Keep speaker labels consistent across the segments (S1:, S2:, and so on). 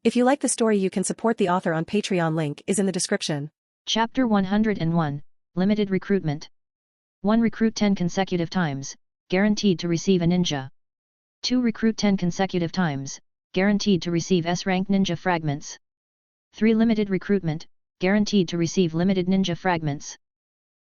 S1: If you like the story, you can support the author on Patreon. Link is in the description.
S2: Chapter 101, Limited Recruitment. 1. Recruit 10 consecutive times, guaranteed to receive a ninja. 2. Recruit 10 consecutive times, guaranteed to receive S-rank ninja fragments. 3. Limited recruitment, guaranteed to receive limited ninja fragments.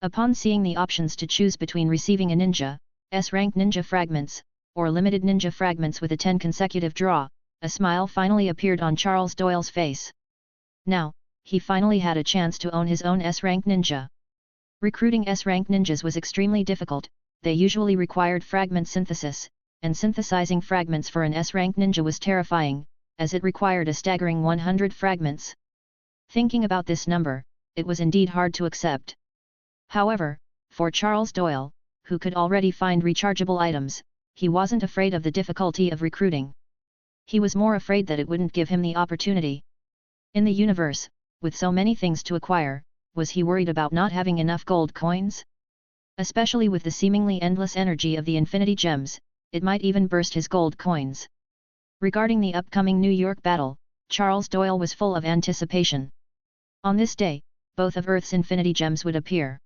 S2: Upon seeing the options to choose between receiving a ninja, S-rank ninja fragments, or limited ninja fragments with a 10 consecutive draw, a smile finally appeared on Charles Doyle's face. Now, he finally had a chance to own his own S-rank ninja. Recruiting S-rank ninjas was extremely difficult. They usually required fragment synthesis, and synthesizing fragments for an S-rank ninja was terrifying, as it required a staggering 100 fragments. Thinking about this number, it was indeed hard to accept. However, for Charles Doyle, who could already find rechargeable items, he wasn't afraid of the difficulty of recruiting. He was more afraid that it wouldn't give him the opportunity. In the universe, with so many things to acquire, was he worried about not having enough gold coins? Especially with the seemingly endless energy of the Infinity Gems, it might even burst his gold coins. Regarding the upcoming New York battle, Charles Doyle was full of anticipation. On this day, both of Earth's Infinity Gems would appear.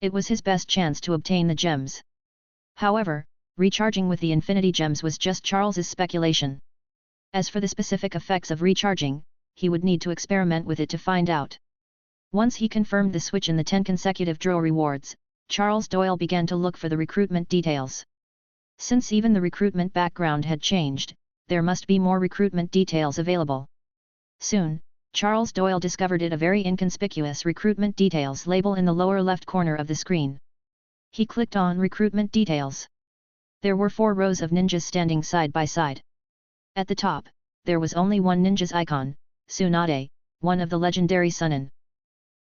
S2: It was his best chance to obtain the gems. However, recharging with the Infinity Gems was just Charles's speculation. As for the specific effects of recharging, he would need to experiment with it to find out. Once he confirmed the switch in the 10 consecutive draw rewards, Charles Doyle began to look for the recruitment details. Since even the recruitment background had changed, there must be more recruitment details available. Soon, Charles Doyle discovered a very inconspicuous recruitment details label in the lower left corner of the screen. He clicked on recruitment details. There were 4 rows of ninjas standing side by side. At the top, there was only one ninja's icon, Tsunade, one of the legendary Sunin.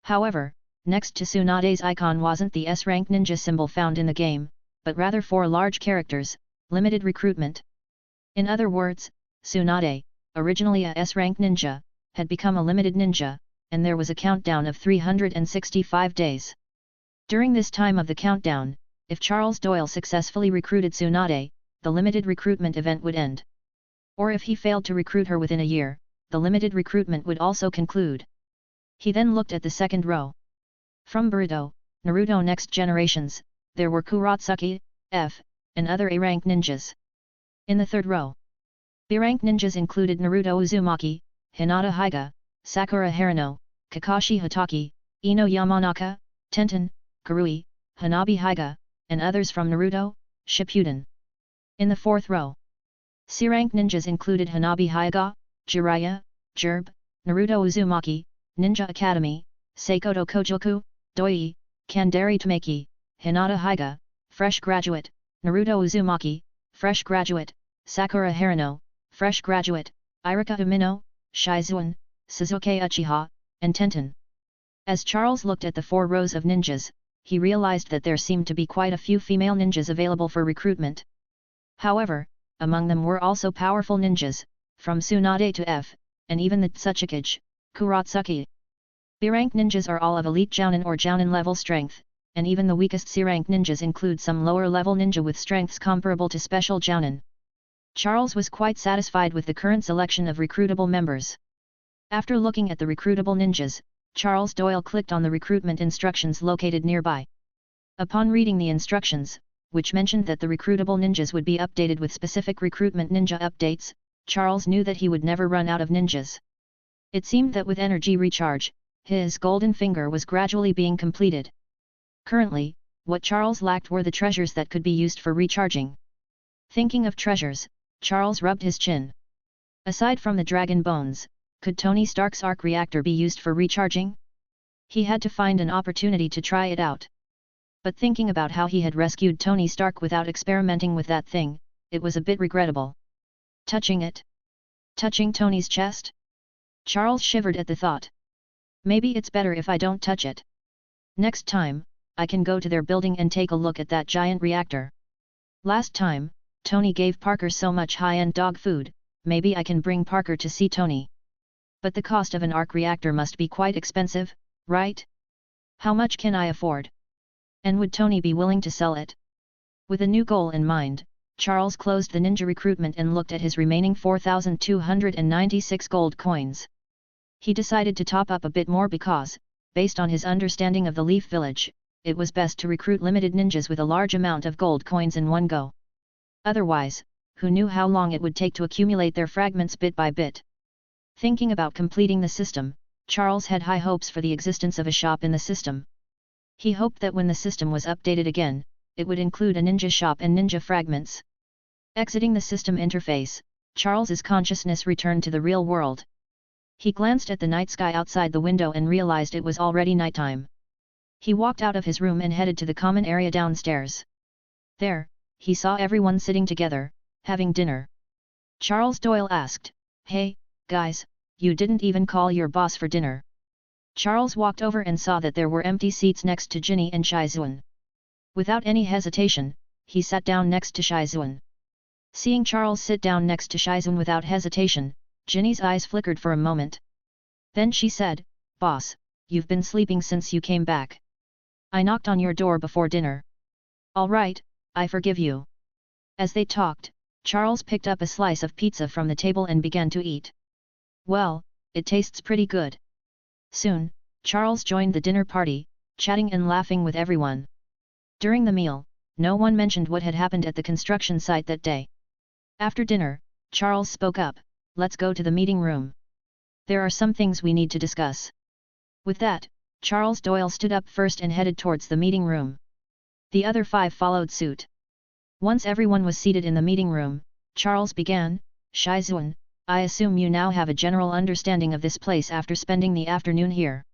S2: However, next to Tsunade's icon wasn't the S-rank ninja symbol found in the game, but rather 4 large characters, limited recruitment. In other words, Tsunade, originally a S-rank ninja, had become a limited ninja, and there was a countdown of 365 days. During this time of the countdown, if Charles Doyle successfully recruited Tsunade, the limited recruitment event would end. Or if he failed to recruit her within a year, the limited recruitment would also conclude. He then looked at the second row. From Boruto, Naruto Next Generations, there were Kurotsuki, F, and other A-rank ninjas. In the third row, B-rank ninjas included Naruto Uzumaki, Hinata Hyuga, Sakura Haruno, Kakashi Hatake, Ino Yamanaka, Tenten, Karui, Hanabi Hyuga, and others from Naruto, Shippuden. In the fourth row, C-rank ninjas included Hanabi Hyuga, Jiraiya, Jirb, Naruto Uzumaki, Ninja Academy, Seikoto Kojoku, Doyle, Kandari Tameki, Hinata Hyuga, Fresh Graduate, Naruto Uzumaki, Fresh Graduate, Sakura Haruno, Fresh Graduate, Irika Umino, Shizune, Suzuki Uchiha, and Tenten. As Charles looked at the 4 rows of ninjas, he realized that there seemed to be quite a few female ninjas available for recruitment. However, among them were also powerful ninjas, from Tsunade to F, and even the Tsuchikage, Kurotsuki. B-rank ninjas are all of elite Jounin or Jounin level strength, and even the weakest C-rank ninjas include some lower level ninja with strengths comparable to special Jounin. Charles was quite satisfied with the current selection of recruitable members. After looking at the recruitable ninjas, Charles Doyle clicked on the recruitment instructions located nearby. Upon reading the instructions, which mentioned that the recruitable ninjas would be updated with specific recruitment ninja updates, Charles knew that he would never run out of ninjas. It seemed that with energy recharge, his golden finger was gradually being completed. Currently, what Charles lacked were the treasures that could be used for recharging. Thinking of treasures, Charles rubbed his chin. Aside from the dragon bones, could Tony Stark's arc reactor be used for recharging? He had to find an opportunity to try it out. But thinking about how he had rescued Tony Stark without experimenting with that thing, it was a bit regrettable. Touching it? Touching Tony's chest? Charles shivered at the thought. Maybe it's better if I don't touch it. Next time, I can go to their building and take a look at that giant reactor. Last time, Tony gave Parker so much high-end dog food, maybe I can bring Parker to see Tony. But the cost of an arc reactor must be quite expensive, right? How much can I afford? And would Tony be willing to sell it? With a new goal in mind, Charles closed the ninja recruitment and looked at his remaining 4,296 gold coins. He decided to top up a bit more because, based on his understanding of the Leaf Village, it was best to recruit limited ninjas with a large amount of gold coins in one go. Otherwise, who knew how long it would take to accumulate their fragments bit by bit. Thinking about completing the system, Charles had high hopes for the existence of a shop in the system. He hoped that when the system was updated again, it would include a ninja shop and ninja fragments. Exiting the system interface, Charles's consciousness returned to the real world. He glanced at the night sky outside the window and realized it was already nighttime. He walked out of his room and headed to the common area downstairs. There, he saw everyone sitting together, having dinner. Charles Doyle asked, "Hey, guys, you didn't even call your boss for dinner." Charles walked over and saw that there were empty seats next to Ginny and Shizune. Without any hesitation, he sat down next to Shizune. Seeing Charles sit down next to Shizune without hesitation, Ginny's eyes flickered for a moment. Then she said, "Boss, you've been sleeping since you came back. I knocked on your door before dinner. All right, I forgive you." As they talked, Charles picked up a slice of pizza from the table and began to eat. "Well, it tastes pretty good." Soon, Charles joined the dinner party, chatting and laughing with everyone. During the meal, no one mentioned what had happened at the construction site that day. After dinner, Charles spoke up, "Let's go to the meeting room. There are some things we need to discuss." With that, Charles Doyle stood up first and headed towards the meeting room. The other 5 followed suit. Once everyone was seated in the meeting room, Charles began, "Shizune, I assume you now have a general understanding of this place after spending the afternoon here."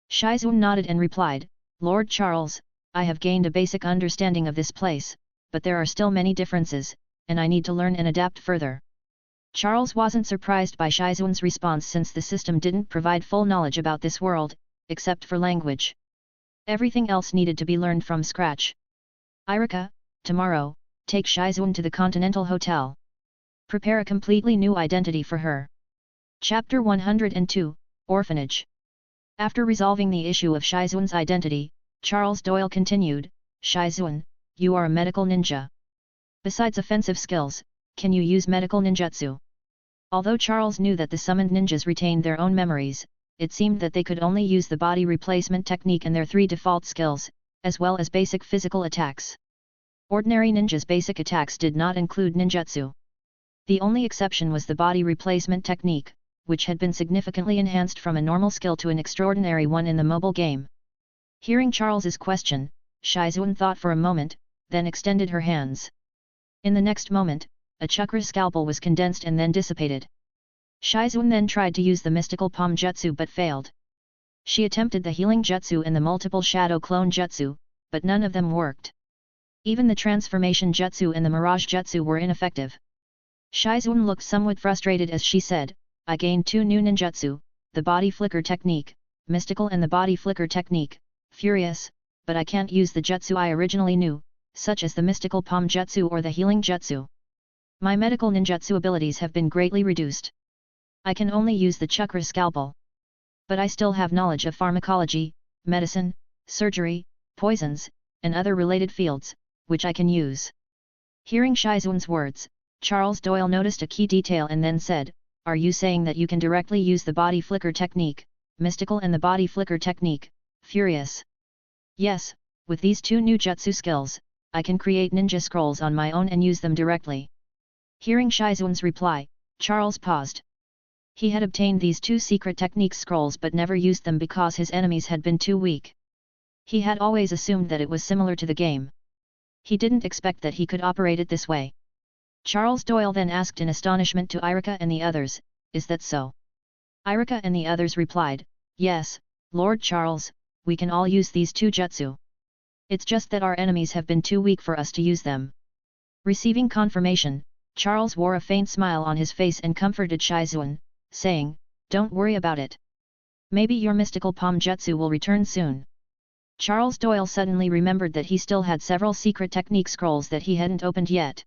S2: Shizune nodded and replied, "Lord Charles, I have gained a basic understanding of this place, but there are still many differences, and I need to learn and adapt further." Charles wasn't surprised by Shizune's response since the system didn't provide full knowledge about this world, except for language. Everything else needed to be learned from scratch. "Irika, tomorrow, take Shizune to the Continental Hotel. Prepare a completely new identity for her." Chapter 102, Orphanage. After resolving the issue of Shizune's identity, Charles Doyle continued, "Shizune, you are a medical ninja. Besides offensive skills, can you use medical ninjutsu?" Although Charles knew that the summoned ninjas retained their own memories, it seemed that they could only use the body replacement technique and their 3 default skills, as well as basic physical attacks. Ordinary ninjas' basic attacks did not include ninjutsu. The only exception was the body replacement technique, which had been significantly enhanced from a normal skill to an extraordinary one in the mobile game. Hearing Charles's question, Shizune thought for a moment, then extended her hands. In the next moment, a chakra scalpel was condensed and then dissipated. Shizune then tried to use the mystical palm jutsu but failed. She attempted the healing jutsu and the multiple shadow clone jutsu, but none of them worked. Even the transformation jutsu and the mirage jutsu were ineffective. Shizune looked somewhat frustrated as she said, "I gained 2 new ninjutsu, the body flicker technique, mystical and the body flicker technique, furious, but I can't use the jutsu I originally knew, such as the mystical palm jutsu or the healing jutsu. My medical ninjutsu abilities have been greatly reduced. I can only use the chakra scalpel. But I still have knowledge of pharmacology, medicine, surgery, poisons, and other related fields, which I can use." Hearing Shizune's words, Charles Doyle noticed a key detail and then said, "Are you saying that you can directly use the body flicker technique, mystical and the body flicker technique, furious?" "Yes, with these 2 new jutsu skills, I can create ninja scrolls on my own and use them directly." Hearing Shizune's reply, Charles paused. He had obtained these 2 secret technique scrolls but never used them because his enemies had been too weak. He had always assumed that it was similar to the game. He didn't expect that he could operate it this way. Charles Doyle then asked in astonishment to Irika and the others, "Is that so?" Irika and the others replied, "Yes, Lord Charles, we can all use these 2 jutsu. It's just that our enemies have been too weak for us to use them." Receiving confirmation, Charles wore a faint smile on his face and comforted Shizune, saying, "Don't worry about it. Maybe your mystical palm jutsu will return soon." Charles Doyle suddenly remembered that he still had several secret technique scrolls that he hadn't opened yet.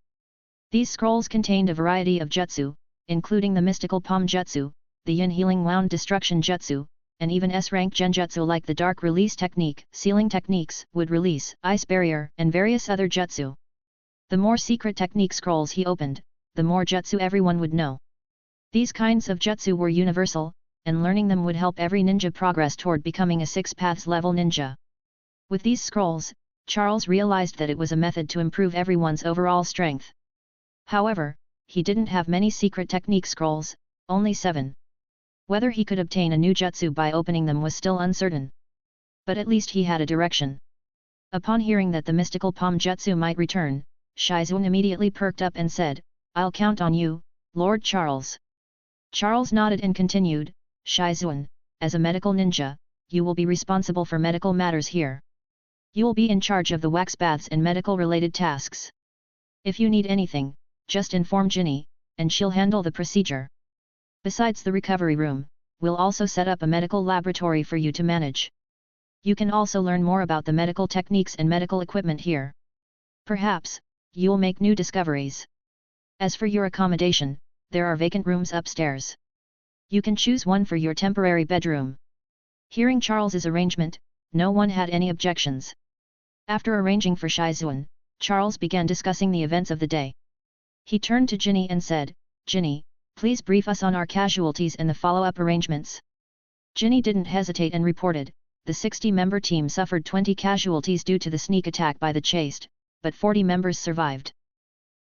S2: These scrolls contained a variety of jutsu, including the mystical palm jutsu, the yin healing wound destruction jutsu, and even S-rank genjutsu like the dark release technique, sealing techniques, wood release, ice barrier, and various other jutsu. The more secret technique scrolls he opened, the more jutsu everyone would know. These kinds of jutsu were universal, and learning them would help every ninja progress toward becoming a 6 paths level ninja. With these scrolls, Charles realized that it was a method to improve everyone's overall strength. However, he didn't have many secret technique scrolls, only 7. Whether he could obtain a new jutsu by opening them was still uncertain. But at least he had a direction. Upon hearing that the mystical palm jutsu might return, Shizune immediately perked up and said, "I'll count on you, Lord Charles." Charles nodded and continued, "Shizune, as a medical ninja, you will be responsible for medical matters here. You will be in charge of the wax baths and medical-related tasks. If you need anything, just inform Ginny, and she'll handle the procedure. Besides the recovery room, we'll also set up a medical laboratory for you to manage. You can also learn more about the medical techniques and medical equipment here. Perhaps, you'll make new discoveries. As for your accommodation, there are vacant rooms upstairs. You can choose one for your temporary bedroom." Hearing Charles's arrangement, no one had any objections. After arranging for Shizune, Charles began discussing the events of the day. He turned to Ginny and said, "Ginny, please brief us on our casualties and the follow-up arrangements." Ginny didn't hesitate and reported, "The 60-member team suffered 20 casualties due to the sneak attack by the S.H.I.E.L.D, but 40 members survived.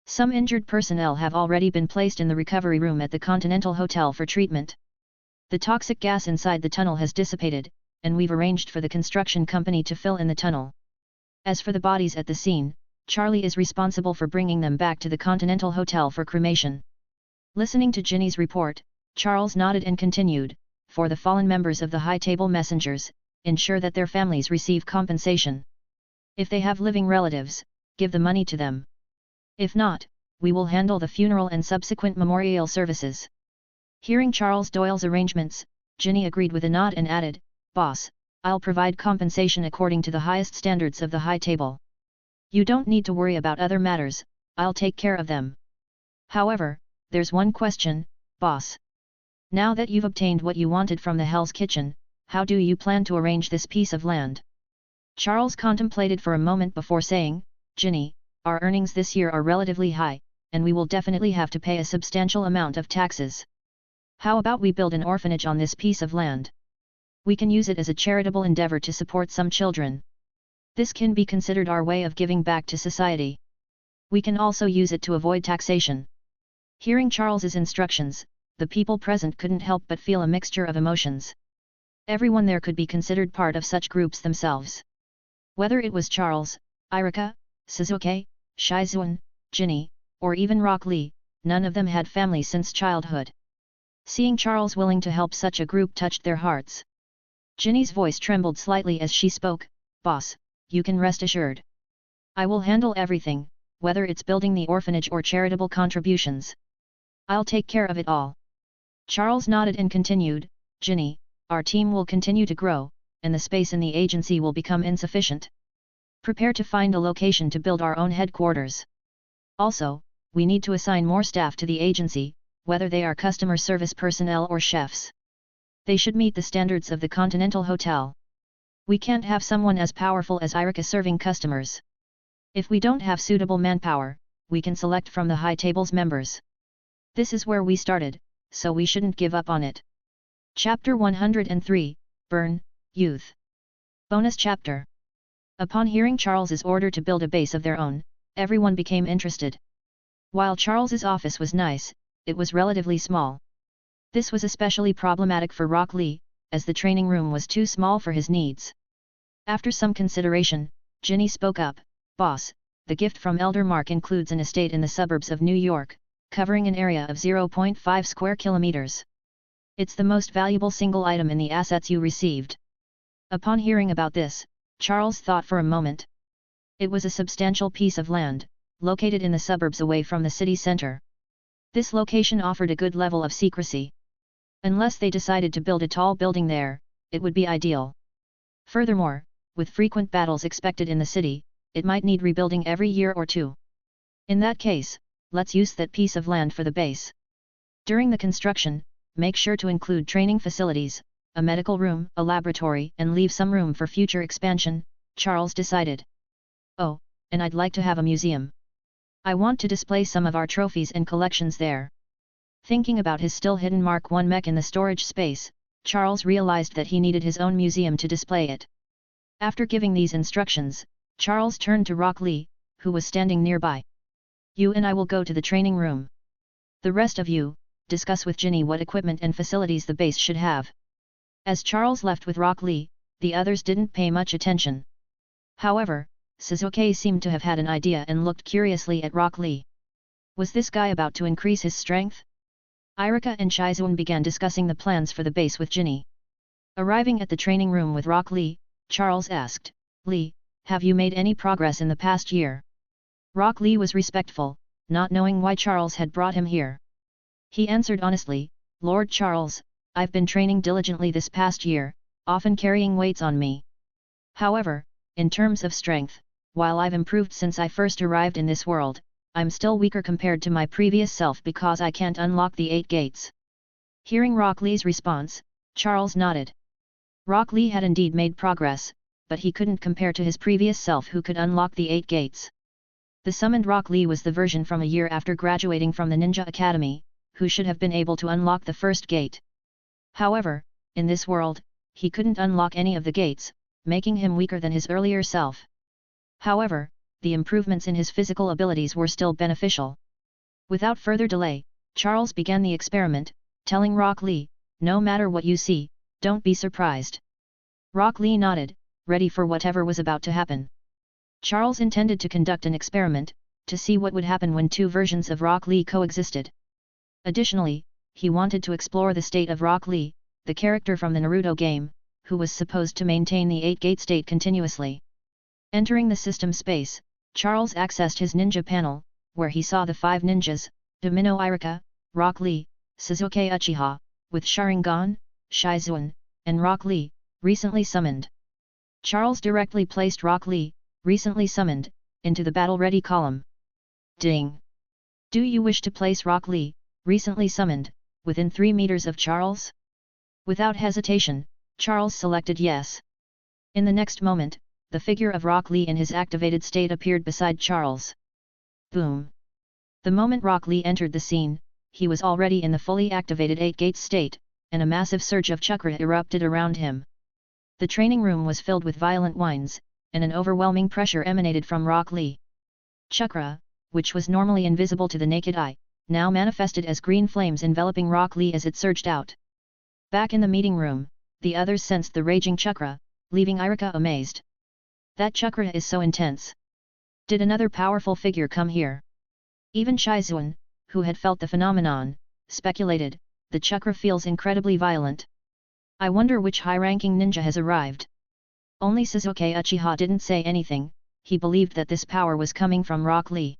S2: Some injured personnel have already been placed in the recovery room at the Continental Hotel for treatment. The toxic gas inside the tunnel has dissipated, and we've arranged for the construction company to fill in the tunnel. As for the bodies at the scene, Charlie is responsible for bringing them back to the Continental Hotel for cremation." Listening to Ginny's report, Charles nodded and continued, "For the fallen members of the High Table Messengers, ensure that their families receive compensation. If they have living relatives, give the money to them. If not, we will handle the funeral and subsequent memorial services." Hearing Charles Doyle's arrangements, Ginny agreed with a nod and added, "Boss, I'll provide compensation according to the highest standards of the High Table. You don't need to worry about other matters, I'll take care of them. However, there's one question, boss. Now that you've obtained what you wanted from the Hell's Kitchen, how do you plan to arrange this piece of land?" Charles contemplated for a moment before saying, "Ginny, our earnings this year are relatively high, and we will definitely have to pay a substantial amount of taxes. How about we build an orphanage on this piece of land? We can use it as a charitable endeavor to support some children. This can be considered our way of giving back to society. We can also use it to avoid taxation." Hearing Charles's instructions, the people present couldn't help but feel a mixture of emotions. Everyone there could be considered part of such groups themselves. Whether it was Charles, Irika, Suzuk, Shizune, Ginny, or even Rock Lee, none of them had family since childhood. Seeing Charles willing to help such a group touched their hearts. Ginny's voice trembled slightly as she spoke, "Boss, you can rest assured. I will handle everything, whether it's building the orphanage or charitable contributions. I'll take care of it all." Charles nodded and continued, "Ginny, our team will continue to grow, and the space in the agency will become insufficient. Prepare to find a location to build our own headquarters. Also, we need to assign more staff to the agency, whether they are customer service personnel or chefs. They should meet the standards of the Continental Hotel. We can't have someone as powerful as Irika serving customers. If we don't have suitable manpower, we can select from the High Table's members. This is where we started, so we shouldn't give up on it." Chapter 103, Burn, Youth. Bonus Chapter. Upon hearing Charles's order to build a base of their own, everyone became interested. While Charles's office was nice, it was relatively small. This was especially problematic for Rock Lee, as the training room was too small for his needs. After some consideration, Ginny spoke up, "Boss, the gift from Elder Mark includes an estate in the suburbs of New York, covering an area of 0.5 square kilometers. It's the most valuable single item in the assets you received." Upon hearing about this, Charles thought for a moment. It was a substantial piece of land, located in the suburbs away from the city center. This location offered a good level of secrecy. Unless they decided to build a tall building there, it would be ideal. Furthermore, with frequent battles expected in the city, it might need rebuilding every year or two. In that case, let's use that piece of land for the base. During the construction, make sure to include training facilities, a medical room, a laboratory, and leave some room for future expansion, Charles decided. "Oh, and I'd like to have a museum. I want to display some of our trophies and collections there. Thinking about his still hidden Mark I mech in the storage space, Charles realized that he needed his own museum to display it. After giving these instructions, Charles turned to Rock Lee, who was standing nearby. You and I will go to the training room. The rest of you, discuss with Ginny what equipment and facilities the base should have. As Charles left with Rock Lee, the others didn't pay much attention. However, Suzuk seemed to have had an idea and looked curiously at Rock Lee. Was this guy about to increase his strength? Irika and Shizune began discussing the plans for the base with Ginny. Arriving at the training room with Rock Lee, Charles asked, Lee, have you made any progress in the past year? Rock Lee was respectful, not knowing why Charles had brought him here. He answered honestly, Lord Charles, I've been training diligently this past year, often carrying weights on me. However, in terms of strength, while I've improved since I first arrived in this world, I'm still weaker compared to my previous self because I can't unlock the 8 gates. Hearing Rock Lee's response, Charles nodded. Rock Lee had indeed made progress, but he couldn't compare to his previous self who could unlock the 8 gates. The summoned Rock Lee was the version from a year after graduating from the Ninja Academy, who should have been able to unlock the first gate. However, in this world, he couldn't unlock any of the gates, making him weaker than his earlier self. However, the improvements in his physical abilities were still beneficial. Without further delay, Charles began the experiment, telling Rock Lee, no matter what you see, don't be surprised. Rock Lee nodded, ready for whatever was about to happen. Charles intended to conduct an experiment, to see what would happen when 2 versions of Rock Lee coexisted. Additionally, he wanted to explore the state of Rock Lee, the character from the Naruto game, who was supposed to maintain the 8-gate state continuously. Entering the system space, Charles accessed his ninja panel, where he saw the 5 ninjas, Domino Irika, Rock Lee, Suzuk Uchiha, with Sharingan, Shizune, and Rock Lee, recently summoned. Charles directly placed Rock Lee, recently summoned, into the battle-ready column. Ding! Do you wish to place Rock Lee, recently summoned, within 3 meters of Charles? Without hesitation, Charles selected yes. In the next moment, the figure of Rock Lee in his activated state appeared beside Charles. Boom! The moment Rock Lee entered the scene, he was already in the fully activated 8-gate state, and a massive surge of chakra erupted around him. The training room was filled with violent whines, and an overwhelming pressure emanated from Rock Lee. Chakra, which was normally invisible to the naked eye, now manifested as green flames enveloping Rock Lee as it surged out. Back in the meeting room, the others sensed the raging chakra, leaving Irika amazed. That chakra is so intense. Did another powerful figure come here? Even Shizune, who had felt the phenomenon, speculated, the chakra feels incredibly violent. I wonder which high-ranking ninja has arrived. Only Suzuk Uchiha didn't say anything, he believed that this power was coming from Rock Lee.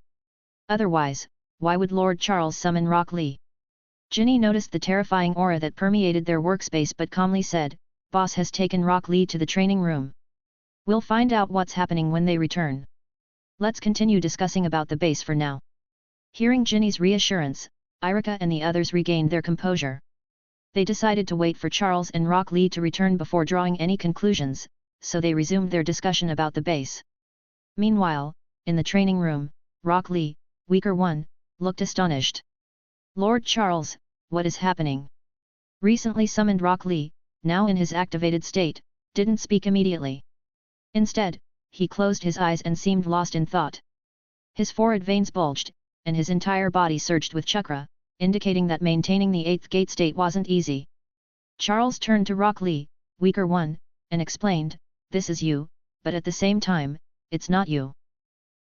S2: Otherwise, why would Lord Charles summon Rock Lee? Ginny noticed the terrifying aura that permeated their workspace but calmly said, Boss has taken Rock Lee to the training room. We'll find out what's happening when they return. Let's continue discussing about the base for now. Hearing Ginny's reassurance, Irika and the others regained their composure. They decided to wait for Charles and Rock Lee to return before drawing any conclusions, so they resumed their discussion about the base. Meanwhile, in the training room, Rock Lee, weaker one, looked astonished. Lord Charles, what is happening? Recently summoned Rock Lee, now in his activated state, didn't speak immediately. Instead, he closed his eyes and seemed lost in thought. His forehead veins bulged, and his entire body surged with chakra, indicating that maintaining the 8th gate state wasn't easy. Charles turned to Rock Lee, weaker one, and explained, this is you, but at the same time, it's not you.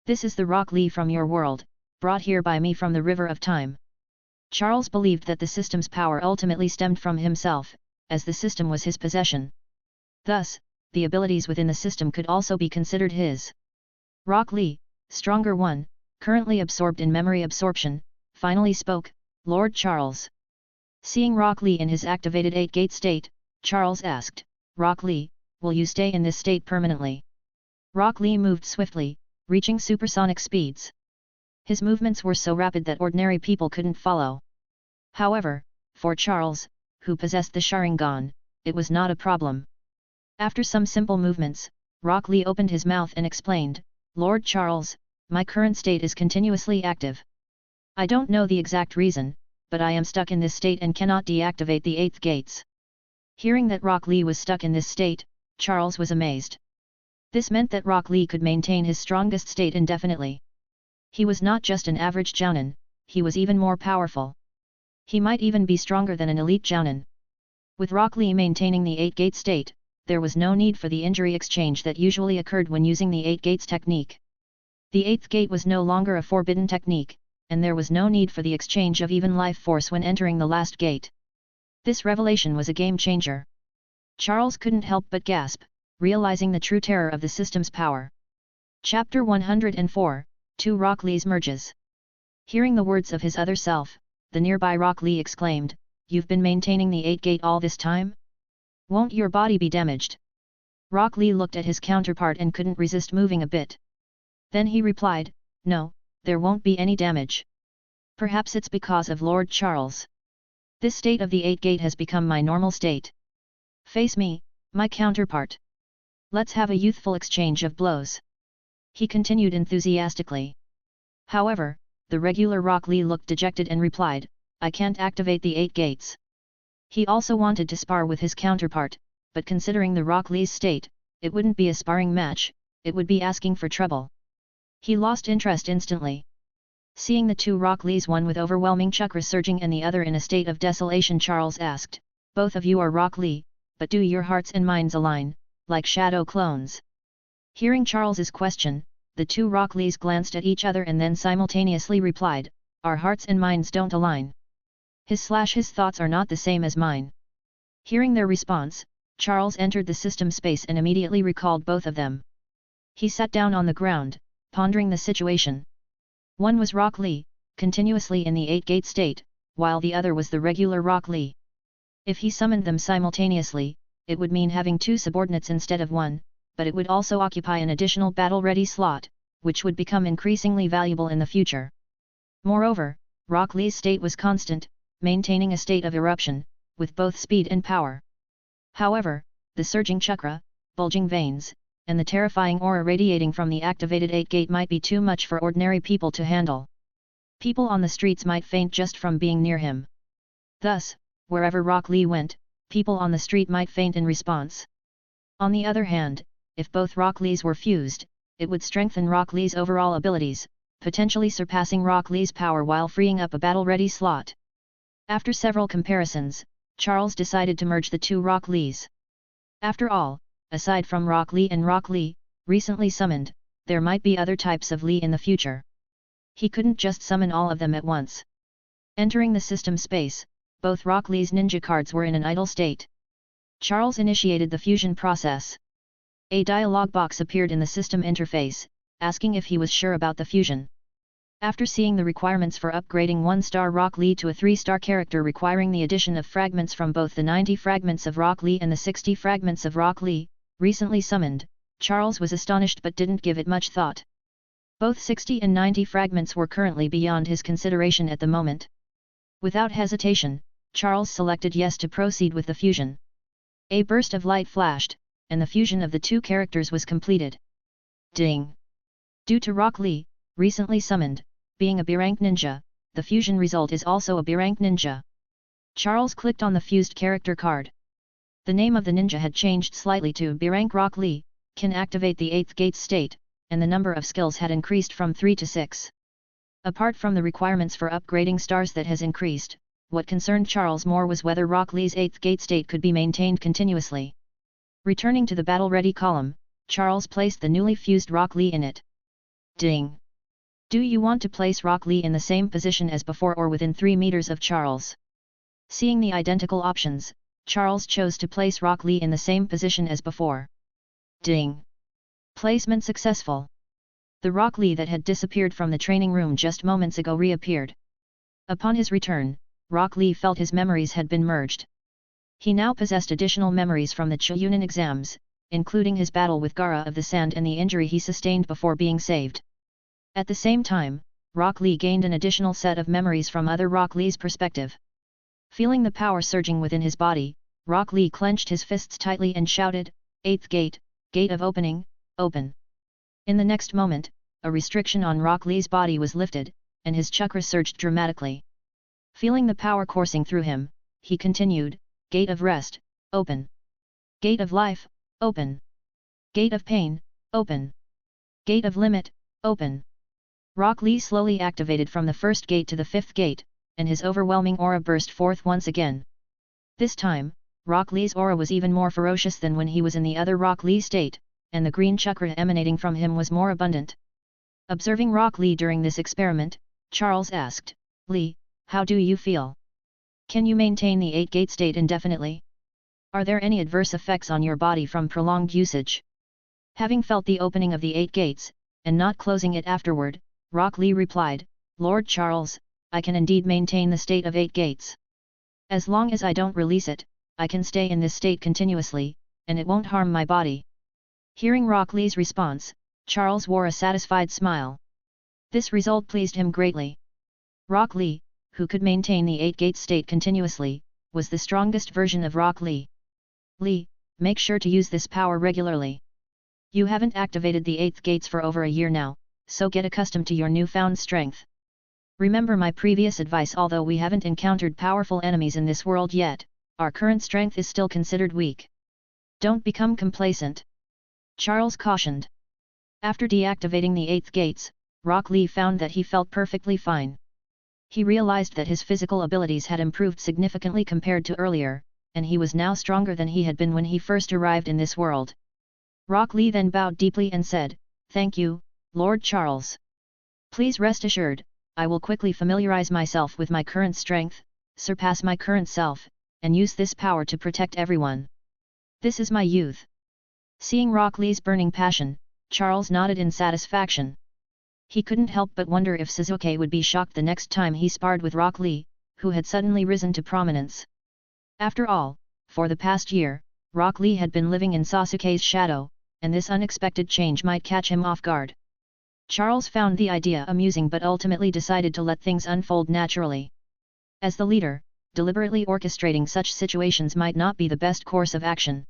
S2: This is the Rock Lee from your world, brought here by me from the River of Time. Charles believed that the system's power ultimately stemmed from himself, as the system was his possession. Thus, the abilities within the system could also be considered his. Rock Lee, stronger one, currently absorbed in memory absorption, finally spoke, Lord Charles. Seeing Rock Lee in his activated 8-gate state, Charles asked, Rock Lee, will you stay in this state permanently? Rock Lee moved swiftly, reaching supersonic speeds. His movements were so rapid that ordinary people couldn't follow. However, for Charles, who possessed the Sharingan, it was not a problem. After some simple movements, Rock Lee opened his mouth and explained, Lord Charles, my current state is continuously active. I don't know the exact reason, but I am stuck in this state and cannot deactivate the 8th gates. Hearing that Rock Lee was stuck in this state, Charles was amazed. This meant that Rock Lee could maintain his strongest state indefinitely. He was not just an average jounin, he was even more powerful. He might even be stronger than an elite jounin. With Rock Lee maintaining the 8-gate state, there was no need for the injury exchange that usually occurred when using the 8 gates technique. The 8th gate was no longer a forbidden technique, and there was no need for the exchange of even life force when entering the last gate. This revelation was a game changer. Charles couldn't help but gasp, realizing the true terror of the system's power. Chapter 104, 2 Rock Lee's merges. Hearing the words of his other self, the nearby Rock Lee exclaimed, "You've been maintaining the 8 gate all this time? Won't your body be damaged?" Rock Lee looked at his counterpart and couldn't resist moving a bit. Then he replied, "No, there won't be any damage. Perhaps it's because of Lord Charles. This state of the 8 gate has become my normal state. Face me, my counterpart. Let's have a youthful exchange of blows." He continued enthusiastically. However, the regular Rock Lee looked dejected and replied, "I can't activate the 8 gates." He also wanted to spar with his counterpart, but considering the Rock Lee's state, it wouldn't be a sparring match, it would be asking for trouble. He lost interest instantly. Seeing the 2 Rock Lees, one with overwhelming chakra surging and the other in a state of desolation, Charles asked, "Both of you are Rock Lee, but do your hearts and minds align, like shadow clones?" Hearing Charles's question, the 2 Rock Lees glanced at each other and then simultaneously replied, "Our hearts and minds don't align. His thoughts are not the same as mine." Hearing their response, Charles entered the system space and immediately recalled both of them. He sat down on the ground, pondering the situation. One was Rock Lee, continuously in the 8-gate state, while the other was the regular Rock Lee. If he summoned them simultaneously, it would mean having 2 subordinates instead of 1, but it would also occupy an additional battle-ready slot, which would become increasingly valuable in the future. Moreover, Rock Lee's state was constant, maintaining a state of eruption, with both speed and power. However, the surging chakra, bulging veins, and the terrifying aura radiating from the activated 8-gate might be too much for ordinary people to handle. People on the streets might faint just from being near him. Thus, wherever Rock Lee went, people on the street might faint in response. On the other hand, if both Rock Lees were fused, it would strengthen Rock Lee's overall abilities, potentially surpassing Rock Lee's power while freeing up a battle-ready slot. After several comparisons, Charles decided to merge the 2 Rock Lees. After all, aside from Rock Lee and Rock Lee, recently summoned, there might be other types of Lee in the future. He couldn't just summon all of them at once. Entering the system space, both Rock Lee's ninja cards were in an idle state. Charles initiated the fusion process. A dialog box appeared in the system interface, asking if he was sure about the fusion. After seeing the requirements for upgrading 1-star Rock Lee to a 3-star character requiring the addition of fragments from both the 90 fragments of Rock Lee and the 60 fragments of Rock Lee, recently summoned, Charles was astonished but didn't give it much thought. Both 60 and 90 fragments were currently beyond his consideration at the moment. Without hesitation, Charles selected yes to proceed with the fusion. A burst of light flashed, and the fusion of the 2 characters was completed. Ding! Due to Rock Lee, recently summoned, being a B-rank ninja, the fusion result is also a B-rank ninja. Charles clicked on the fused character card. The name of the ninja had changed slightly to B-rank Rock Lee, can activate the 8th gate state, and the number of skills had increased from 3 to 6. Apart from the requirements for upgrading stars that has increased, what concerned Charles more was whether Rock Lee's 8th gate state could be maintained continuously. Returning to the battle-ready column, Charles placed the newly fused Rock Lee in it. Ding! Do you want to place Rock Lee in the same position as before or within 3 meters of Charles? Seeing the identical options, Charles chose to place Rock Lee in the same position as before. Ding! Placement successful. The Rock Lee that had disappeared from the training room just moments ago reappeared. Upon his return, Rock Lee felt his memories had been merged. He now possessed additional memories from the Chunin exams, including his battle with Gaara of the Saand and the injury he sustained before being saved. At the same time, Rock Lee gained an additional set of memories from other Rock Lee's perspective. Feeling the power surging within his body, Rock Lee clenched his fists tightly and shouted, "8th gate, gate of opening, open." In the next moment, a restriction on Rock Lee's body was lifted, and his chakra surged dramatically. Feeling the power coursing through him, he continued, Gate of Rest, open. Gate of Life, open. Gate of Pain, open. Gate of Limit, open. Rock Lee slowly activated from the first gate to the fifth gate, and his overwhelming aura burst forth once again. This time, Rock Lee's aura was even more ferocious than when he was in the other Rock Lee state, and the green chakra emanating from him was more abundant. Observing Rock Lee during this experiment, Charles asked, Lee, how do you feel? Can you maintain the 8-gate state indefinitely? Are there any adverse effects on your body from prolonged usage? Having felt the opening of the 8 gates, and not closing it afterward, Rock Lee replied, Lord Charles, I can indeed maintain the state of 8 gates. As long as I don't release it, I can stay in this state continuously, and it won't harm my body. Hearing Rock Lee's response, Charles wore a satisfied smile. This result pleased him greatly. Rock Lee, who could maintain the 8-gate state continuously, was the strongest version of Rock Lee. Lee, make sure to use this power regularly. You haven't activated the 8th gates for over a year now, so get accustomed to your newfound strength. Remember my previous advice. Although we haven't encountered powerful enemies in this world yet, our current strength is still considered weak. Don't become complacent. Charles cautioned. After deactivating the 8th gates, Rock Lee found that he felt perfectly fine. He realized that his physical abilities had improved significantly compared to earlier, and he was now stronger than he had been when he first arrived in this world. Rock Lee then bowed deeply and said, Thank you, Lord Charles. Please rest assured, I will quickly familiarize myself with my current strength, surpass my current self, and use this power to protect everyone. This is my youth. Seeing Rock Lee's burning passion, Charles nodded in satisfaction. He couldn't help but wonder if Suzuk would be shocked the next time he sparred with Rock Lee, who had suddenly risen to prominence. After all, for the past year, Rock Lee had been living in Sasuke's shadow, and this unexpected change might catch him off guard. Charles found the idea amusing but ultimately decided to let things unfold naturally. As the leader, deliberately orchestrating such situations might not be the best course of action.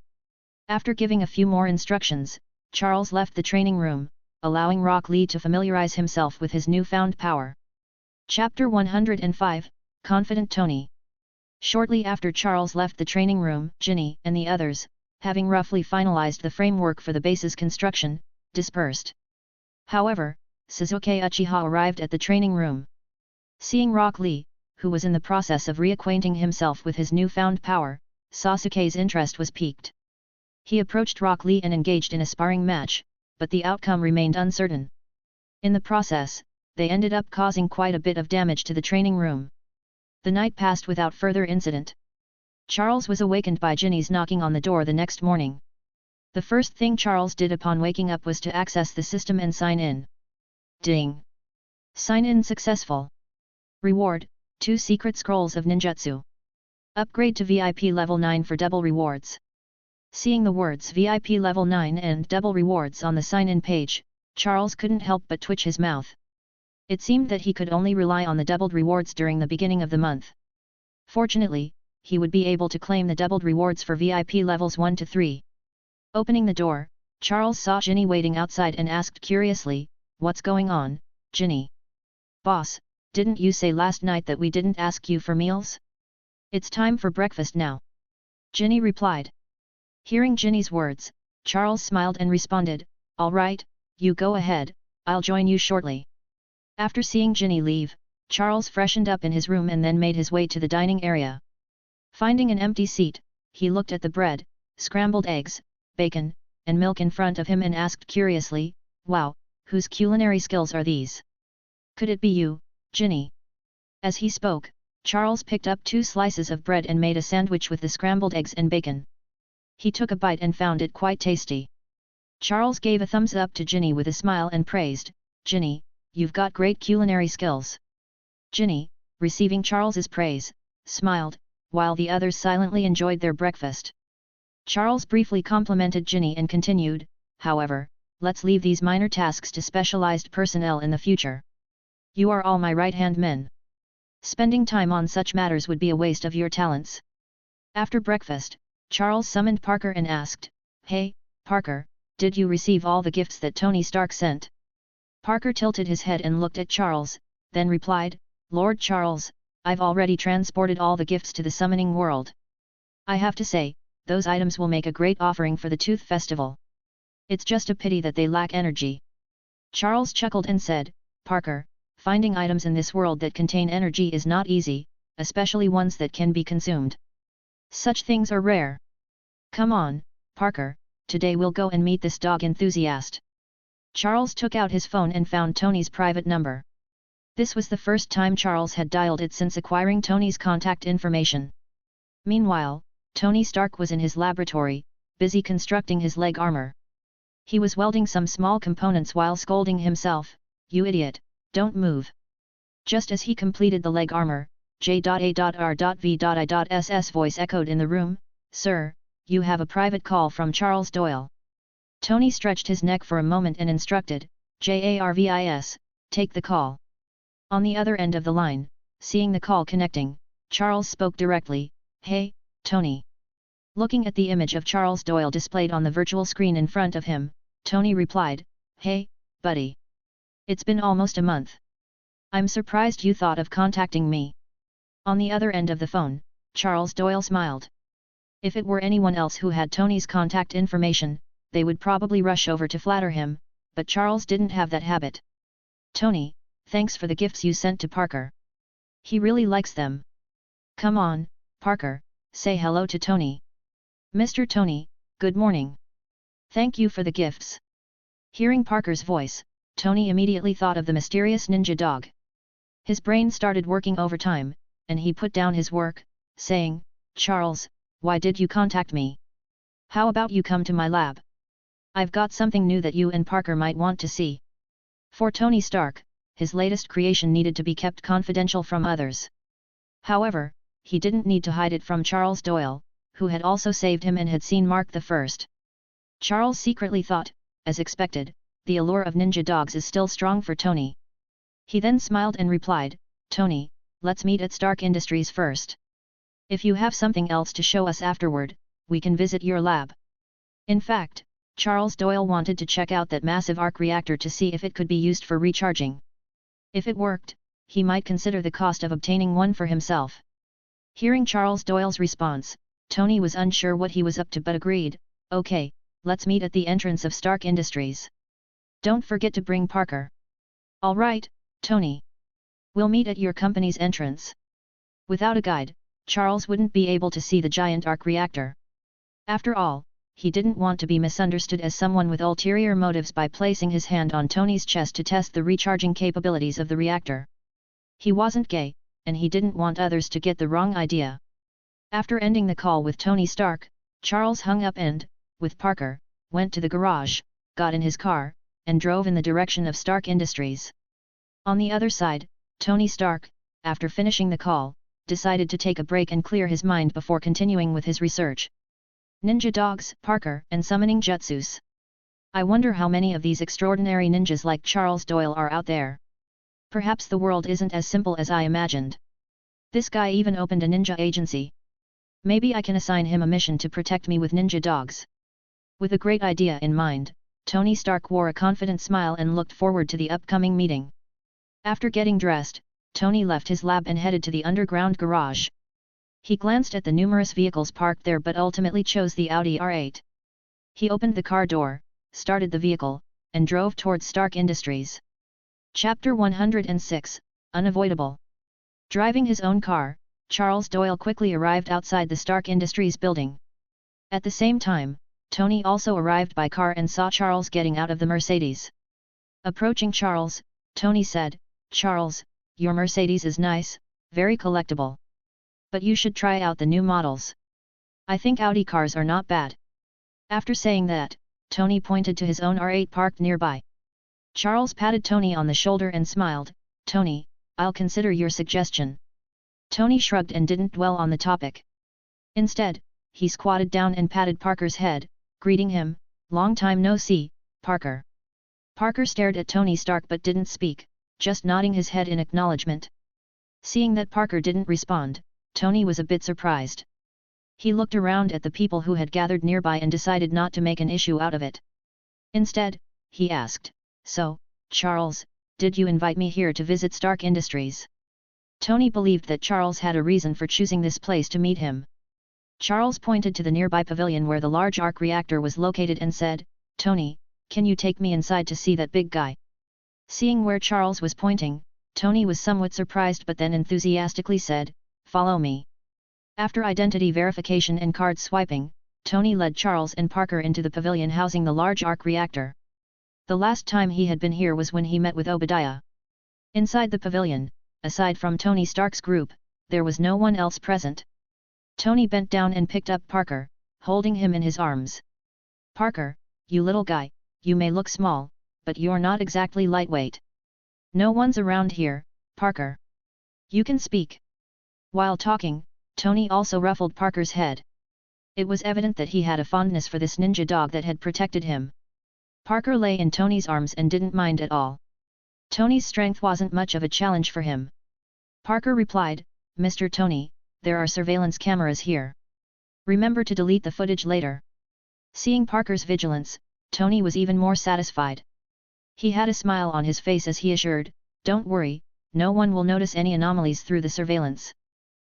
S2: After giving a few more instructions, Charles left the training room, allowing Rock Lee to familiarize himself with his newfound power. Chapter 105, Confident Tony. Shortly after Charles left the training room, Ginny and the others, having roughly finalized the framework for the base's construction, dispersed. However, Suzuk Uchiha arrived at the training room. Seeing Rock Lee, who was in the process of reacquainting himself with his newfound power, Sasuke's interest was piqued. He approached Rock Lee and engaged in a sparring match, but the outcome remained uncertain. In the process, they ended up causing quite a bit of damage to the training room. The night passed without further incident. Charles was awakened by Ginny's knocking on the door the next morning. The first thing Charles did upon waking up was to access the system and sign in. Ding! Sign in successful. Reward, 2 secret scrolls of ninjutsu. Upgrade to VIP level 9 for double rewards. Seeing the words VIP level 9 and double rewards on the sign-in page, Charles couldn't help but twitch his mouth. It seemed that he could only rely on the doubled rewards during the beginning of the month. Fortunately, he would be able to claim the doubled rewards for VIP levels 1 to 3. Opening the door, Charles saw Ginny waiting outside and asked curiously, What's going on, Ginny? Boss, didn't you say last night that we didn't ask you for meals? It's time for breakfast now. Ginny replied. Hearing Ginny's words, Charles smiled and responded, All right, you go ahead, I'll join you shortly. After seeing Ginny leave, Charles freshened up in his room and then made his way to the dining area. Finding an empty seat, he looked at the bread, scrambled eggs, bacon, and milk in front of him and asked curiously, Wow, whose culinary skills are these? Could it be you, Ginny? As he spoke, Charles picked up 2 slices of bread and made a sandwich with the scrambled eggs and bacon. He took a bite and found it quite tasty. Charles gave a thumbs up to Ginny with a smile and praised, Ginny, you've got great culinary skills. Ginny, receiving Charles's praise, smiled, while the others silently enjoyed their breakfast. Charles briefly complimented Ginny and continued, However, let's leave these minor tasks to specialized personnel in the future. You are all my right-hand men. Spending time on such matters would be a waste of your talents. After breakfast, Charles summoned Parker and asked, Hey, Parker, did you receive all the gifts that Tony Stark sent? Parker tilted his head and looked at Charles, then replied, Lord Charles, I've already transported all the gifts to the summoning world. I have to say, those items will make a great offering for the Tooth Festival. It's just a pity that they lack energy. Charles chuckled and said, Parker, finding items in this world that contain energy is not easy, especially ones that can be consumed. Such things are rare. Come on, Parker, today we'll go and meet this dog enthusiast. Charles took out his phone and found Tony's private number. This was the first time Charles had dialed it since acquiring Tony's contact information. Meanwhile, Tony Stark was in his laboratory, busy constructing his leg armor. He was welding some small components while scolding himself, You idiot, don't move. Just as he completed the leg armor, J.A.R.V.I.S.'s voice echoed in the room, Sir, you have a private call from Charles Doyle. Tony stretched his neck for a moment and instructed, Jarvis, take the call. On the other end of the line, seeing the call connecting, Charles spoke directly, Hey, Tony. Looking at the image of Charles Doyle displayed on the virtual screen in front of him, Tony replied, Hey, buddy. It's been almost a month. I'm surprised you thought of contacting me. On the other end of the phone, Charles Doyle smiled. If it were anyone else who had Tony's contact information, they would probably rush over to flatter him, but Charles didn't have that habit. Tony, thanks for the gifts you sent to Parker. He really likes them. Come on, Parker, say hello to Tony. Mr. Tony, good morning. Thank you for the gifts. Hearing Parker's voice, Tony immediately thought of the mysterious ninja dog. His brain started working overtime, and he put down his work, saying, Charles, why did you contact me? How about you come to my lab? I've got something new that you and Parker might want to see. For Tony Stark, his latest creation needed to be kept confidential from others. However, he didn't need to hide it from Charles Doyle, who had also saved him and had seen Mark I. Charles secretly thought, as expected, the allure of ninja dogs is still strong for Tony. He then smiled and replied, Tony, let's meet at Stark Industries first. If you have something else to show us afterward, we can visit your lab. In fact, Charles Doyle wanted to check out that massive arc reactor to see if it could be used for recharging. If it worked, he might consider the cost of obtaining one for himself. Hearing Charles Doyle's response, Tony was unsure what he was up to but agreed, Okay, let's meet at the entrance of Stark Industries. Don't forget to bring Parker. Alright, Tony. We'll meet at your company's entrance. Without a guide, Charles wouldn't be able to see the giant arc reactor. After all, he didn't want to be misunderstood as someone with ulterior motives by placing his hand on Tony's chest to test the recharging capabilities of the reactor. He wasn't gay, and he didn't want others to get the wrong idea. After ending the call with Tony Stark, Charles hung up and, with Parker, went to the garage, got in his car, and drove in the direction of Stark Industries. On the other side, Tony Stark, after finishing the call, decided to take a break and clear his mind before continuing with his research. Ninja dogs, Parker, and summoning jutsus. I wonder how many of these extraordinary ninjas like Charles Doyle are out there. Perhaps the world isn't as simple as I imagined. This guy even opened a ninja agency. Maybe I can assign him a mission to protect me with ninja dogs. With a great idea in mind, Tony Stark wore a confident smile and looked forward to the upcoming meeting. After getting dressed, Tony left his lab and headed to the underground garage. He glanced at the numerous vehicles parked there but ultimately chose the Audi R8. He opened the car door, started the vehicle, and drove towards Stark Industries. Chapter 106, Unavoidable. Driving his own car, Charles Doyle quickly arrived outside the Stark Industries building. At the same time, Tony also arrived by car and saw Charles getting out of the Mercedes. Approaching Charles, Tony said, Charles, your Mercedes is nice, very collectible. But you should try out the new models. I think Audi cars are not bad. After saying that, Tony pointed to his own R8 parked nearby. Charles patted Tony on the shoulder and smiled, Tony, I'll consider your suggestion. Tony shrugged and didn't dwell on the topic. Instead, he squatted down and patted Parker's head, greeting him, long time no see, Parker. Parker stared at Tony Stark but didn't speak, just nodding his head in acknowledgement. Seeing that Parker didn't respond, Tony was a bit surprised. He looked around at the people who had gathered nearby and decided not to make an issue out of it. Instead, he asked, So, Charles, did you invite me here to visit Stark Industries? Tony believed that Charles had a reason for choosing this place to meet him. Charles pointed to the nearby pavilion where the large arc reactor was located and said, Tony, can you take me inside to see that big guy? Seeing where Charles was pointing, Tony was somewhat surprised but then enthusiastically said, follow me. After identity verification and card swiping, Tony led Charles and Parker into the pavilion housing the large arc reactor. The last time he had been here was when he met with Obadiah. Inside the pavilion, aside from Tony Stark's group, there was no one else present. Tony bent down and picked up Parker, holding him in his arms. Parker, you little guy, you may look small, but you're not exactly lightweight. No one's around here, Parker. You can speak. While talking, Tony also ruffled Parker's head. It was evident that he had a fondness for this ninja dog that had protected him. Parker lay in Tony's arms and didn't mind at all. Tony's strength wasn't much of a challenge for him. Parker replied, Mr. Tony, there are surveillance cameras here. Remember to delete the footage later. Seeing Parker's vigilance, Tony was even more satisfied. He had a smile on his face as he assured, don't worry, no one will notice any anomalies through the surveillance.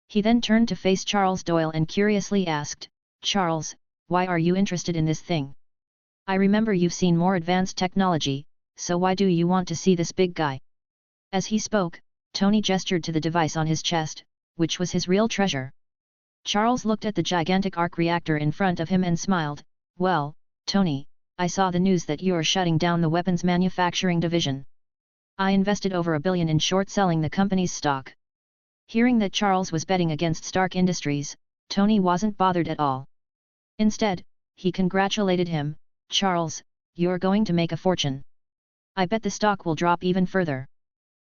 S2: He then turned to face Charles Doyle and curiously asked, Charles, why are you interested in this thing? I remember you've seen more advanced technology, so why do you want to see this big guy? As he spoke, Tony gestured to the device on his chest, which was his real treasure. Charles looked at the gigantic arc reactor in front of him and smiled, well, Tony, I saw the news that you're shutting down the weapons manufacturing division. I invested over $1 billion in short-selling the company's stock. Hearing that Charles was betting against Stark Industries, Tony wasn't bothered at all. Instead, he congratulated him, Charles, you're going to make a fortune. I bet the stock will drop even further.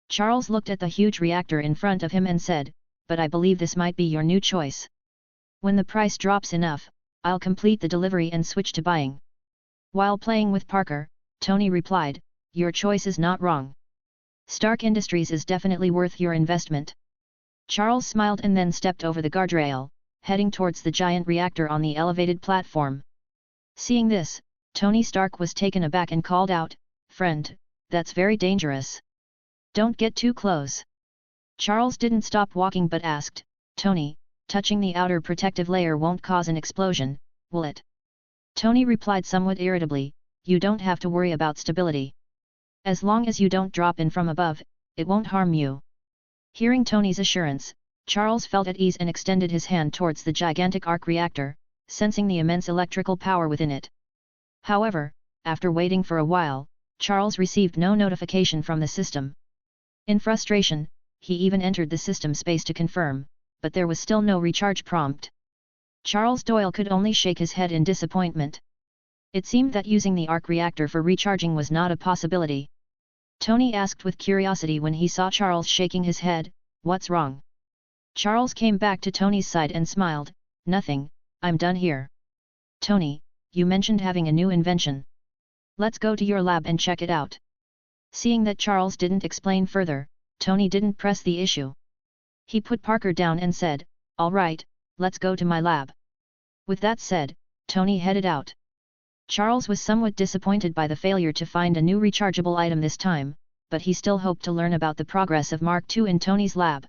S2: Charles looked at the huge reactor in front of him and said, but I believe this might be your new choice. When the price drops enough, I'll complete the delivery and switch to buying. While playing with Parker, Tony replied, your choice is not wrong. Stark Industries is definitely worth your investment. Charles smiled and then stepped over the guardrail, heading towards the giant reactor on the elevated platform. Seeing this, Tony Stark was taken aback and called out, friend, that's very dangerous. Don't get too close. Charles didn't stop walking but asked, Tony, touching the outer protective layer won't cause an explosion, will it? Tony replied somewhat irritably, you don't have to worry about stability. As long as you don't drop in from above, it won't harm you. Hearing Tony's assurance, Charles felt at ease and extended his hand towards the gigantic arc reactor, sensing the immense electrical power within it. However, after waiting for a while, Charles received no notification from the system. In frustration, he even entered the system space to confirm, but there was still no recharge prompt. Charles Doyle could only shake his head in disappointment. It seemed that using the arc reactor for recharging was not a possibility. Tony asked with curiosity when he saw Charles shaking his head, what's wrong? Charles came back to Tony's side and smiled, nothing, I'm done here. Tony, you mentioned having a new invention. Let's go to your lab and check it out. Seeing that Charles didn't explain further, Tony didn't press the issue. He put Parker down and said, all right, let's go to my lab. With that said, Tony headed out. Charles was somewhat disappointed by the failure to find a new rechargeable item this time, but he still hoped to learn about the progress of Mark II in Tony's lab.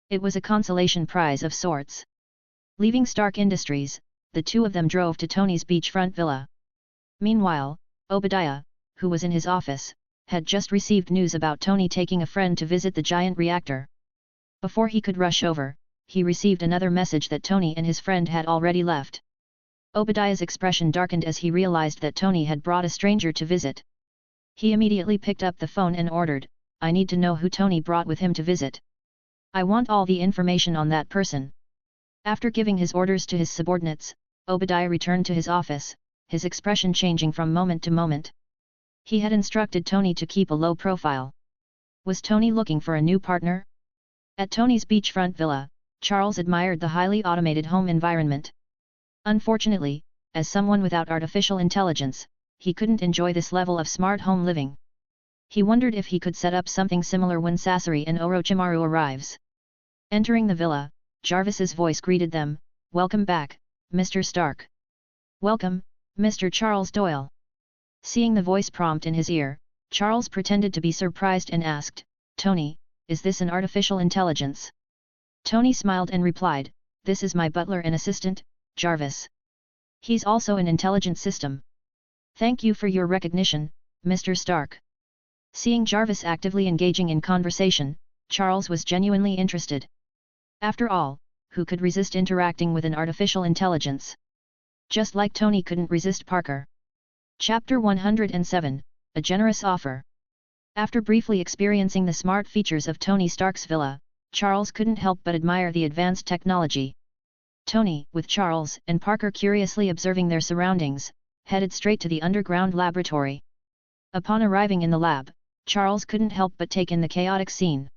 S2: It was a consolation prize of sorts. Leaving Stark Industries, the two of them drove to Tony's beachfront villa. Meanwhile, Obadiah, who was in his office, had just received news about Tony taking a friend to visit the giant reactor. Before he could rush over, he received another message that Tony and his friend had already left. Obadiah's expression darkened as he realized that Tony had brought a stranger to visit. He immediately picked up the phone and ordered, I need to know who Tony brought with him to visit. I want all the information on that person. After giving his orders to his subordinates, Obadiah returned to his office, his expression changing from moment to moment. He had instructed Tony to keep a low profile. Was Tony looking for a new partner? At Tony's beachfront villa, Charles admired the highly automated home environment. Unfortunately, as someone without artificial intelligence, he couldn't enjoy this level of smart home living. He wondered if he could set up something similar when Sasori and Orochimaru arrives. Entering the villa, Jarvis's voice greeted them, welcome back, Mr. Stark. Welcome, Mr. Charles Doyle. Seeing the voice prompt in his ear, Charles pretended to be surprised and asked, Tony, is this an artificial intelligence? Tony smiled and replied, this is my butler and assistant, Jarvis. He's also an intelligent system. Thank you for your recognition, Mr. Stark. Seeing Jarvis actively engaging in conversation, Charles was genuinely interested. After all, who could resist interacting with an artificial intelligence? Just like Tony couldn't resist Parker. Chapter 107, A Generous Offer. After briefly experiencing the smart features of Tony Stark's villa, Charles couldn't help but admire the advanced technology. Tony, with Charles and Parker curiously observing their surroundings, headed straight to the underground laboratory. Upon arriving in the lab, Charles couldn't help but take in the chaotic scene.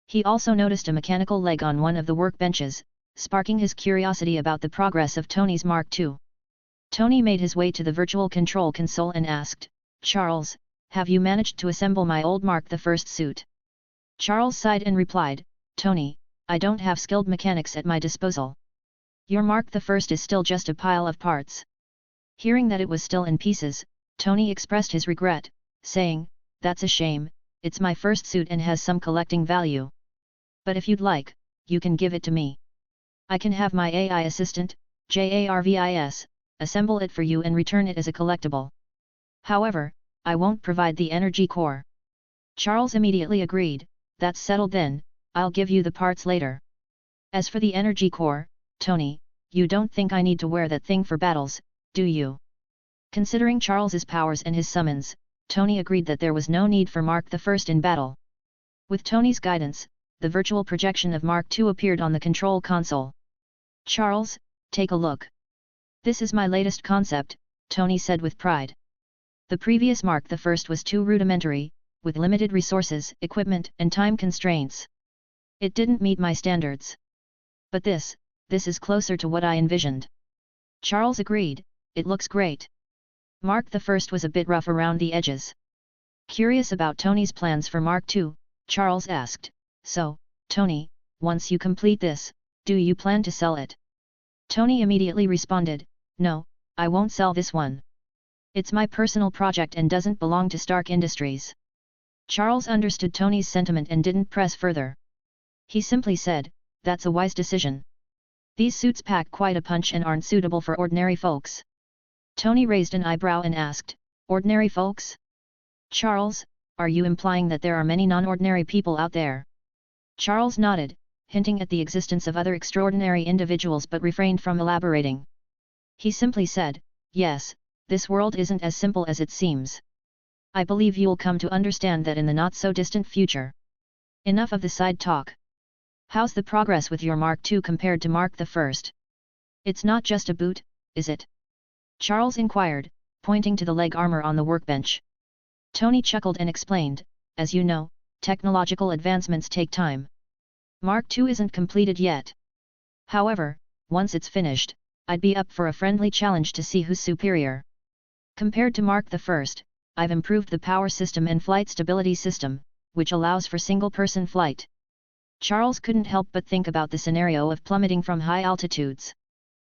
S2: He also noticed a mechanical leg on one of the workbenches, sparking his curiosity about the progress of Tony's Mark II. Tony made his way to the virtual control console and asked, Charles, have you managed to assemble my old Mark I suit? Charles sighed and replied, Tony, I don't have skilled mechanics at my disposal. Your Mark I is still just a pile of parts. Hearing that it was still in pieces, Tony expressed his regret, saying, that's a shame, it's my first suit and has some collecting value. But if you'd like, you can give it to me. I can have my AI assistant, Jarvis, assemble it for you and return it as a collectible. However, I won't provide the energy core. Charles immediately agreed, that's settled then, I'll give you the parts later. As for the energy core, Tony, you don't think I need to wear that thing for battles, do you? Considering Charles's powers and his summons, Tony agreed that there was no need for Mark I in battle. With Tony's guidance, the virtual projection of Mark II appeared on the control console. Charles, take a look. This is my latest concept, Tony said with pride. The previous Mark I was too rudimentary, with limited resources, equipment and time constraints. It didn't meet my standards. But this is closer to what I envisioned. Charles agreed, it looks great. Mark I was a bit rough around the edges. Curious about Tony's plans for Mark II, Charles asked, so, Tony, once you complete this, do you plan to sell it? Tony immediately responded, no, I won't sell this one. It's my personal project and doesn't belong to Stark Industries. Charles understood Tony's sentiment and didn't press further. He simply said, that's a wise decision. These suits pack quite a punch and aren't suitable for ordinary folks. Tony raised an eyebrow and asked, ordinary folks? Charles, are you implying that there are many non-ordinary people out there? Charles nodded, hinting at the existence of other extraordinary individuals but refrained from elaborating. He simply said, yes, this world isn't as simple as it seems. I believe you'll come to understand that in the not-so-distant future. Enough of the side talk. How's the progress with your Mark II compared to Mark I? It's not just a boot, is it? Charles inquired, pointing to the leg armor on the workbench. Tony chuckled and explained, as you know, technological advancements take time. Mark II isn't completed yet. However, once it's finished, I'd be up for a friendly challenge to see who's superior. Compared to Mark I, I've improved the power system and flight stability system, which allows for single-person flight. Charles couldn't help but think about the scenario of plummeting from high altitudes.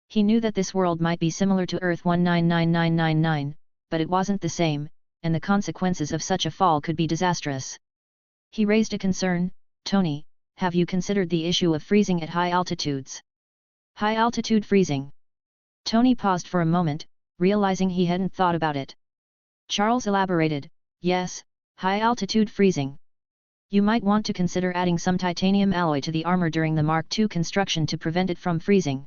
S2: He knew that this world might be similar to Earth 199999, but it wasn't the same, and the consequences of such a fall could be disastrous. He raised a concern, Tony, have you considered the issue of freezing at high altitudes? High-altitude freezing. Tony paused for a moment, realizing he hadn't thought about it. Charles elaborated, yes, high-altitude freezing. You might want to consider adding some titanium alloy to the armor during the Mark II construction to prevent it from freezing.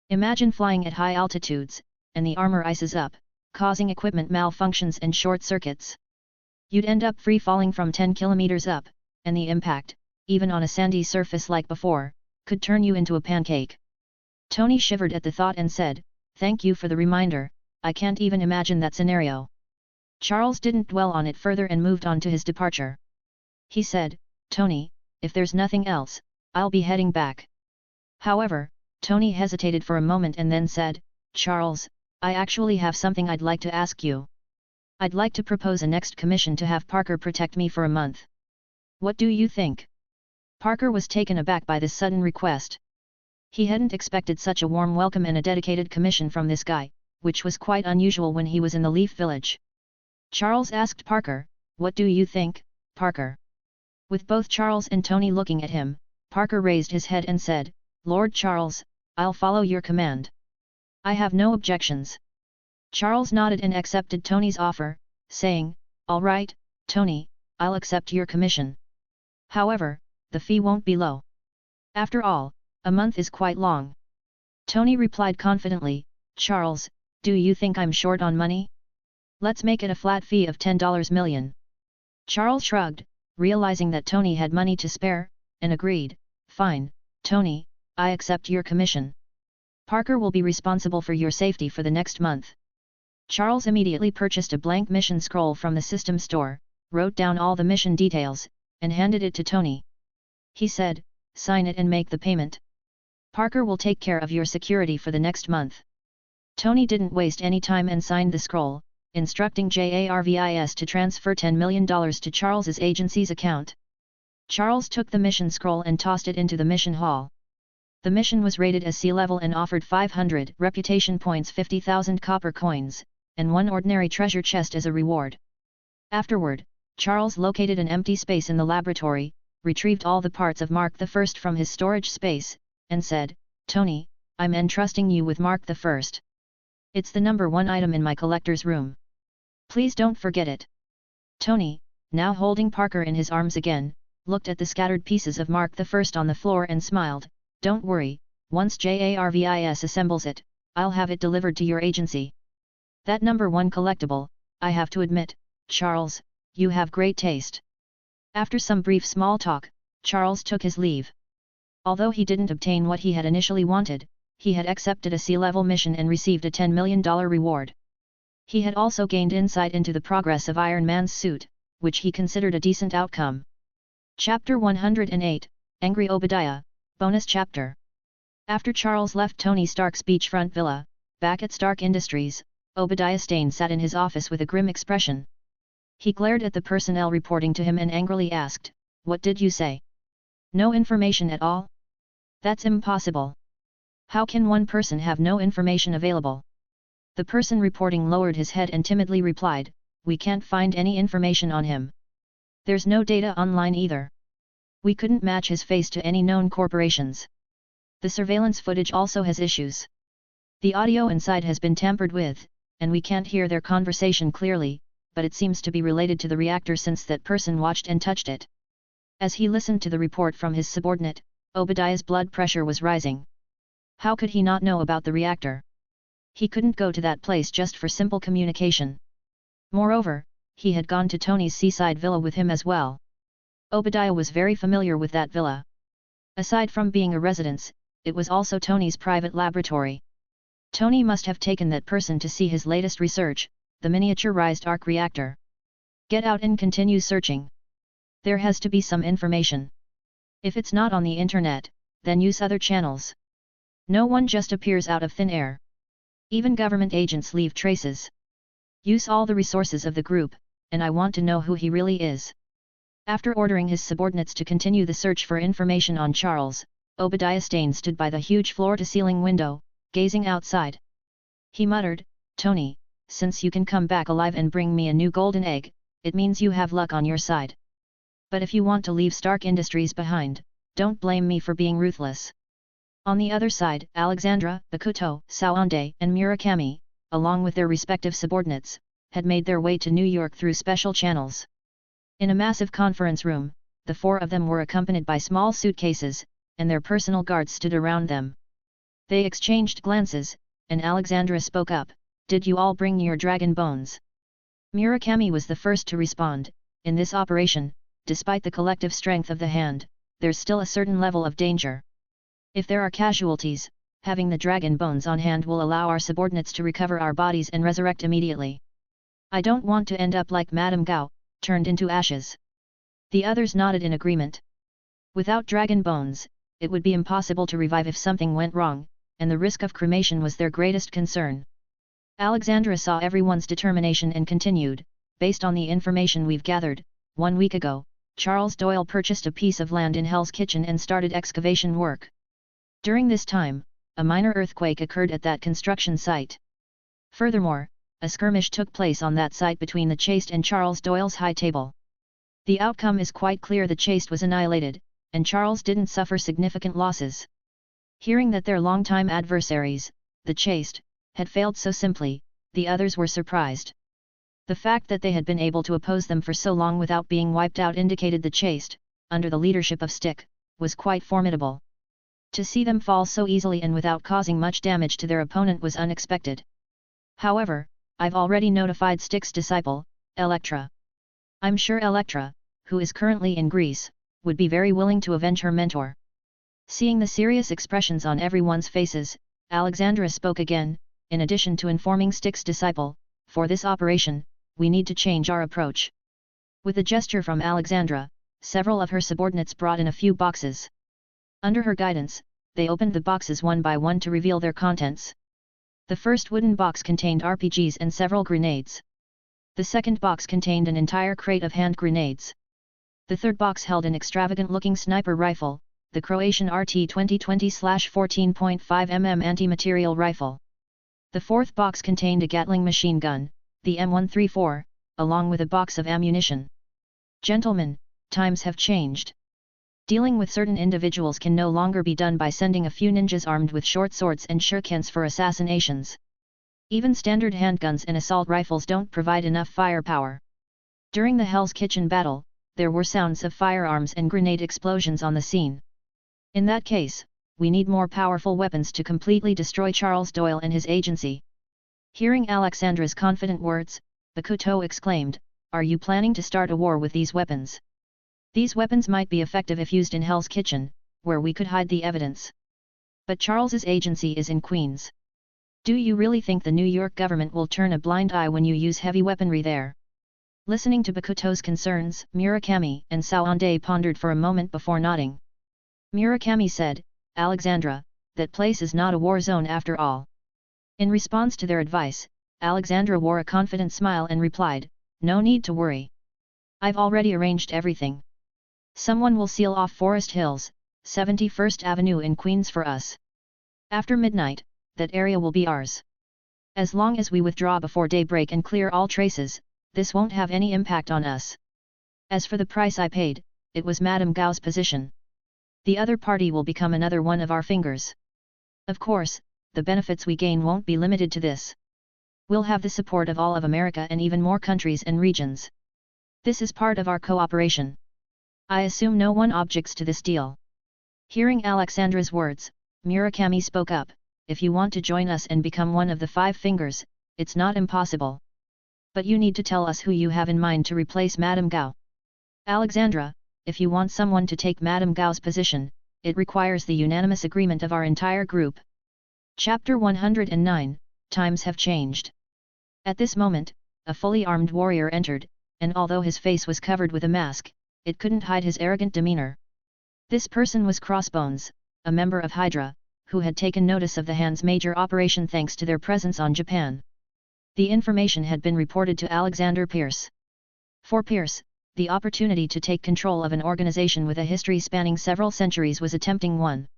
S2: Imagine flying at high altitudes, and the armor ices up, causing equipment malfunctions and short circuits. You'd end up free-falling from 10 kilometers up, and the impact, even on a sandy surface like before, could turn you into a pancake. Tony shivered at the thought and said, thank you for the reminder, I can't even imagine that scenario. Charles didn't dwell on it further and moved on to his departure. He said, Tony, if there's nothing else, I'll be heading back. However, Tony hesitated for a moment and then said, Charles, I actually have something I'd like to ask you. I'd like to propose a next commission to have Parker protect me for a month. What do you think? Parker was taken aback by this sudden request. He hadn't expected such a warm welcome and a dedicated commission from this guy, which was quite unusual when he was in the Leaf Village. Charles asked Parker, What do you think, Parker? With both Charles and Tony looking at him, Parker raised his head and said, Lord Charles, I'll follow your command. I have no objections. Charles nodded and accepted Tony's offer, saying, All right, Tony, I'll accept your commission. However, the fee won't be low. After all, a month is quite long. Tony replied confidently, Charles, do you think I'm short on money? Let's make it a flat fee of $10 million. Charles shrugged, realizing that Tony had money to spare, and agreed, Fine, Tony, I accept your commission. Parker will be responsible for your safety for the next month. Charles immediately purchased a blank mission scroll from the system store, wrote down all the mission details, and handed it to Tony. He said, Sign it and make the payment. Parker will take care of your security for the next month. Tony didn't waste any time and signed the scroll, instructing Jarvis to transfer $10 million to Charles's agency's account. Charles took the mission scroll and tossed it into the mission hall. The mission was rated as sea level and offered 500 reputation points, 50,000 copper coins, and 1 ordinary treasure chest as a reward. Afterward, Charles located an empty space in the laboratory, retrieved all the parts of Mark I from his storage space, and said, Tony, I'm entrusting you with Mark I. It's the #1 item in my collector's room. Please don't forget it. Tony, now holding Parker in his arms again, looked at the scattered pieces of Mark I on the floor and smiled, Don't worry, once Jarvis assembles it, I'll have it delivered to your agency. That #1 collectible, I have to admit, Charles, you have great taste. After some brief small talk, Charles took his leave. Although he didn't obtain what he had initially wanted, he had accepted a sea-level mission and received a $10 million reward. He had also gained insight into the progress of Iron Man's suit, which he considered a decent outcome. Chapter 108, Angry Obadiah, Bonus Chapter. After Charles left Tony Stark's beachfront villa, back at Stark Industries, Obadiah Stane sat in his office with a grim expression. He glared at the personnel reporting to him and angrily asked, What did you say? No information at all? That's impossible. How can one person have no information available? The person reporting lowered his head and timidly replied, We can't find any information on him. There's no data online either. We couldn't match his face to any known corporations. The surveillance footage also has issues. The audio inside has been tampered with, and we can't hear their conversation clearly, but it seems to be related to the reactor since that person watched and touched it. As he listened to the report from his subordinate, Obadiah's blood pressure was rising. How could he not know about the reactor? He couldn't go to that place just for simple communication. Moreover, he had gone to Tony's seaside villa with him as well. Obadiah was very familiar with that villa. Aside from being a residence, it was also Tony's private laboratory. Tony must have taken that person to see his latest research, the miniaturized arc reactor. Get out and continue searching. There has to be some information. If it's not on the internet, then use other channels. No one just appears out of thin air. Even government agents leave traces. Use all the resources of the group, and I want to know who he really is. After ordering his subordinates to continue the search for information on Charles, Obadiah Stane stood by the huge floor-to-ceiling window, gazing outside. He muttered, Tony, since you can come back alive and bring me a new golden egg, it means you have luck on your side. But if you want to leave Stark Industries behind, don't blame me for being ruthless. On the other side, Alexandra, Bakuto, Saand, and Murakami, along with their respective subordinates, had made their way to New York through special channels. In a massive conference room, the 4 of them were accompanied by small suitcases, and their personal guards stood around them. They exchanged glances, and Alexandra spoke up, Did you all bring your dragon bones? Murakami was the first to respond, In this operation, despite the collective strength of the hand, there's still a certain level of danger. If there are casualties, having the dragon bones on hand will allow our subordinates to recover our bodies and resurrect immediately. I don't want to end up like Madame Gao, turned into ashes. The others nodded in agreement. Without dragon bones, it would be impossible to revive if something went wrong, and the risk of cremation was their greatest concern. Alexandra saw everyone's determination and continued, Based on the information we've gathered, 1 week ago, Charles Doyle purchased a piece of land in Hell's Kitchen and started excavation work. During this time, a minor earthquake occurred at that construction site. Furthermore, a skirmish took place on that site between the Chased and Charles Doyle's high table. The outcome is quite clear: the Chased was annihilated, and Charles didn't suffer significant losses. Hearing that their longtime adversaries, the Chased, had failed so simply, the others were surprised. The fact that they had been able to oppose them for so long without being wiped out indicated the Chased, under the leadership of S.H.I.E.L.D, was quite formidable. To see them fall so easily and without causing much damage to their opponent was unexpected. However, I've already notified S.H.I.E.L.D's disciple, Elektra. I'm sure Elektra, who is currently in Greece, would be very willing to avenge her mentor. Seeing the serious expressions on everyone's faces, Alexandra spoke again. In addition to informing S.H.I.E.L.D's disciple, for this operation, we need to change our approach. With a gesture from Alexandra, several of her subordinates brought in a few boxes. Under her guidance, they opened the boxes one by one to reveal their contents. The first wooden box contained RPGs and several grenades. The second box contained an entire crate of hand grenades. The third box held an extravagant-looking sniper rifle, the Croatian RT 2020/14.5mm anti-material rifle. The fourth box contained a Gatling machine gun, the M134, along with a box of ammunition. Gentlemen, times have changed. Dealing with certain individuals can no longer be done by sending a few ninjas armed with short swords and shurikens for assassinations. Even standard handguns and assault rifles don't provide enough firepower. During the Hell's Kitchen battle, there were sounds of firearms and grenade explosions on the scene. In that case, we need more powerful weapons to completely destroy Charles Doyle and his agency. Hearing Alexandra's confident words, Bakuto exclaimed, "Are you planning to start a war with these weapons? These weapons might be effective if used in Hell's Kitchen, where we could hide the evidence. But Charles's agency is in Queens. Do you really think the New York government will turn a blind eye when you use heavy weaponry there?" Listening to Bakuto's concerns, Murakami and Saand pondered for a moment before nodding. Murakami said, "Alexandra, that place is not a war zone after all." In response to their advice, Alexandra wore a confident smile and replied, "No need to worry. I've already arranged everything. Someone will seal off Forest Hills, 71st Avenue in Queens for us. After midnight, that area will be ours. As long as we withdraw before daybreak and clear all traces, this won't have any impact on us. As for the price I paid, it was Madame Gao's position. The other party will become another one of our fingers. Of course, the benefits we gain won't be limited to this. We'll have the support of all of America and even more countries and regions. This is part of our cooperation. I assume no one objects to this deal." Hearing Alexandra's words, Murakami spoke up, "If you want to join us and become one of the Five Fingers, it's not impossible. But you need to tell us who you have in mind to replace Madame Gao. Alexandra, if you want someone to take Madame Gao's position, it requires the unanimous agreement of our entire group." Chapter 109, Times Have Changed. At this moment, a fully armed warrior entered, and although his face was covered with a mask, it couldn't hide his arrogant demeanor. This person was Crossbones, a member of Hydra, who had taken notice of the Hand's major operation thanks to their presence on Japan. The information had been reported to Alexander Pierce. For Pierce, the opportunity to take control of an organization with a history spanning several centuries was a tempting one.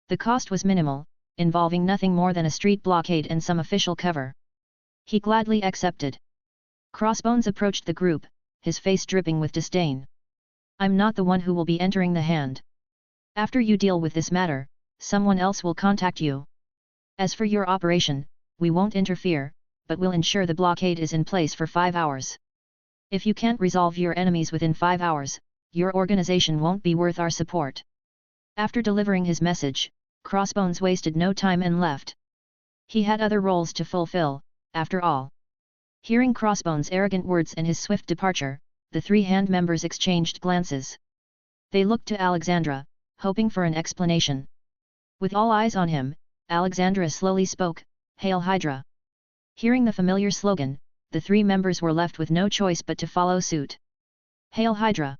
S2: The cost was minimal, involving nothing more than a street blockade and some official cover. He gladly accepted. Crossbones approached the group, his face dripping with disdain. "I'm not the one who will be entering the Hand. After you deal with this matter, someone else will contact you. As for your operation, we won't interfere, but will ensure the blockade is in place for 5 hours. If you can't resolve your enemies within 5 hours, your organization won't be worth our support." After delivering his message, Crossbones wasted no time and left. He had other roles to fulfill, after all. Hearing Crossbones' arrogant words and his swift departure, the three Hand members exchanged glances. They looked to Alexandra, hoping for an explanation. With all eyes on him, Alexandra slowly spoke, "Hail Hydra!" Hearing the familiar slogan, the three members were left with no choice but to follow suit. Hail Hydra!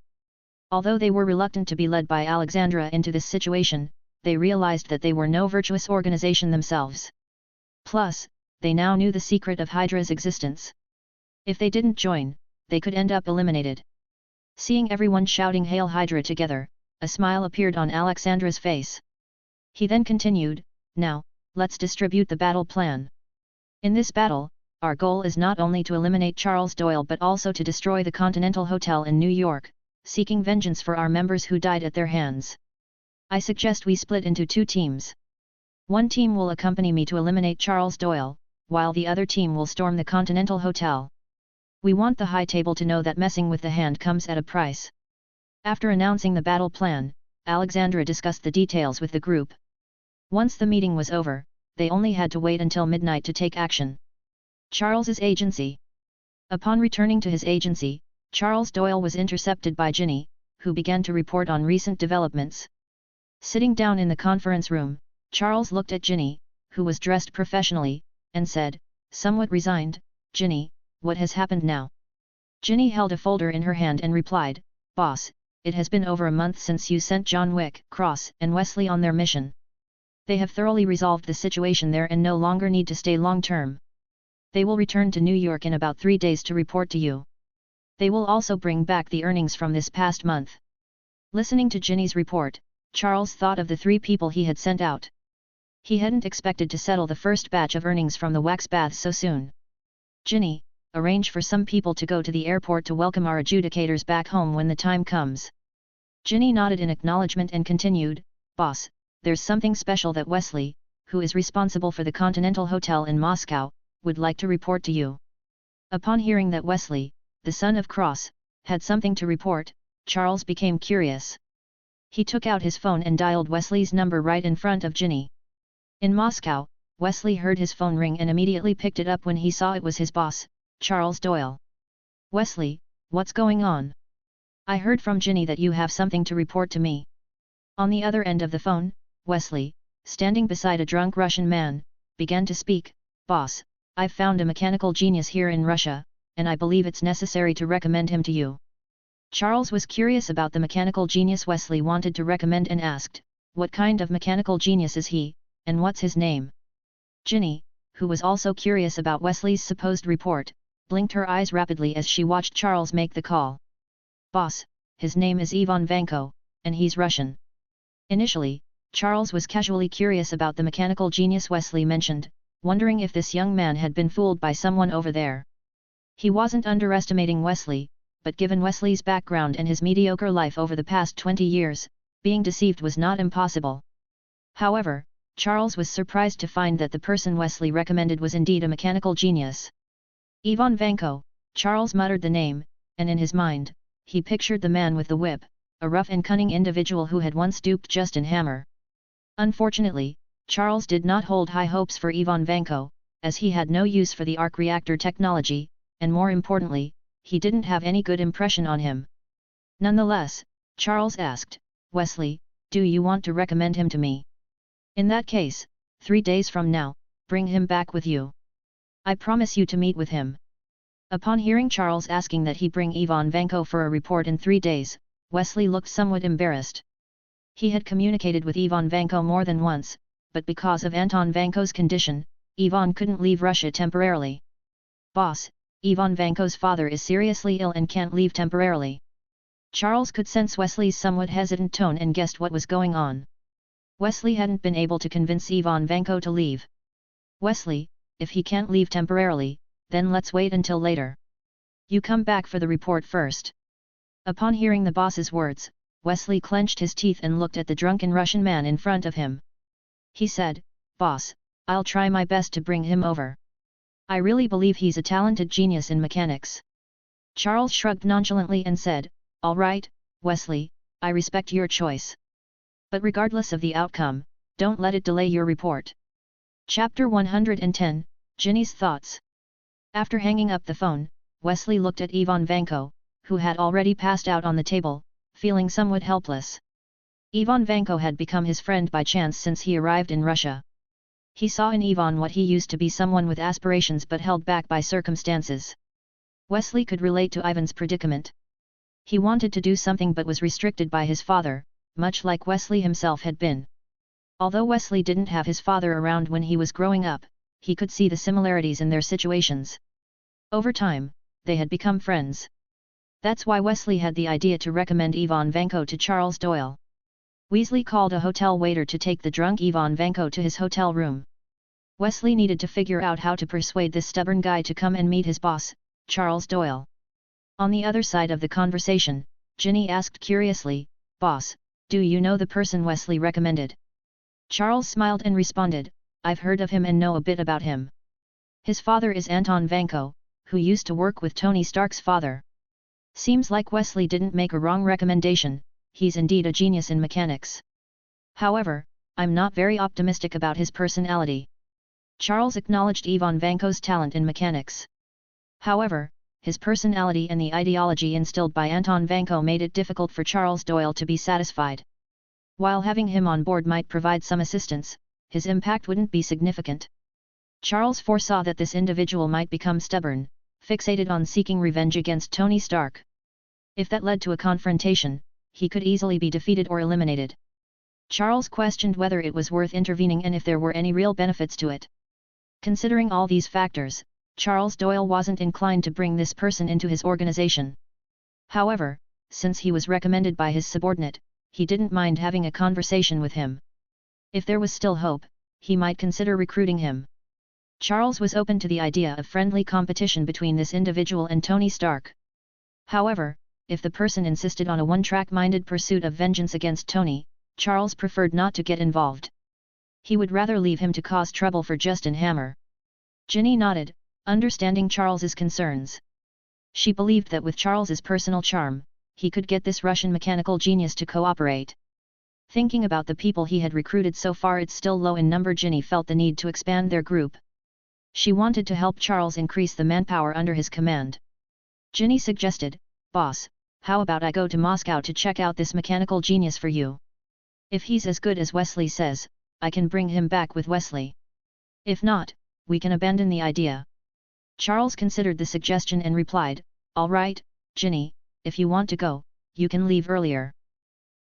S2: Although they were reluctant to be led by Alexandra into this situation, they realized that they were no virtuous organization themselves. Plus, they now knew the secret of Hydra's existence. If they didn't join, they could end up eliminated. Seeing everyone shouting Hail Hydra together, a smile appeared on Alexandra's face. He then continued, "Now, let's distribute the battle plan. In this battle, our goal is not only to eliminate Charles Doyle but also to destroy the Continental Hotel in New York, seeking vengeance for our members who died at their hands. I suggest we split into 2 teams. One team will accompany me to eliminate Charles Doyle, while the other team will storm the Continental Hotel. We want the High Table to know that messing with the hand comes at a price. After announcing the battle plan, Alexandra discussed the details with the group. Once the meeting was over, they only had to wait until midnight to take action. Charles's agency. Upon returning to his agency, Charles Doyle was intercepted by Ginny, who began to report on recent developments. Sitting down in the conference room, Charles looked at Ginny, who was dressed professionally, and said, somewhat resigned, "Ginny, what has happened now?" Ginny held a folder in her hand and replied, "Boss, it has been over a month since you sent John Wick, Cross, and Wesley on their mission. They have thoroughly resolved the situation there and no longer need to stay long-term. They will return to New York in about 3 days to report to you. They will also bring back the earnings from this past month." Listening to Ginny's report, Charles thought of the 3 people he had sent out. He hadn't expected to settle the first batch of earnings from the wax baths so soon. "Ginny, arrange for some people to go to the airport to welcome our adjudicators back home when the time comes." Ginny nodded in acknowledgement and continued, "Boss, there's something special that Wesley, who is responsible for the Continental Hotel in Moscow, would like to report to you." Upon hearing that Wesley, the son of Cross, had something to report, Charles became curious. He took out his phone and dialed Wesley's number right in front of Ginny. In Moscow, Wesley heard his phone ring and immediately picked it up when he saw it was his boss, Charles Doyle. "Wesley, what's going on? I heard from Ginny that you have something to report to me." On the other end of the phone, Wesley, standing beside a drunk Russian man, began to speak, "Boss, I've found a mechanical genius here in Russia, and I believe it's necessary to recommend him to you." Charles was curious about the mechanical genius Wesley wanted to recommend and asked, "What kind of mechanical genius is he, and what's his name?" Ginny, who was also curious about Wesley's supposed report, blinked her eyes rapidly as she watched Charles make the call. "Boss, his name is Ivan Vanko, and he's Russian." Initially, Charles was casually curious about the mechanical genius Wesley mentioned, wondering if this young man had been fooled by someone over there. He wasn't underestimating Wesley, but given Wesley's background and his mediocre life over the past 20 years, being deceived was not impossible. However, Charles was surprised to find that the person Wesley recommended was indeed a mechanical genius. Ivan Vanko, Charles muttered the name, and in his mind, he pictured the man with the whip, a rough and cunning individual who had once duped Justin Hammer. Unfortunately, Charles did not hold high hopes for Ivan Vanko, as he had no use for the arc reactor technology, and more importantly, he didn't have any good impression on him. Nonetheless, Charles asked, "Wesley, do you want to recommend him to me? In that case, 3 days from now, bring him back with you. I promise you to meet with him." Upon hearing Charles asking that he bring Ivan Vanko for a report in 3 days, Wesley looked somewhat embarrassed. He had communicated with Ivan Vanko more than once, but because of Anton Vanko's condition, Ivan couldn't leave Russia temporarily. "Boss, Ivan Vanko's father is seriously ill and can't leave temporarily." Charles could sense Wesley's somewhat hesitant tone and guessed what was going on. Wesley hadn't been able to convince Ivan Vanko to leave. "Wesley, if he can't leave temporarily, then let's wait until later. You come back for the report first." Upon hearing the boss's words, Wesley clenched his teeth and looked at the drunken Russian man in front of him. He said, "Boss, I'll try my best to bring him over. I really believe he's a talented genius in mechanics." Charles shrugged nonchalantly and said, "All right, Wesley, I respect your choice. But regardless of the outcome, don't let it delay your report." Chapter 110, Ginny's Thoughts. After hanging up the phone, Wesley looked at Ivan Vanko, who had already passed out on the table, feeling somewhat helpless. Ivan Vanko had become his friend by chance since he arrived in Russia. He saw in Ivan what he used to be, someone with aspirations but held back by circumstances. Wesley could relate to Ivan's predicament. He wanted to do something but was restricted by his father, much like Wesley himself had been. Although Wesley didn't have his father around when he was growing up, he could see the similarities in their situations. Over time, they had become friends. That's why Wesley had the idea to recommend Ivan Vanko to Charles Doyle. Wesley called a hotel waiter to take the drunk Ivan Vanko to his hotel room. Wesley needed to figure out how to persuade this stubborn guy to come and meet his boss, Charles Doyle. On the other side of the conversation, Ginny asked curiously, "Boss, do you know the person Wesley recommended?" Charles smiled and responded, "I've heard of him and know a bit about him. His father is Anton Vanko, who used to work with Tony Stark's father. Seems like Wesley didn't make a wrong recommendation, he's indeed a genius in mechanics. However, I'm not very optimistic about his personality." Charles acknowledged Ivan Vanko's talent in mechanics. However, his personality and the ideology instilled by Anton Vanko made it difficult for Charles Doyle to be satisfied. While having him on board might provide some assistance, his impact wouldn't be significant. Charles foresaw that this individual might become stubborn, fixated on seeking revenge against Tony Stark. If that led to a confrontation, he could easily be defeated or eliminated. Charles questioned whether it was worth intervening and if there were any real benefits to it. Considering all these factors, Charles Doyle wasn't inclined to bring this person into his organization. However, since he was recommended by his subordinate, he didn't mind having a conversation with him. If there was still hope, he might consider recruiting him. Charles was open to the idea of friendly competition between this individual and Tony Stark. However, if the person insisted on a one-track-minded pursuit of vengeance against Tony, Charles preferred not to get involved. He would rather leave him to cause trouble for Justin Hammer. Ginny nodded, understanding Charles's concerns. She believed that with Charles's personal charm, he could get this Russian mechanical genius to cooperate. Thinking about the people he had recruited so far, it's still low in number. Ginny felt the need to expand their group. She wanted to help Charles increase the manpower under his command. Ginny suggested, "Boss, how about I go to Moscow to check out this mechanical genius for you? If he's as good as Wesley says, I can bring him back with Wesley. If not, we can abandon the idea." Charles considered the suggestion and replied, "All right, Ginny, if you want to go, you can leave earlier.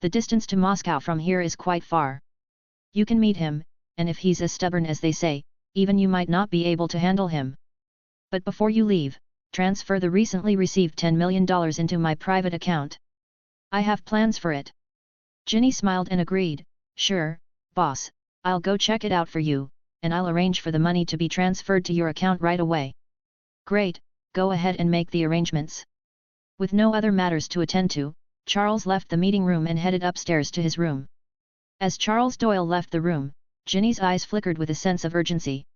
S2: The distance to Moscow from here is quite far. You can meet him, and if he's as stubborn as they say, even you might not be able to handle him. But before you leave, transfer the recently received $10 million into my private account. I have plans for it." Ginny smiled and agreed, "Sure, boss, I'll go check it out for you, and I'll arrange for the money to be transferred to your account right away." "Great, go ahead and make the arrangements." With no other matters to attend to, Charles left the meeting room and headed upstairs to his room. As Charles Doyle left the room, Ginny's eyes flickered with a sense of urgency.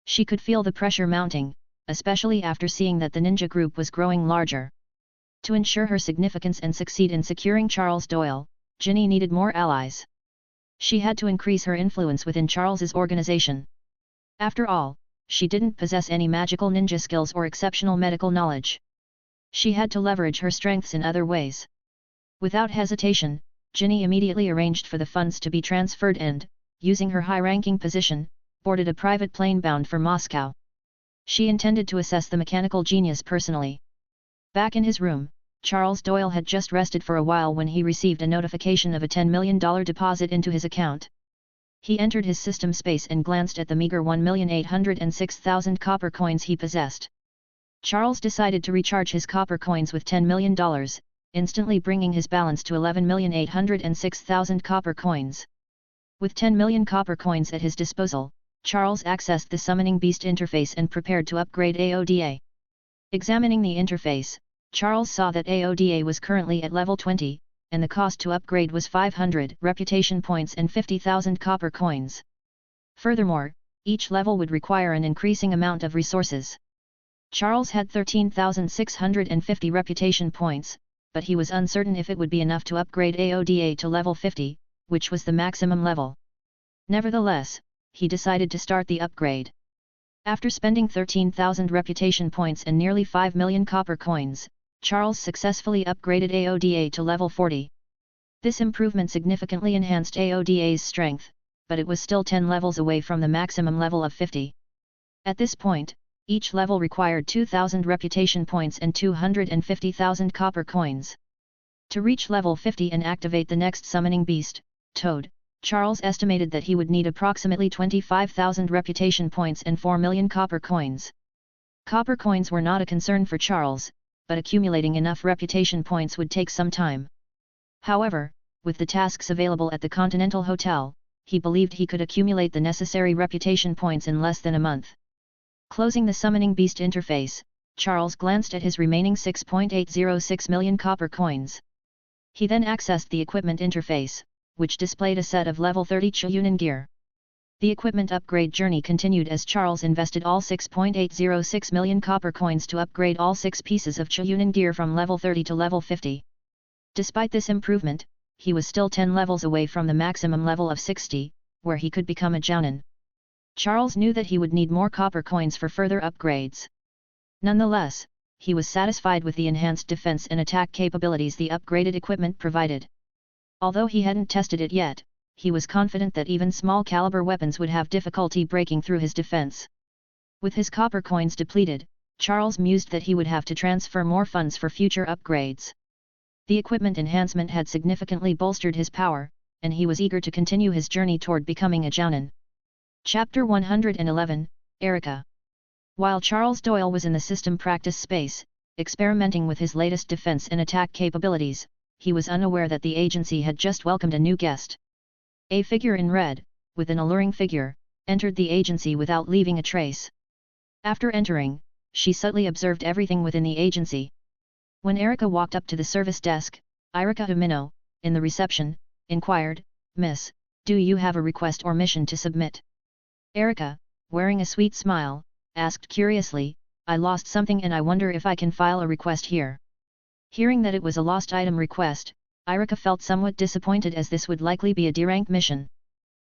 S2: She could feel the pressure mounting, especially after seeing that the ninja group was growing larger. To ensure her significance and succeed in securing Charles Doyle, Ginny needed more allies. She had to increase her influence within Charles's organization. After all, she didn't possess any magical ninja skills or exceptional medical knowledge. She had to leverage her strengths in other ways. Without hesitation, Ginny immediately arranged for the funds to be transferred and, using her high-ranking position, boarded a private plane bound for Moscow. She intended to assess the mechanical genius personally. Back in his room, Charles Doyle had just rested for a while when he received a notification of a $10 million deposit into his account. He entered his system space and glanced at the meager 1,806,000 copper coins he possessed. Charles decided to recharge his copper coins with $10 million, instantly bringing his balance to 11,806,000 copper coins. With 10 million copper coins at his disposal, Charles accessed the Summoning Beast interface and prepared to upgrade AODA. Examining the interface, Charles saw that AODA was currently at level 20, and the cost to upgrade was 500 reputation points and 50,000 copper coins. Furthermore, each level would require an increasing amount of resources. Charles had 13,650 reputation points, but he was uncertain if it would be enough to upgrade AODA to level 50, which was the maximum level. Nevertheless, he decided to start the upgrade. After spending 13,000 reputation points and nearly 5 million copper coins, Charles successfully upgraded AODA to level 40. This improvement significantly enhanced AODA's strength, but it was still 10 levels away from the maximum level of 50. At this point, each level required 2,000 reputation points and 250,000 copper coins. To reach level 50 and activate the next summoning beast, Toad, Charles estimated that he would need approximately 25,000 reputation points and 4 million copper coins. Copper coins were not a concern for Charles, but accumulating enough reputation points would take some time. However, with the tasks available at the Continental Hotel, he believed he could accumulate the necessary reputation points in less than a month. Closing the Summoning Beast interface, Charles glanced at his remaining 6.806 million copper coins. He then accessed the equipment interface, which displayed a set of level 30 Shizune gear. The equipment upgrade journey continued as Charles invested all 6.806 million copper coins to upgrade all 6 pieces of Shizune gear from level 30 to level 50. Despite this improvement, he was still 10 levels away from the maximum level of 60, where he could become a Jounin. Charles knew that he would need more copper coins for further upgrades. Nonetheless, he was satisfied with the enhanced defense and attack capabilities the upgraded equipment provided. Although he hadn't tested it yet, he was confident that even small-caliber weapons would have difficulty breaking through his defense. With his copper coins depleted, Charles mused that he would have to transfer more funds for future upgrades. The equipment enhancement had significantly bolstered his power, and he was eager to continue his journey toward becoming a Jounin. Chapter 111, Erica. While Charles Doyle was in the system practice space, experimenting with his latest defense and attack capabilities, he was unaware that the agency had just welcomed a new guest. A figure in red, with an alluring figure, entered the agency without leaving a trace. After entering, she subtly observed everything within the agency. When Erica walked up to the service desk, Irika Umino, in the reception, inquired, "Miss, do you have a request or mission to submit?" Erica, wearing a sweet smile, asked curiously, "I lost something and I wonder if I can file a request here." Hearing that it was a lost item request, Irika felt somewhat disappointed as this would likely be a D-rank mission.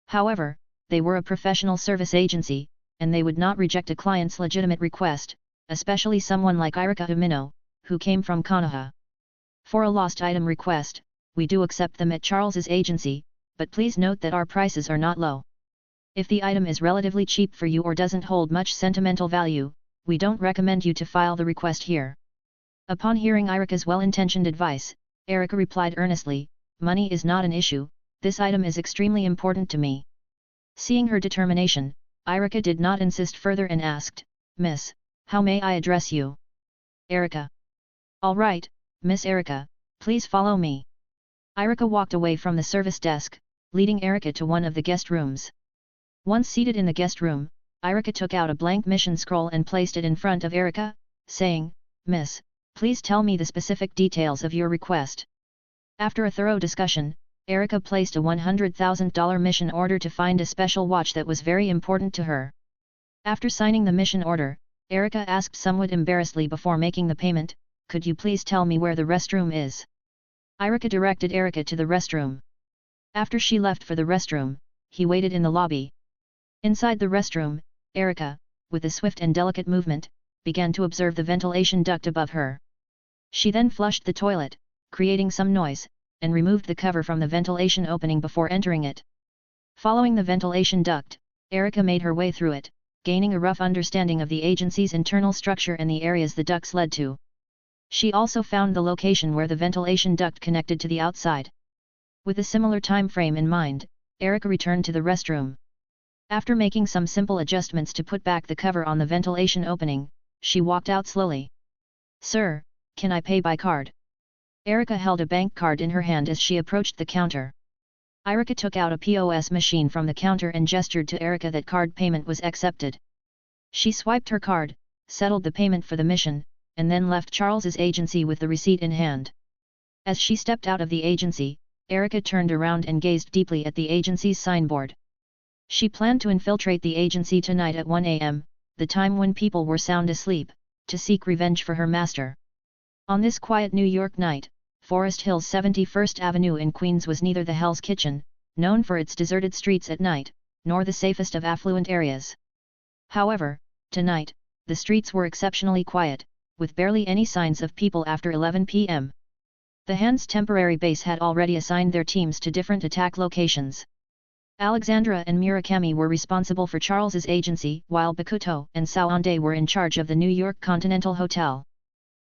S2: However, they were a professional service agency, and they would not reject a client's legitimate request, especially someone like Irika Umino, who came from Konoha. "For a lost item request, we do accept them at Charles's agency, but please note that our prices are not low. If the item is relatively cheap for you or doesn't hold much sentimental value, we don't recommend you to file the request here." Upon hearing Irika's well-intentioned advice, Erica replied earnestly, "Money is not an issue, this item is extremely important to me." Seeing her determination, Irika did not insist further and asked, "Miss, how may I address you?" "Erica." "All right, Miss Erica, please follow me." Irika walked away from the service desk, leading Erica to one of the guest rooms. Once seated in the guest room, Irika took out a blank mission scroll and placed it in front of Erica, saying, "Miss, please tell me the specific details of your request." After a thorough discussion, Erica placed a $100,000 mission order to find a special watch that was very important to her. After signing the mission order, Erica asked somewhat embarrassedly before making the payment, "Could you please tell me where the restroom is?" Irika directed Erica to the restroom. After she left for the restroom, he waited in the lobby. Inside the restroom, Erica, with a swift and delicate movement, began to observe the ventilation duct above her. She then flushed the toilet, creating some noise, and removed the cover from the ventilation opening before entering it. Following the ventilation duct, Erica made her way through it, gaining a rough understanding of the agency's internal structure and the areas the ducts led to. She also found the location where the ventilation duct connected to the outside. With a similar time frame in mind, Erica returned to the restroom. After making some simple adjustments to put back the cover on the ventilation opening, she walked out slowly. "Sir, can I pay by card?" Erica held a bank card in her hand as she approached the counter. Erica took out a POS machine from the counter and gestured to Erica that card payment was accepted. She swiped her card, settled the payment for the mission, and then left Charles's agency with the receipt in hand. As she stepped out of the agency, Erica turned around and gazed deeply at the agency's signboard. She planned to infiltrate the agency tonight at 1 a.m., the time when people were sound asleep, to seek revenge for her master. On this quiet New York night, Forest Hill's 71st Avenue in Queens was neither the Hell's Kitchen, known for its deserted streets at night, nor the safest of affluent areas. However, tonight, the streets were exceptionally quiet, with barely any signs of people after 11 p.m. The Hand's temporary base had already assigned their teams to different attack locations. Alexandra and Murakami were responsible for Charles's agency, while Bakuto and Saand were in charge of the New York Continental Hotel.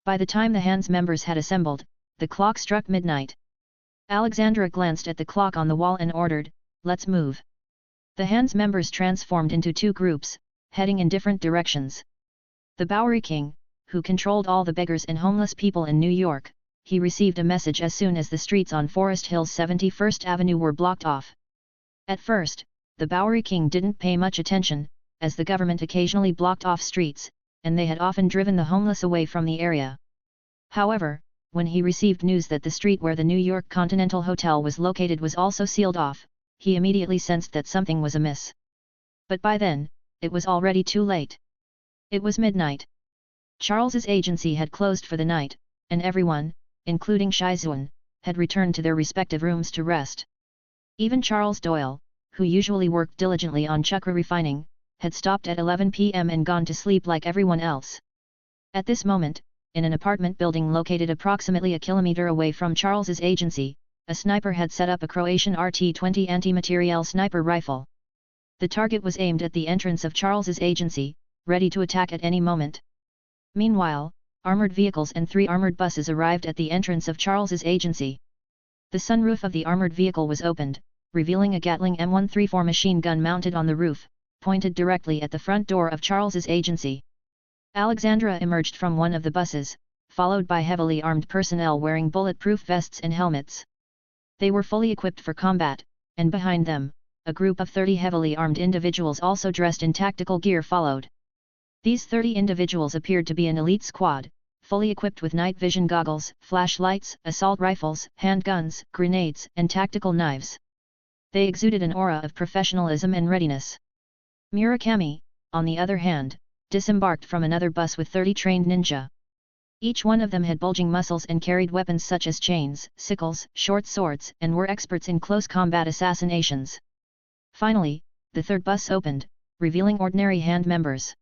S2: By the time the Hand's members had assembled, the clock struck midnight. Alexandra glanced at the clock on the wall and ordered, "Let's move." The Hand's members transformed into two groups, heading in different directions. The Bowery King, who controlled all the beggars and homeless people in New York, he received a message as soon as the streets on Forest Hill's 71st Avenue were blocked off. At first, the Bowery King didn't pay much attention, as the government occasionally blocked off streets, and they had often driven the homeless away from the area. However, when he received news that the street where the New York Continental Hotel was located was also sealed off, he immediately sensed that something was amiss. But by then, it was already too late. It was midnight. Charles's agency had closed for the night, and everyone, including Shizune, had returned to their respective rooms to rest. Even Charles Doyle, who usually worked diligently on chakra refining, had stopped at 11 p.m. and gone to sleep like everyone else. At this moment, in an apartment building located approximately a kilometer away from Charles's agency, a sniper had set up a Croatian RT-20 anti-materiel sniper rifle. The target was aimed at the entrance of Charles's agency, ready to attack at any moment. Meanwhile, armored vehicles and 3 armored buses arrived at the entrance of Charles's agency. The sunroof of the armored vehicle was opened, revealing a Gatling M134 machine gun mounted on the roof, pointed directly at the front door of Charles's agency. Alexandra emerged from one of the buses, followed by heavily armed personnel wearing bulletproof vests and helmets. They were fully equipped for combat, and behind them, a group of 30 heavily armed individuals also dressed in tactical gear followed. These 30 individuals appeared to be an elite squad, fully equipped with night vision goggles, flashlights, assault rifles, handguns, grenades, and tactical knives. They exuded an aura of professionalism and readiness. Murakami, on the other hand, disembarked from another bus with 30 trained ninja. Each one of them had bulging muscles and carried weapons such as chains, sickles, short swords, and were experts in close combat assassinations. Finally, the third bus opened, revealing ordinary hand members.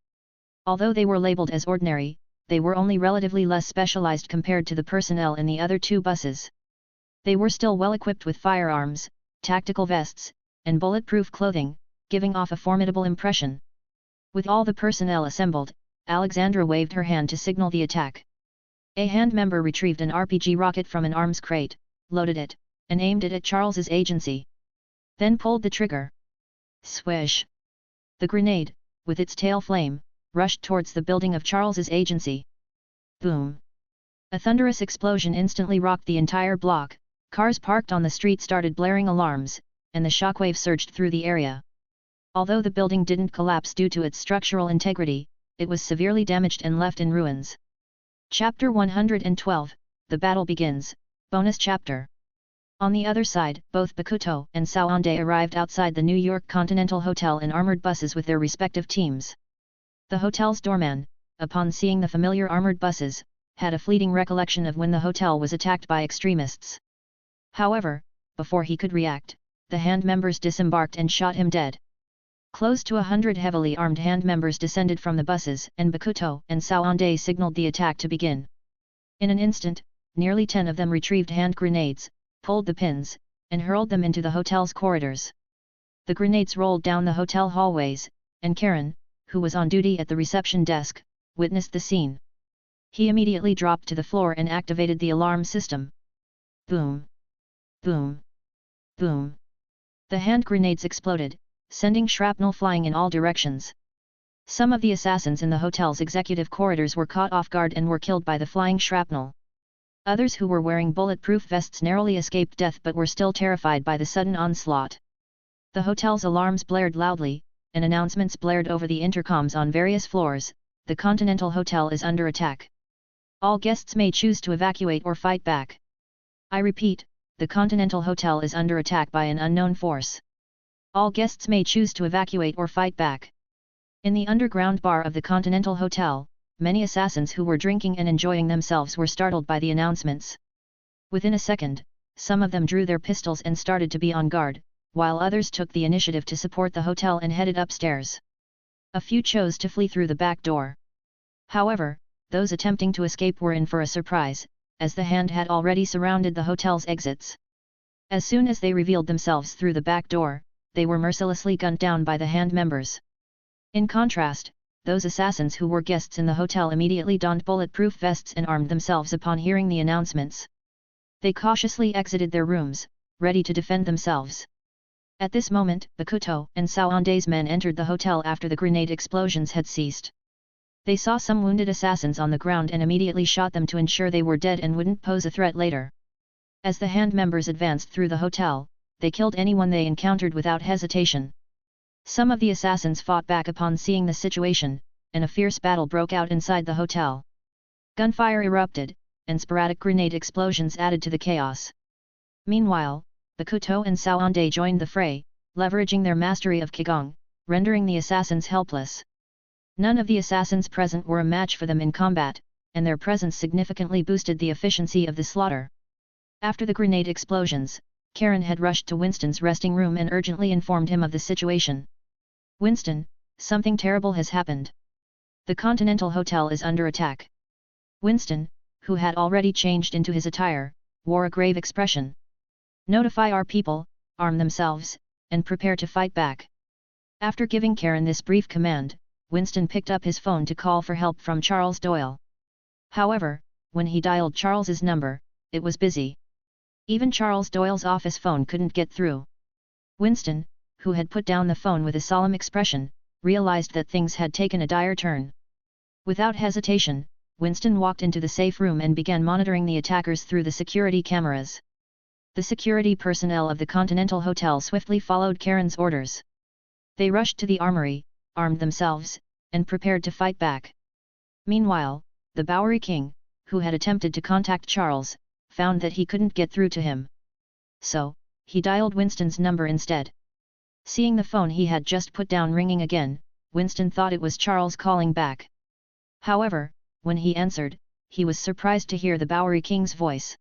S2: Although they were labeled as ordinary, they were only relatively less specialized compared to the personnel in the other 2 buses. They were still well equipped with firearms, tactical vests, and bulletproof clothing, giving off a formidable impression. With all the personnel assembled, Alexandra waved her hand to signal the attack. A hand member retrieved an RPG rocket from an arms crate, loaded it, and aimed it at Charles's agency. Then pulled the trigger. Swish! The grenade, with its tail flame, rushed towards the building of Charles's agency. Boom! A thunderous explosion instantly rocked the entire block, cars parked on the street started blaring alarms, and the shockwave surged through the area. Although the building didn't collapse due to its structural integrity, it was severely damaged and left in ruins. Chapter 112, The Battle Begins, Bonus Chapter. On the other side, both Bakuto and Saand arrived outside the New York Continental Hotel in armored buses with their respective teams. The hotel's doorman, upon seeing the familiar armored buses, had a fleeting recollection of when the hotel was attacked by extremists. However, before he could react, the hand members disembarked and shot him dead. Close to 100 heavily armed hand members descended from the buses and Bakuto and Saand signaled the attack to begin. In an instant, nearly 10 of them retrieved hand grenades, pulled the pins, and hurled them into the hotel's corridors. The grenades rolled down the hotel hallways, and Karen, who was on duty at the reception desk, witnessed the scene. He immediately dropped to the floor and activated the alarm system. Boom! Boom! Boom! The hand grenades exploded, sending shrapnel flying in all directions. Some of the assassins in the hotel's executive corridors were caught off guard and were killed by the flying shrapnel. Others who were wearing bulletproof vests narrowly escaped death but were still terrified by the sudden onslaught. The hotel's alarms blared loudly, and announcements blared over the intercoms on various floors. The Continental Hotel is under attack. All guests may choose to evacuate or fight back. I repeat, the Continental Hotel is under attack by an unknown force. All guests may choose to evacuate or fight back. In the underground bar of the Continental Hotel, many assassins who were drinking and enjoying themselves were startled by the announcements. Within a second, some of them drew their pistols and started to be on guard, while others took the initiative to support the hotel and headed upstairs. A few chose to flee through the back door. However, those attempting to escape were in for a surprise, as the hand had already surrounded the hotel's exits. As soon as they revealed themselves through the back door, they were mercilessly gunned down by the hand members. In contrast, those assassins who were guests in the hotel immediately donned bulletproof vests and armed themselves upon hearing the announcements. They cautiously exited their rooms, ready to defend themselves. At this moment, Bakuto and Saand's men entered the hotel after the grenade explosions had ceased. They saw some wounded assassins on the ground and immediately shot them to ensure they were dead and wouldn't pose a threat later. As the hand members advanced through the hotel, they killed anyone they encountered without hesitation. Some of the assassins fought back upon seeing the situation, and a fierce battle broke out inside the hotel. Gunfire erupted, and sporadic grenade explosions added to the chaos. Meanwhile, Bakuto and Saand joined the fray, leveraging their mastery of Qigong, rendering the assassins helpless. None of the assassins present were a match for them in combat, and their presence significantly boosted the efficiency of the slaughter. After the grenade explosions, Karen had rushed to Winston's resting room and urgently informed him of the situation. "Winston, something terrible has happened. The Continental Hotel is under attack." Winston, who had already changed into his attire, wore a grave expression. "Notify our people, arm themselves, and prepare to fight back." After giving Karen this brief command, Winston picked up his phone to call for help from Charles Doyle. However, when he dialed Charles's number, it was busy. Even Charles Doyle's office phone couldn't get through. Winston, who had put down the phone with a solemn expression, realized that things had taken a dire turn. Without hesitation, Winston walked into the safe room and began monitoring the attackers through the security cameras. The security personnel of the Continental Hotel swiftly followed Karen's orders. They rushed to the armory, armed themselves, and prepared to fight back. Meanwhile, the Bowery King, who had attempted to contact Charles, found that he couldn't get through to him. So, he dialed Winston's number instead. Seeing the phone he had just put down ringing again, Winston thought it was Charles calling back. However, when he answered, he was surprised to hear the Bowery King's voice.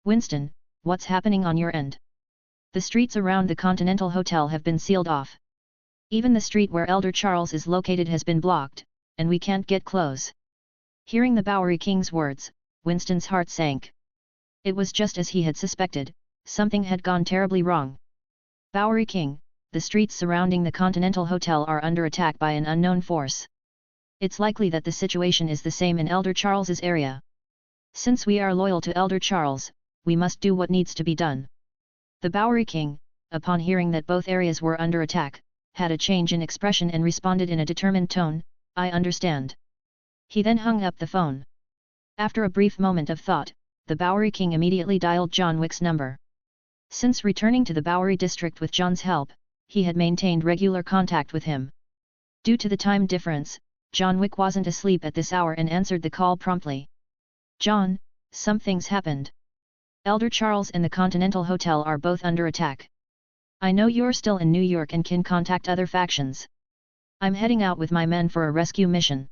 S2: "Winston, what's happening on your end? The streets around the Continental Hotel have been sealed off. Even the street where Elder Charles is located has been blocked, and we can't get close." Hearing the Bowery King's words, Winston's heart sank. It was just as he had suspected, something had gone terribly wrong. "Bowery King, the streets surrounding the Continental Hotel are under attack by an unknown force. It's likely that the situation is the same in Elder Charles's area. Since we are loyal to Elder Charles, we must do what needs to be done." The Bowery King, upon hearing that both areas were under attack, had a change in expression and responded in a determined tone, "I understand." He then hung up the phone. After a brief moment of thought, the Bowery King immediately dialed John Wick's number. Since returning to the Bowery district with John's help, he had maintained regular contact with him. Due to the time difference, John Wick wasn't asleep at this hour and answered the call promptly. "John, something's happened. Elder Charles and the Continental Hotel are both under attack. I know you're still in New York and can contact other factions. I'm heading out with my men for a rescue mission.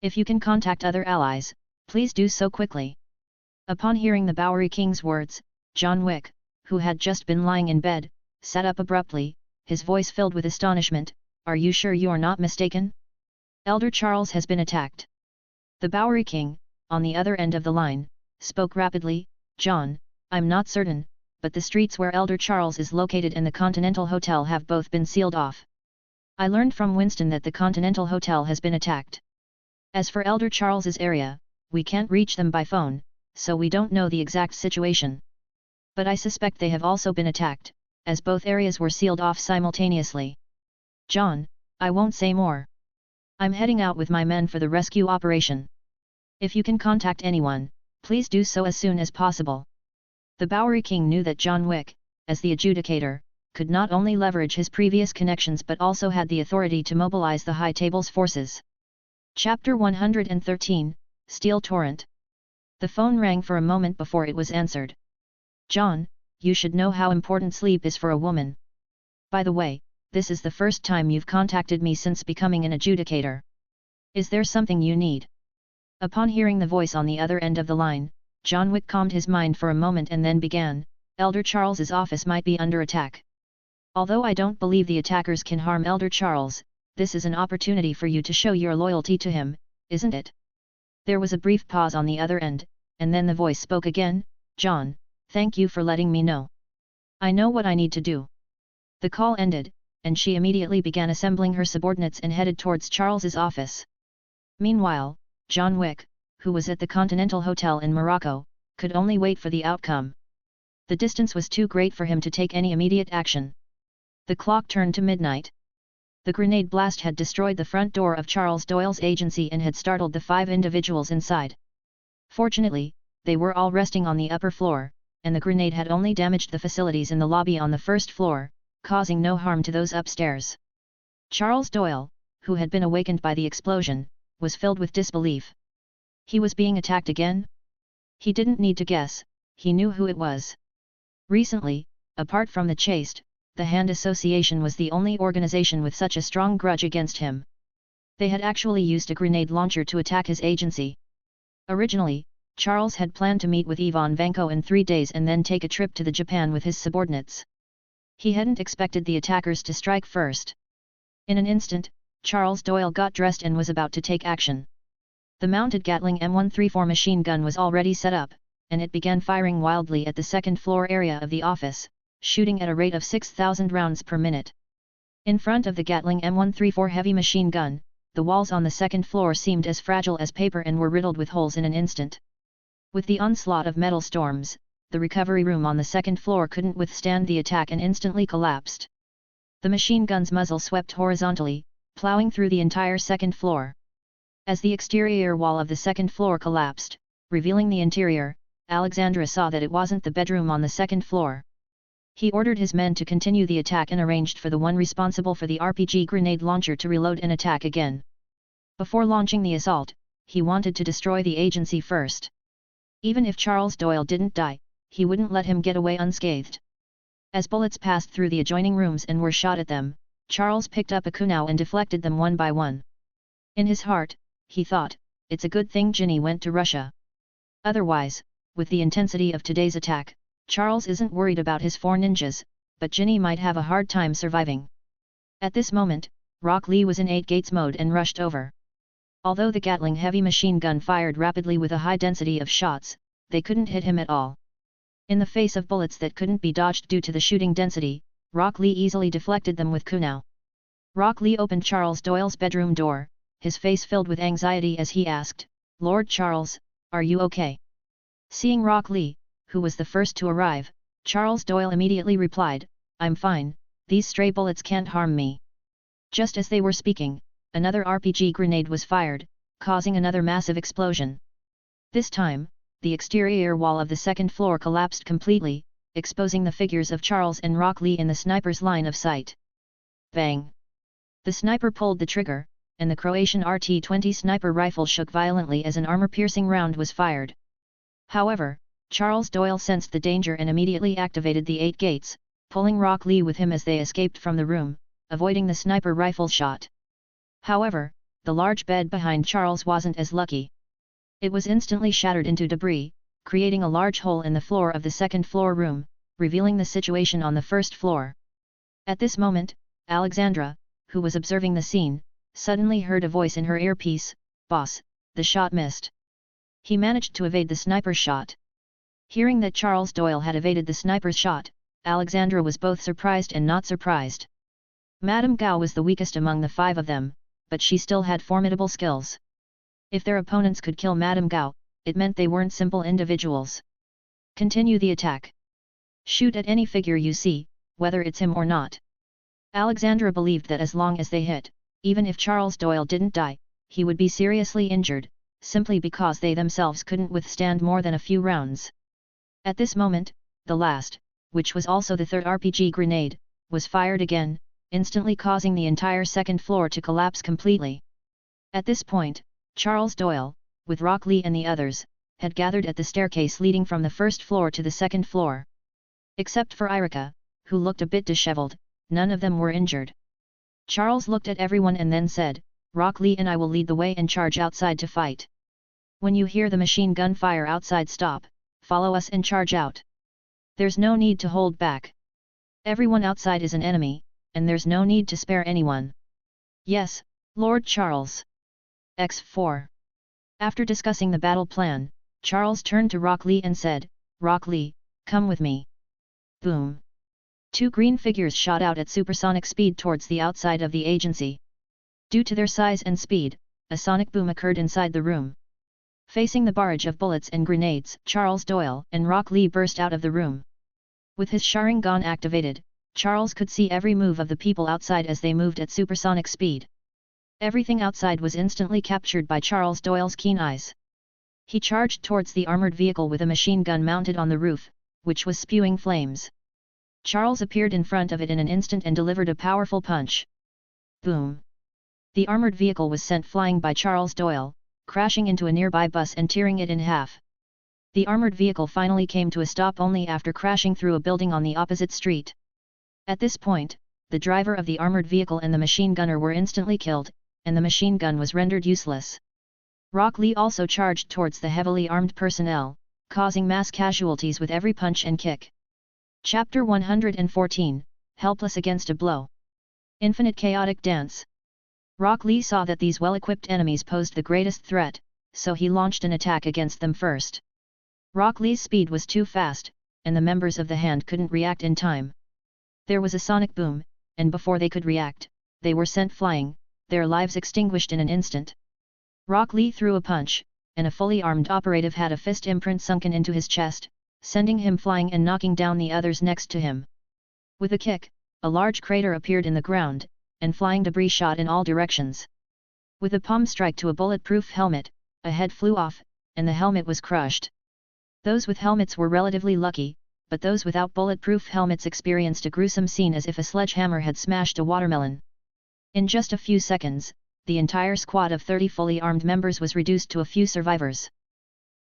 S2: If you can contact other allies, please do so quickly." Upon hearing the Bowery King's words, John Wick, who had just been lying in bed, sat up abruptly, his voice filled with astonishment. "Are you sure you're not mistaken? Elder Charles has been attacked." The Bowery King, on the other end of the line, spoke rapidly. "John, I'm not certain, but the streets where Elder Charles is located and the Continental Hotel have both been sealed off. I learned from Winston that the Continental Hotel has been attacked. As for Elder Charles's area, we can't reach them by phone, so we don't know the exact situation. But I suspect they have also been attacked, as both areas were sealed off simultaneously. John, I won't say more. I'm heading out with my men for the rescue operation. If you can contact anyone, please do so as soon as possible." The Bowery King knew that John Wick, as the adjudicator, could not only leverage his previous connections but also had the authority to mobilize the High Table's forces. Chapter 113, Steel Torrent. The phone rang for a moment before it was answered. "John, you should know how important sleep is for a woman. By the way, this is the first time you've contacted me since becoming an adjudicator. Is there something you need?" Upon hearing the voice on the other end of the line, John Wick calmed his mind for a moment and then began, "Elder Charles's office might be under attack. Although I don't believe the attackers can harm Elder Charles, this is an opportunity for you to show your loyalty to him, isn't it?" There was a brief pause on the other end, and then the voice spoke again, "John, thank you for letting me know. I know what I need to do." The call ended, and she immediately began assembling her subordinates and headed towards Charles's office. Meanwhile, John Wick, who was at the Continental Hotel in Morocco, could only wait for the outcome. The distance was too great for him to take any immediate action. The clock turned to midnight. The grenade blast had destroyed the front door of Charles Doyle's agency and had startled the 5 individuals inside. Fortunately, they were all resting on the upper floor, and the grenade had only damaged the facilities in the lobby on the first floor, causing no harm to those upstairs. Charles Doyle, who had been awakened by the explosion, was filled with disbelief. He was being attacked again? He didn't need to guess, he knew who it was. Recently, apart from the Chaste, the Hand Association was the only organization with such a strong grudge against him. They had actually used a grenade launcher to attack his agency. Originally, Charles had planned to meet with Ivan Vanko in 3 days and then take a trip to the Japan with his subordinates. He hadn't expected the attackers to strike first. In an instant, Charles Doyle got dressed and was about to take action. The mounted Gatling M134 machine gun was already set up, and it began firing wildly at the second floor area of the office, shooting at a rate of 6,000 rounds per minute. In front of the Gatling M134 heavy machine gun, the walls on the second floor seemed as fragile as paper and were riddled with holes in an instant. With the onslaught of metal storms, the recovery room on the second floor couldn't withstand the attack and instantly collapsed. The machine gun's muzzle swept horizontally, plowing through the entire second floor. As the exterior wall of the second floor collapsed, revealing the interior, Alexandra saw that it wasn't the bedroom on the second floor. He ordered his men to continue the attack and arranged for the one responsible for the RPG grenade launcher to reload and attack again. Before launching the assault, he wanted to destroy the agency first. Even if Charles Doyle didn't die, he wouldn't let him get away unscathed. As bullets passed through the adjoining rooms and were shot at them, Charles picked up a kunai and deflected them one by one. In his heart, he thought, it's a good thing Ginny went to Russia. Otherwise, with the intensity of today's attack, Charles isn't worried about his 4 ninjas, but Ginny might have a hard time surviving. At this moment, Rock Lee was in 8 gates mode and rushed over. Although the Gatling heavy machine gun fired rapidly with a high density of shots, they couldn't hit him at all. In the face of bullets that couldn't be dodged due to the shooting density, Rock Lee easily deflected them with kunai. Rock Lee opened Charles Doyle's bedroom door, his face filled with anxiety as he asked, "Lord Charles, are you okay?" Seeing Rock Lee, who was the first to arrive, Charles Doyle immediately replied, "I'm fine, these stray bullets can't harm me." Just as they were speaking, another RPG grenade was fired, causing another massive explosion. This time, the exterior wall of the second floor collapsed completely, exposing the figures of Charles and Rock Lee in the sniper's line of sight. Bang! The sniper pulled the trigger, and the Croatian RT-20 sniper rifle shook violently as an armor-piercing round was fired. However, Charles Doyle sensed the danger and immediately activated the 8 gates, pulling Rock Lee with him as they escaped from the room, avoiding the sniper rifle shot. However, the large bed behind Charles wasn't as lucky. It was instantly shattered into debris, creating a large hole in the floor of the second floor room, revealing the situation on the first floor. At this moment, Alexandra, who was observing the scene, suddenly heard a voice in her earpiece, "Boss, the shot missed." He managed to evade the sniper shot. Hearing that Charles Doyle had evaded the sniper's shot, Alexandra was both surprised and not surprised. Madame Gao was the weakest among the 5 of them, but she still had formidable skills. If their opponents could kill Madame Gao, it meant they weren't simple individuals. Continue the attack. Shoot at any figure you see, whether it's him or not. Alexandra believed that as long as they hit, even if Charles Doyle didn't die, he would be seriously injured, simply because they themselves couldn't withstand more than a few rounds. At this moment, the last, which was also the 3rd RPG grenade, was fired again, instantly causing the entire second floor to collapse completely. At this point, Charles Doyle, with Rock Lee and the others, had gathered at the staircase leading from the first floor to the second floor. Except for Irika, who looked a bit disheveled, none of them were injured. Charles looked at everyone and then said, "Rock Lee and I will lead the way and charge outside to fight. When you hear the machine gun fire outside, stop, follow us and charge out. There's no need to hold back. Everyone outside is an enemy, and there's no need to spare anyone." "Yes, Lord Charles." X4. After discussing the battle plan, Charles turned to Rock Lee and said, "Rock Lee, come with me." Boom! 2 green figures shot out at supersonic speed towards the outside of the agency. Due to their size and speed, a sonic boom occurred inside the room. Facing the barrage of bullets and grenades, Charles Doyle and Rock Lee burst out of the room. With his Sharingan activated, Charles could see every move of the people outside as they moved at supersonic speed. Everything outside was instantly captured by Charles Doyle's keen eyes. He charged towards the armored vehicle with a machine gun mounted on the roof, which was spewing flames. Charles appeared in front of it in an instant and delivered a powerful punch. Boom! The armored vehicle was sent flying by Charles Doyle, crashing into a nearby bus and tearing it in half. The armored vehicle finally came to a stop only after crashing through a building on the opposite street. At this point, the driver of the armored vehicle and the machine gunner were instantly killed, and the machine gun was rendered useless. Rock Lee also charged towards the heavily armed personnel, causing mass casualties with every punch and kick. Chapter 114, Helpless Against a Blow. Infinite Chaotic Dance. Rock Lee saw that these well-equipped enemies posed the greatest threat, so he launched an attack against them first. Rock Lee's speed was too fast, and the members of the hand couldn't react in time. There was a sonic boom, and before they could react, they were sent flying, their lives extinguished in an instant. Rock Lee threw a punch, and a fully armed operative had a fist imprint sunken into his chest, sending him flying and knocking down the others next to him. With a kick, a large crater appeared in the ground, and flying debris shot in all directions. With a palm strike to a bulletproof helmet, a head flew off, and the helmet was crushed. Those with helmets were relatively lucky, but those without bulletproof helmets experienced a gruesome scene as if a sledgehammer had smashed a watermelon. In just a few seconds, the entire squad of 30 fully armed members was reduced to a few survivors.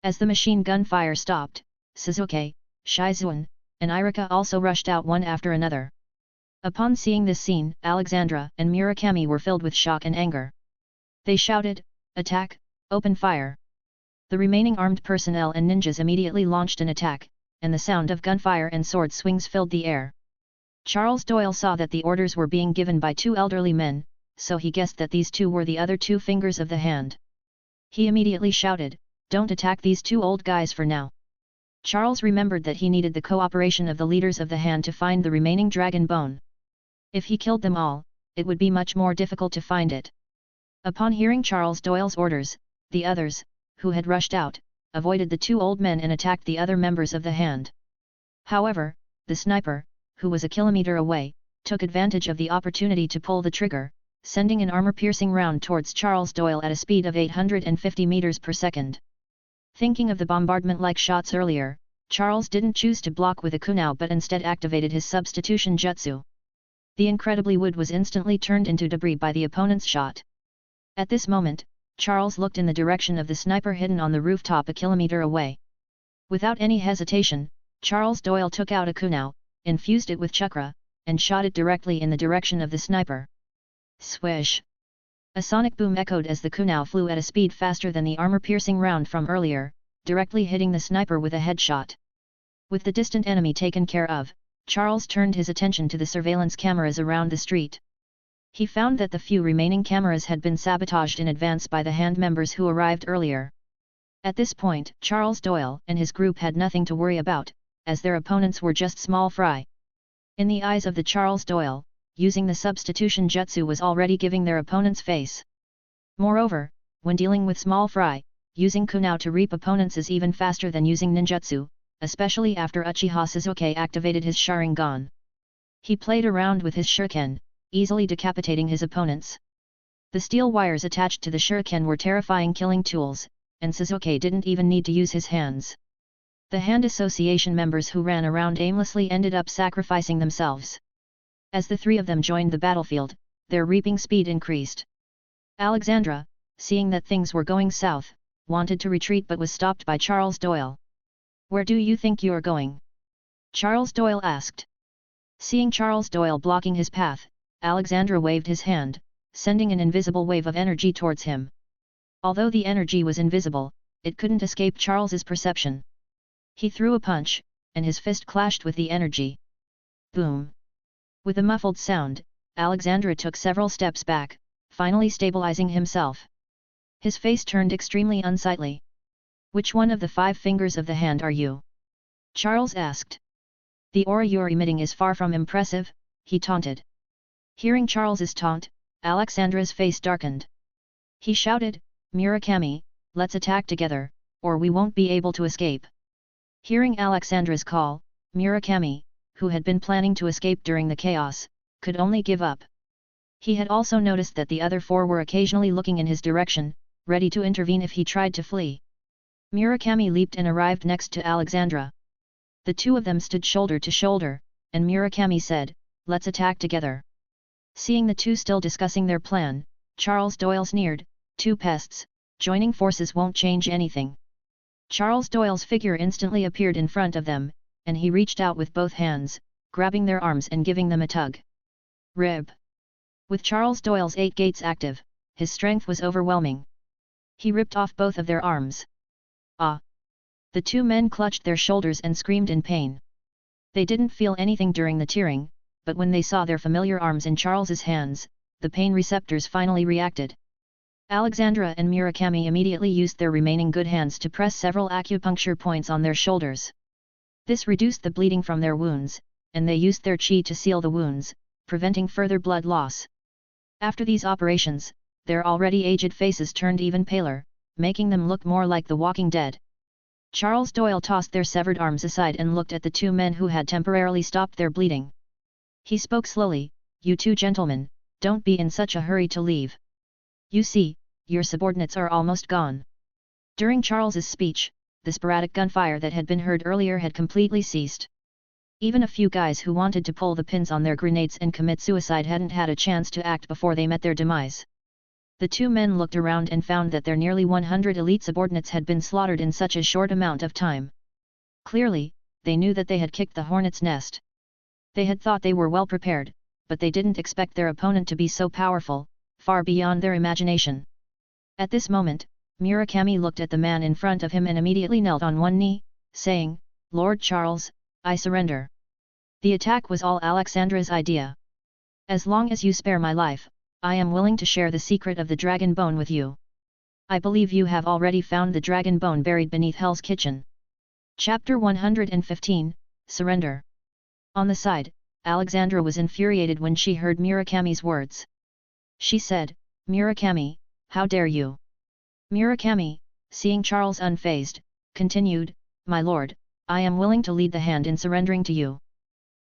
S2: As the machine gun fire stopped, Suzuk, Shizune, and Irika also rushed out one after another. Upon seeing this scene, Alexandra and Murakami were filled with shock and anger. They shouted, "Attack! Open fire!" The remaining armed personnel and ninjas immediately launched an attack, and the sound of gunfire and sword swings filled the air. Charles Doyle saw that the orders were being given by two elderly men, so he guessed that these two were the other two fingers of the hand. He immediately shouted, "Don't attack these two old guys for now." Charles remembered that he needed the cooperation of the leaders of the hand to find the remaining dragon bone. If he killed them all, it would be much more difficult to find it. Upon hearing Charles Doyle's orders, the others, who had rushed out, avoided the two old men and attacked the other members of the hand. However, the sniper, who was a kilometer away, took advantage of the opportunity to pull the trigger, sending an armor-piercing round towards Charles Doyle at a speed of 850 meters per second. Thinking of the bombardment-like shots earlier, Charles didn't choose to block with a kunai but instead activated his substitution jutsu. The incredibly wood was instantly turned into debris by the opponent's shot. At this moment, Charles looked in the direction of the sniper hidden on the rooftop a kilometer away. Without any hesitation, Charles Doyle took out a kunai, infused it with chakra, and shot it directly in the direction of the sniper. Swish! A sonic boom echoed as the kunai flew at a speed faster than the armor-piercing round from earlier, directly hitting the sniper with a headshot. With the distant enemy taken care of, Charles turned his attention to the surveillance cameras around the street. He found that the few remaining cameras had been sabotaged in advance by the hand members who arrived earlier. At this point, Charles Doyle and his group had nothing to worry about, as their opponents were just small fry. In the eyes of the Charles Doyle, using the substitution jutsu was already giving their opponent's face. Moreover, when dealing with small fry, using kunai to reap opponents is even faster than using ninjutsu, especially after Uchiha Suzuk activated his Sharingan. He played around with his shuriken, easily decapitating his opponents. The steel wires attached to the shuriken were terrifying killing tools, and Suzuk didn't even need to use his hands. The hand association members who ran around aimlessly ended up sacrificing themselves. As the three of them joined the battlefield, their reaping speed increased. Alexandra, seeing that things were going south, wanted to retreat but was stopped by Charles Doyle. "Where do you think you're going?" Charles Doyle asked. Seeing Charles Doyle blocking his path, Alexandra waved his hand, sending an invisible wave of energy towards him. Although the energy was invisible, it couldn't escape Charles's perception. He threw a punch, and his fist clashed with the energy. Boom! With a muffled sound, Alexandra took several steps back, finally stabilizing himself. His face turned extremely unsightly. "Which one of the 5 fingers of the hand are you?" Charles asked. "The aura you're emitting is far from impressive," he taunted. Hearing Charles's taunt, Alexandra's face darkened. He shouted, "Murakami, let's attack together, or we won't be able to escape." Hearing Alexandra's call, Murakami, who had been planning to escape during the chaos, could only give up. He had also noticed that the other 4 were occasionally looking in his direction, ready to intervene if he tried to flee. Murakami leaped and arrived next to Alexandra. The two of them stood shoulder to shoulder, and Murakami said, "Let's attack together." Seeing the two still discussing their plan, Charles Doyle sneered, "Two pests, joining forces won't change anything." Charles Doyle's figure instantly appeared in front of them, and he reached out with both hands, grabbing their arms and giving them a tug. Rib. With Charles Doyle's 8 gates active, his strength was overwhelming. He ripped off both of their arms. Ah! The two men clutched their shoulders and screamed in pain. They didn't feel anything during the tearing, but when they saw their familiar arms in Charles's hands, the pain receptors finally reacted. Alexandra and Murakami immediately used their remaining good hands to press several acupuncture points on their shoulders. This reduced the bleeding from their wounds, and they used their chi to seal the wounds, preventing further blood loss. After these operations, their already aged faces turned even paler, making them look more like the Walking Dead. Charles Doyle tossed their severed arms aside and looked at the two men who had temporarily stopped their bleeding. He spoke slowly, "You two gentlemen, don't be in such a hurry to leave. You see, your subordinates are almost gone." During Charles's speech, the sporadic gunfire that had been heard earlier had completely ceased. Even a few guys who wanted to pull the pins on their grenades and commit suicide hadn't had a chance to act before they met their demise. The two men looked around and found that their nearly 100 elite subordinates had been slaughtered in such a short amount of time. Clearly, they knew that they had kicked the hornet's nest. They had thought they were well prepared, but they didn't expect their opponent to be so powerful, far beyond their imagination. At this moment, Murakami looked at the man in front of him and immediately knelt on one knee, saying, "Lord Charles, I surrender." The attack was all Alexandra's idea. "As long as you spare my life, I am willing to share the secret of the dragon bone with you. I believe you have already found the dragon bone buried beneath Hell's Kitchen." Chapter 115, Surrender. On the side, Alexandra was infuriated when she heard Murakami's words. She said, "Murakami, how dare you?" Murakami, seeing Charles unfazed, continued, "My lord, I am willing to lead the hand in surrendering to you.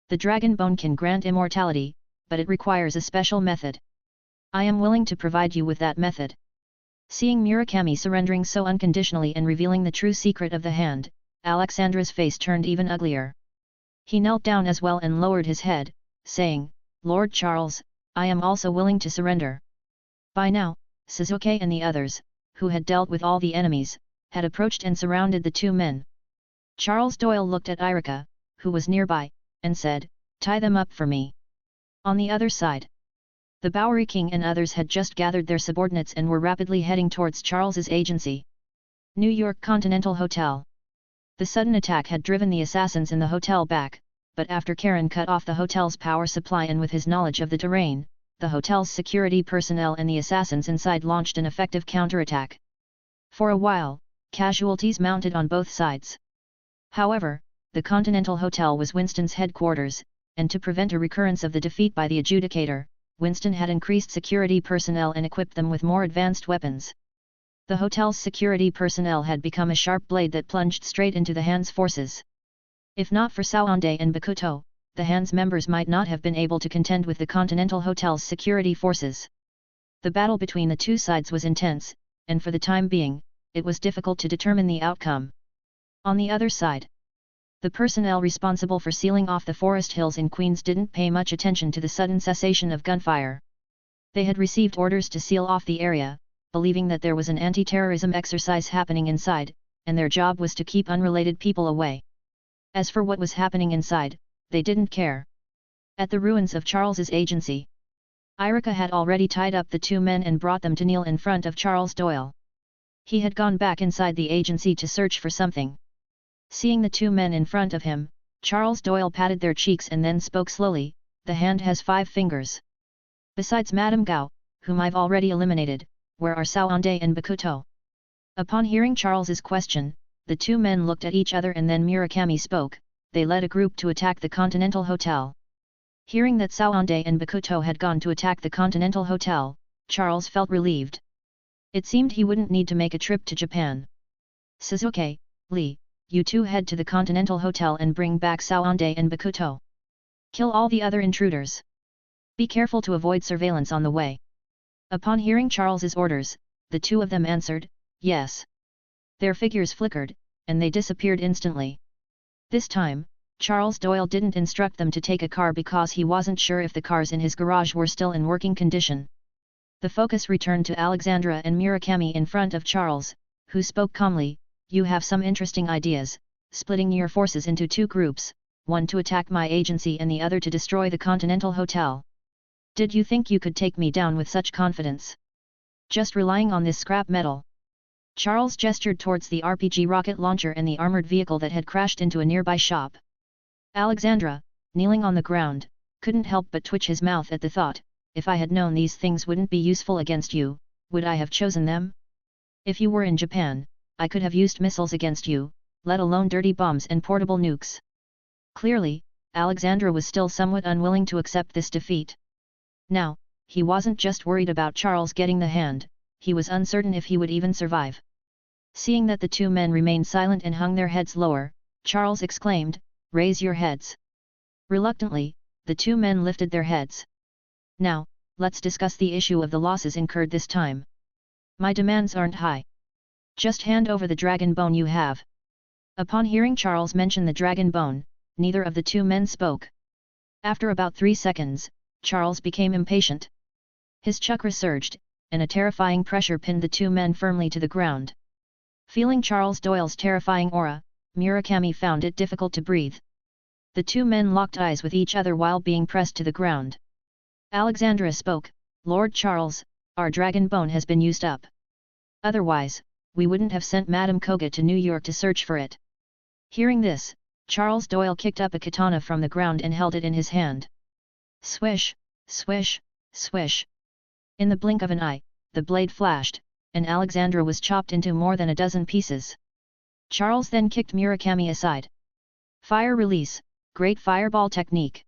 S2: The dragon bone can grant immortality, but it requires a special method. I am willing to provide you with that method." Seeing Murakami surrendering so unconditionally and revealing the true secret of the hand, Alexandra's face turned even uglier. He knelt down as well and lowered his head, saying, "Lord Charles, I am also willing to surrender." By now, Suzuk and the others, who had dealt with all the enemies, had approached and surrounded the two men. Charles Doyle looked at Irika, who was nearby, and said, "Tie them up for me." On the other side, the Bowery King and others had just gathered their subordinates and were rapidly heading towards Charles's agency. New York Continental Hotel. The sudden attack had driven the assassins in the hotel back, but after Karen cut off the hotel's power supply and with his knowledge of the terrain, the hotel's security personnel and the assassins inside launched an effective counterattack. For a while, casualties mounted on both sides. However, the Continental Hotel was Winston's headquarters, and to prevent a recurrence of the defeat by the Adjudicator, Winston had increased security personnel and equipped them with more advanced weapons. The hotel's security personnel had become a sharp blade that plunged straight into the Han's forces. If not for Saand and Bakuto, the Han's members might not have been able to contend with the Continental Hotel's security forces. The battle between the two sides was intense, and for the time being, it was difficult to determine the outcome. On the other side, the personnel responsible for sealing off the forest hills in Queens didn't pay much attention to the sudden cessation of gunfire. They had received orders to seal off the area, believing that there was an anti-terrorism exercise happening inside, and their job was to keep unrelated people away. As for what was happening inside, they didn't care. At the ruins of Charles's agency, Irika had already tied up the two men and brought them to kneel in front of Charles Doyle. He had gone back inside the agency to search for something. Seeing the two men in front of him, Charles Doyle patted their cheeks and then spoke slowly, "The hand has 5 fingers. Besides Madame Gao, whom I've already eliminated, where are Saand and Bakuto?" Upon hearing Charles's question, the two men looked at each other and then Murakami spoke. They led a group to attack the Continental Hotel. Hearing that Saand and Bakuto had gone to attack the Continental Hotel, Charles felt relieved. It seemed he wouldn't need to make a trip to Japan. "Suzuk, Lee, you two head to the Continental Hotel and bring back Saand and Bakuto. Kill all the other intruders. Be careful to avoid surveillance on the way." Upon hearing Charles's orders, the two of them answered, "Yes." Their figures flickered, and they disappeared instantly. This time, Charles Doyle didn't instruct them to take a car because he wasn't sure if the cars in his garage were still in working condition. The focus returned to Alexandra and Murakami in front of Charles, who spoke calmly, "You have some interesting ideas, splitting your forces into two groups, one to attack my agency and the other to destroy the Continental Hotel. Did you think you could take me down with such confidence? Just relying on this scrap metal?" Charles gestured towards the RPG rocket launcher and the armored vehicle that had crashed into a nearby shop. Alexandra, kneeling on the ground, couldn't help but twitch his mouth at the thought, "If I had known these things wouldn't be useful against you, would I have chosen them? If you were in Japan, I could have used missiles against you, let alone dirty bombs and portable nukes." Clearly, Alexandra was still somewhat unwilling to accept this defeat. Now, he wasn't just worried about Charles getting the hand, he was uncertain if he would even survive. Seeing that the two men remained silent and hung their heads lower, Charles exclaimed, "Raise your heads." Reluctantly, the two men lifted their heads. "Now, let's discuss the issue of the losses incurred this time. My demands aren't high. Just hand over the dragon bone you have." Upon hearing Charles mention the dragon bone, neither of the two men spoke. After about 3 seconds, Charles became impatient. His chakra surged, and a terrifying pressure pinned the two men firmly to the ground. Feeling Charles Doyle's terrifying aura, Murakami found it difficult to breathe. The two men locked eyes with each other while being pressed to the ground. Alexandra spoke, "Lord Charles, our dragon bone has been used up. Otherwise, we wouldn't have sent Madame Koga to New York to search for it." Hearing this, Charles Doyle kicked up a katana from the ground and held it in his hand. Swish, swish, swish. In the blink of an eye, the blade flashed, and Alexandra was chopped into more than a dozen pieces. Charles then kicked Murakami aside. Fire release, great fireball technique.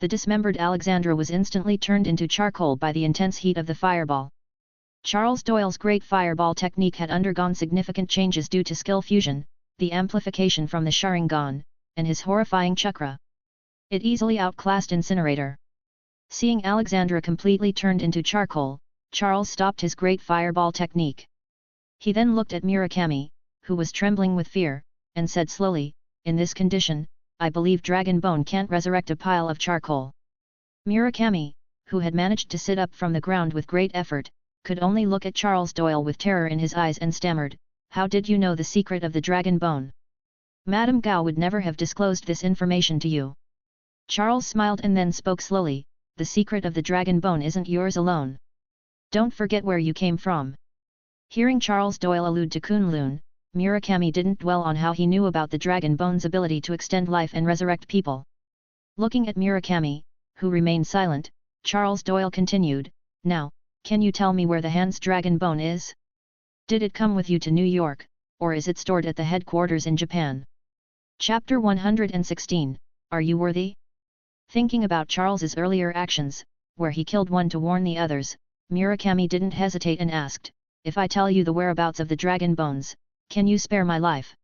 S2: The dismembered Alexandra was instantly turned into charcoal by the intense heat of the fireball. Charles Doyle's great fireball technique had undergone significant changes due to skill fusion, the amplification from the Sharingan, and his horrifying chakra. It easily outclassed Incinerator. Seeing Alexandra completely turned into charcoal, Charles stopped his great fireball technique. He then looked at Murakami, who was trembling with fear, and said slowly, "In this condition, I believe Dragon Bone can't resurrect a pile of charcoal." Murakami, who had managed to sit up from the ground with great effort, could only look at Charles Doyle with terror in his eyes and stammered, "How did you know the secret of the Dragon Bone? Madame Gao would never have disclosed this information to you." Charles smiled and then spoke slowly, "The secret of the Dragon Bone isn't yours alone. Don't forget where you came from." Hearing Charles Doyle allude to Kunlun, Murakami didn't dwell on how he knew about the Dragon Bone's ability to extend life and resurrect people. Looking at Murakami, who remained silent, Charles Doyle continued, "Now, can you tell me where the Hand's Dragon Bone is? Did it come with you to New York, or is it stored at the headquarters in Japan?" Chapter 116, Are You Worthy? Thinking about Charles's earlier actions, where he killed one to warn the others, Murakami didn't hesitate and asked, "If I tell you the whereabouts of the Dragon Bones, can you spare my life?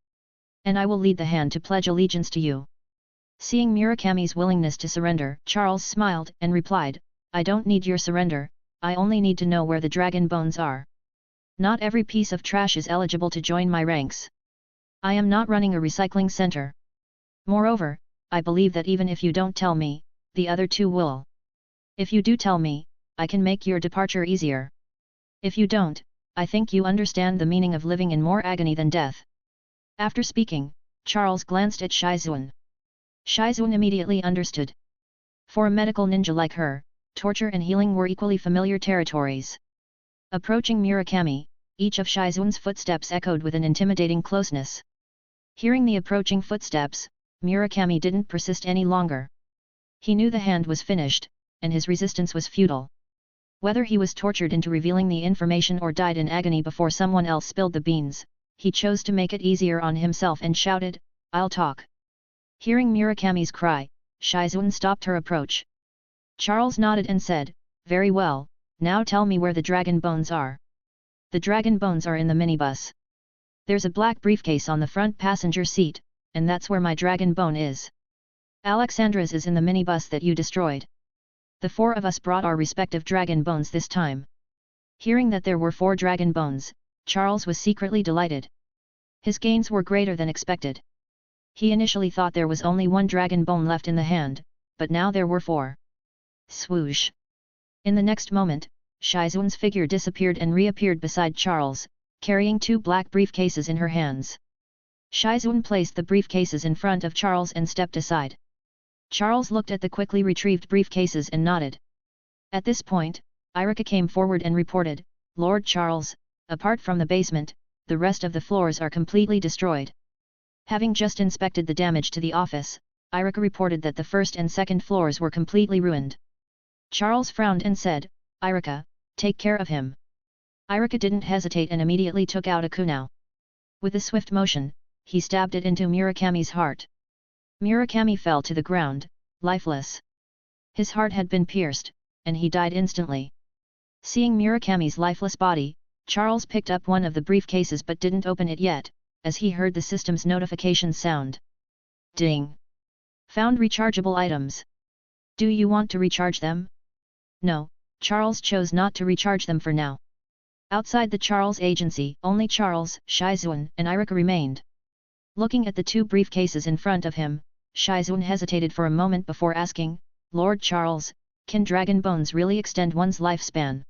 S2: And I will lead the Hand to pledge allegiance to you." Seeing Murakami's willingness to surrender, Charles smiled and replied, "I don't need your surrender, I only need to know where the Dragon Bones are. Not every piece of trash is eligible to join my ranks. I am not running a recycling center. Moreover, I believe that even if you don't tell me, the other two will. If you do tell me, I can make your departure easier. If you don't, I think you understand the meaning of living in more agony than death." After speaking, Charles glanced at Shizune. Shizune immediately understood. For a medical ninja like her, torture and healing were equally familiar territories. Approaching Murakami, each of Shizune's footsteps echoed with an intimidating closeness. Hearing the approaching footsteps, Murakami didn't persist any longer. He knew the Hand was finished, and his resistance was futile. Whether he was tortured into revealing the information or died in agony before someone else spilled the beans, he chose to make it easier on himself and shouted, "I'll talk." Hearing Murakami's cry, Shizune stopped her approach. Charles nodded and said, "Very well, now tell me where the Dragon Bones are." "The Dragon Bones are in the minibus. There's a black briefcase on the front passenger seat, and that's where my Dragon Bone is. Alexandra's is in the minibus that you destroyed. The four of us brought our respective Dragon Bones this time." Hearing that there were 4 Dragon Bones, Charles was secretly delighted. His gains were greater than expected. He initially thought there was only one dragon bone left in the hand, but now there were 4. Swoosh! In the next moment, Shizune's figure disappeared and reappeared beside Charles, carrying 2 black briefcases in her hands. Shizune placed the briefcases in front of Charles and stepped aside. Charles looked at the quickly retrieved briefcases and nodded. At this point, Irika came forward and reported, "Lord Charles, apart from the basement, the rest of the floors are completely destroyed." Having just inspected the damage to the office, Irika reported that the first and second floors were completely ruined. Charles frowned and said, "Irika, take care of him." Irika didn't hesitate and immediately took out a kunai. With a swift motion, he stabbed it into Murakami's heart. Murakami fell to the ground, lifeless. His heart had been pierced, and he died instantly. Seeing Murakami's lifeless body, Charles picked up one of the briefcases but didn't open it yet, as he heard the system's notification sound. Ding! Found rechargeable items. Do you want to recharge them? No, Charles chose not to recharge them for now. Outside the Charles agency, only Charles, Shizune, and Irika remained. Looking at the 2 briefcases in front of him, Shizune hesitated for a moment before asking, "Lord Charles, can dragon bones really extend one's lifespan?"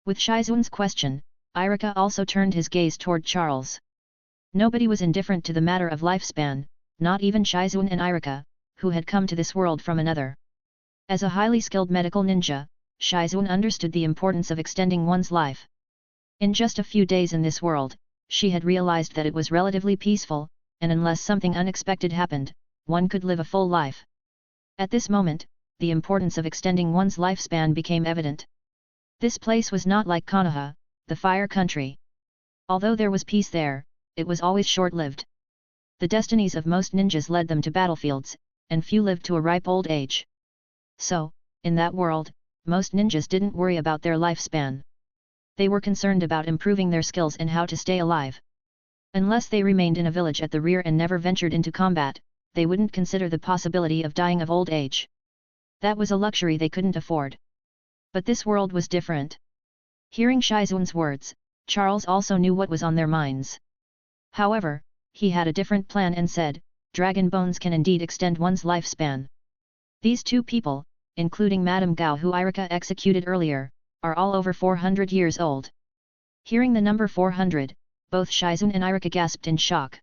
S2: With Shizune's question, Irika also turned his gaze toward Charles. Nobody was indifferent to the matter of lifespan, not even Shizune and Irika, who had come to this world from another. As a highly skilled medical ninja, Shizune understood the importance of extending one's life. In just a few days in this world, she had realized that it was relatively peaceful, and unless something unexpected happened, one could live a full life. At this moment, the importance of extending one's lifespan became evident. This place was not like Konoha, the fire country. Although there was peace there, it was always short-lived. The destinies of most ninjas led them to battlefields, and few lived to a ripe old age. So, in that world, most ninjas didn't worry about their lifespan. They were concerned about improving their skills and how to stay alive. Unless they remained in a village at the rear and never ventured into combat, they wouldn't consider the possibility of dying of old age. That was a luxury they couldn't afford. But this world was different. Hearing Shizune's words, Charles also knew what was on their minds. However, he had a different plan and said, "Dragon bones can indeed extend one's lifespan. These 2 people, including Madame Gao who Irika executed earlier, are all over 400 years old." Hearing the number 400, both Shizune and Irika gasped in shock.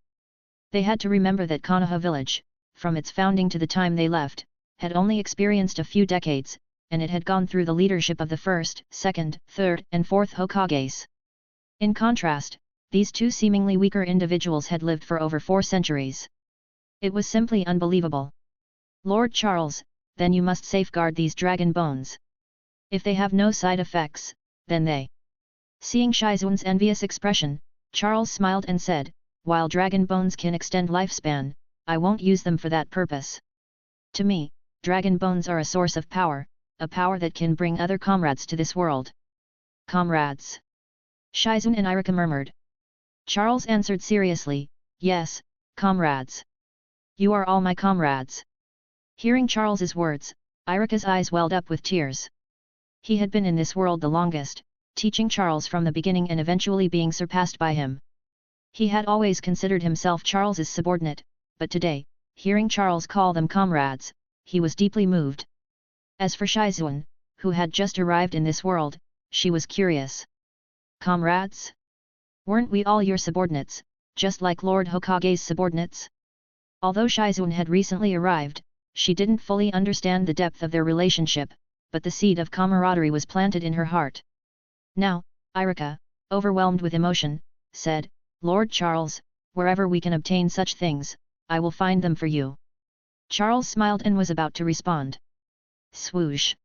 S2: They had to remember that Konoha village, from its founding to the time they left, had only experienced a few decades, and it had gone through the leadership of the 1st, 2nd, 3rd, and 4th Hokages. In contrast, these 2 seemingly weaker individuals had lived for over 4 centuries. It was simply unbelievable. "Lord Charles, then you must safeguard these dragon bones. If they have no side effects, then they..." Seeing Shizune's envious expression, Charles smiled and said, "While dragon bones can extend lifespan, I won't use them for that purpose. To me, dragon bones are a source of power, a power that can bring other comrades to this world." "Comrades?" Shizune and Irika murmured. Charles answered seriously, "Yes, comrades. You are all my comrades." Hearing Charles's words, Irika's eyes welled up with tears. He had been in this world the longest, teaching Charles from the beginning and eventually being surpassed by him. He had always considered himself Charles's subordinate, but today, hearing Charles call them comrades, he was deeply moved. As for Shizune, who had just arrived in this world, she was curious. "Comrades? Weren't we all your subordinates, just like Lord Hokage's subordinates?" Although Shizune had recently arrived, she didn't fully understand the depth of their relationship, but the seed of camaraderie was planted in her heart. Now, Irika, overwhelmed with emotion, said, "Lord Charles, wherever we can obtain such things, I will find them for you." Charles smiled and was about to respond. Swoosh!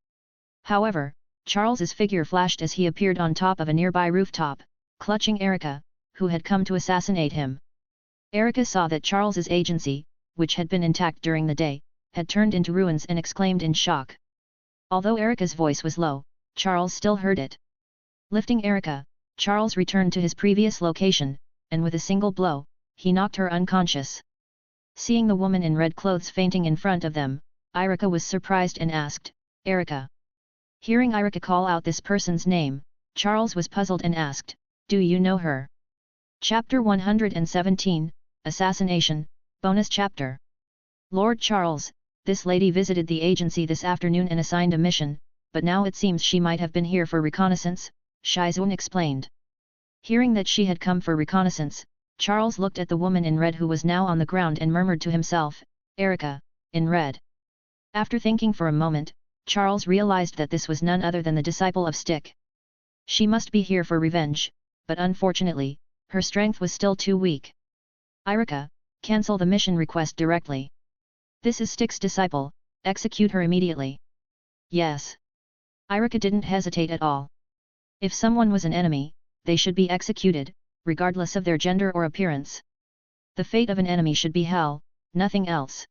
S2: However, Charles's figure flashed as he appeared on top of a nearby rooftop, clutching Irika, who had come to assassinate him. Irika saw that Charles's agency, which had been intact during the day, had turned into ruins and exclaimed in shock. Although Irika's voice was low, Charles still heard it. Lifting Irika, Charles returned to his previous location, and with a single blow, he knocked her unconscious. Seeing the woman in red clothes fainting in front of them, Irika was surprised and asked, "Irika?" Hearing Irika call out this person's name, Charles was puzzled and asked, "Do you know her?" Chapter 117, Assassination, Bonus chapter. Lord Charles, this lady visited the agency this afternoon and assigned a mission, but now it seems she might have been here for reconnaissance, Shizune explained. Hearing that she had come for reconnaissance, Charles looked at the woman in red who was now on the ground and murmured to himself, Erica, in red. After thinking for a moment, Charles realized that this was none other than the disciple of S.H.I.E.L.D. She must be here for revenge, but unfortunately, her strength was still too weak. Erica, cancel the mission request directly. This is S.H.I.E.L.D's disciple, execute her immediately. Yes. Erica didn't hesitate at all. If someone was an enemy, they should be executed, regardless of their gender or appearance. The fate of an enemy should be hell, nothing else.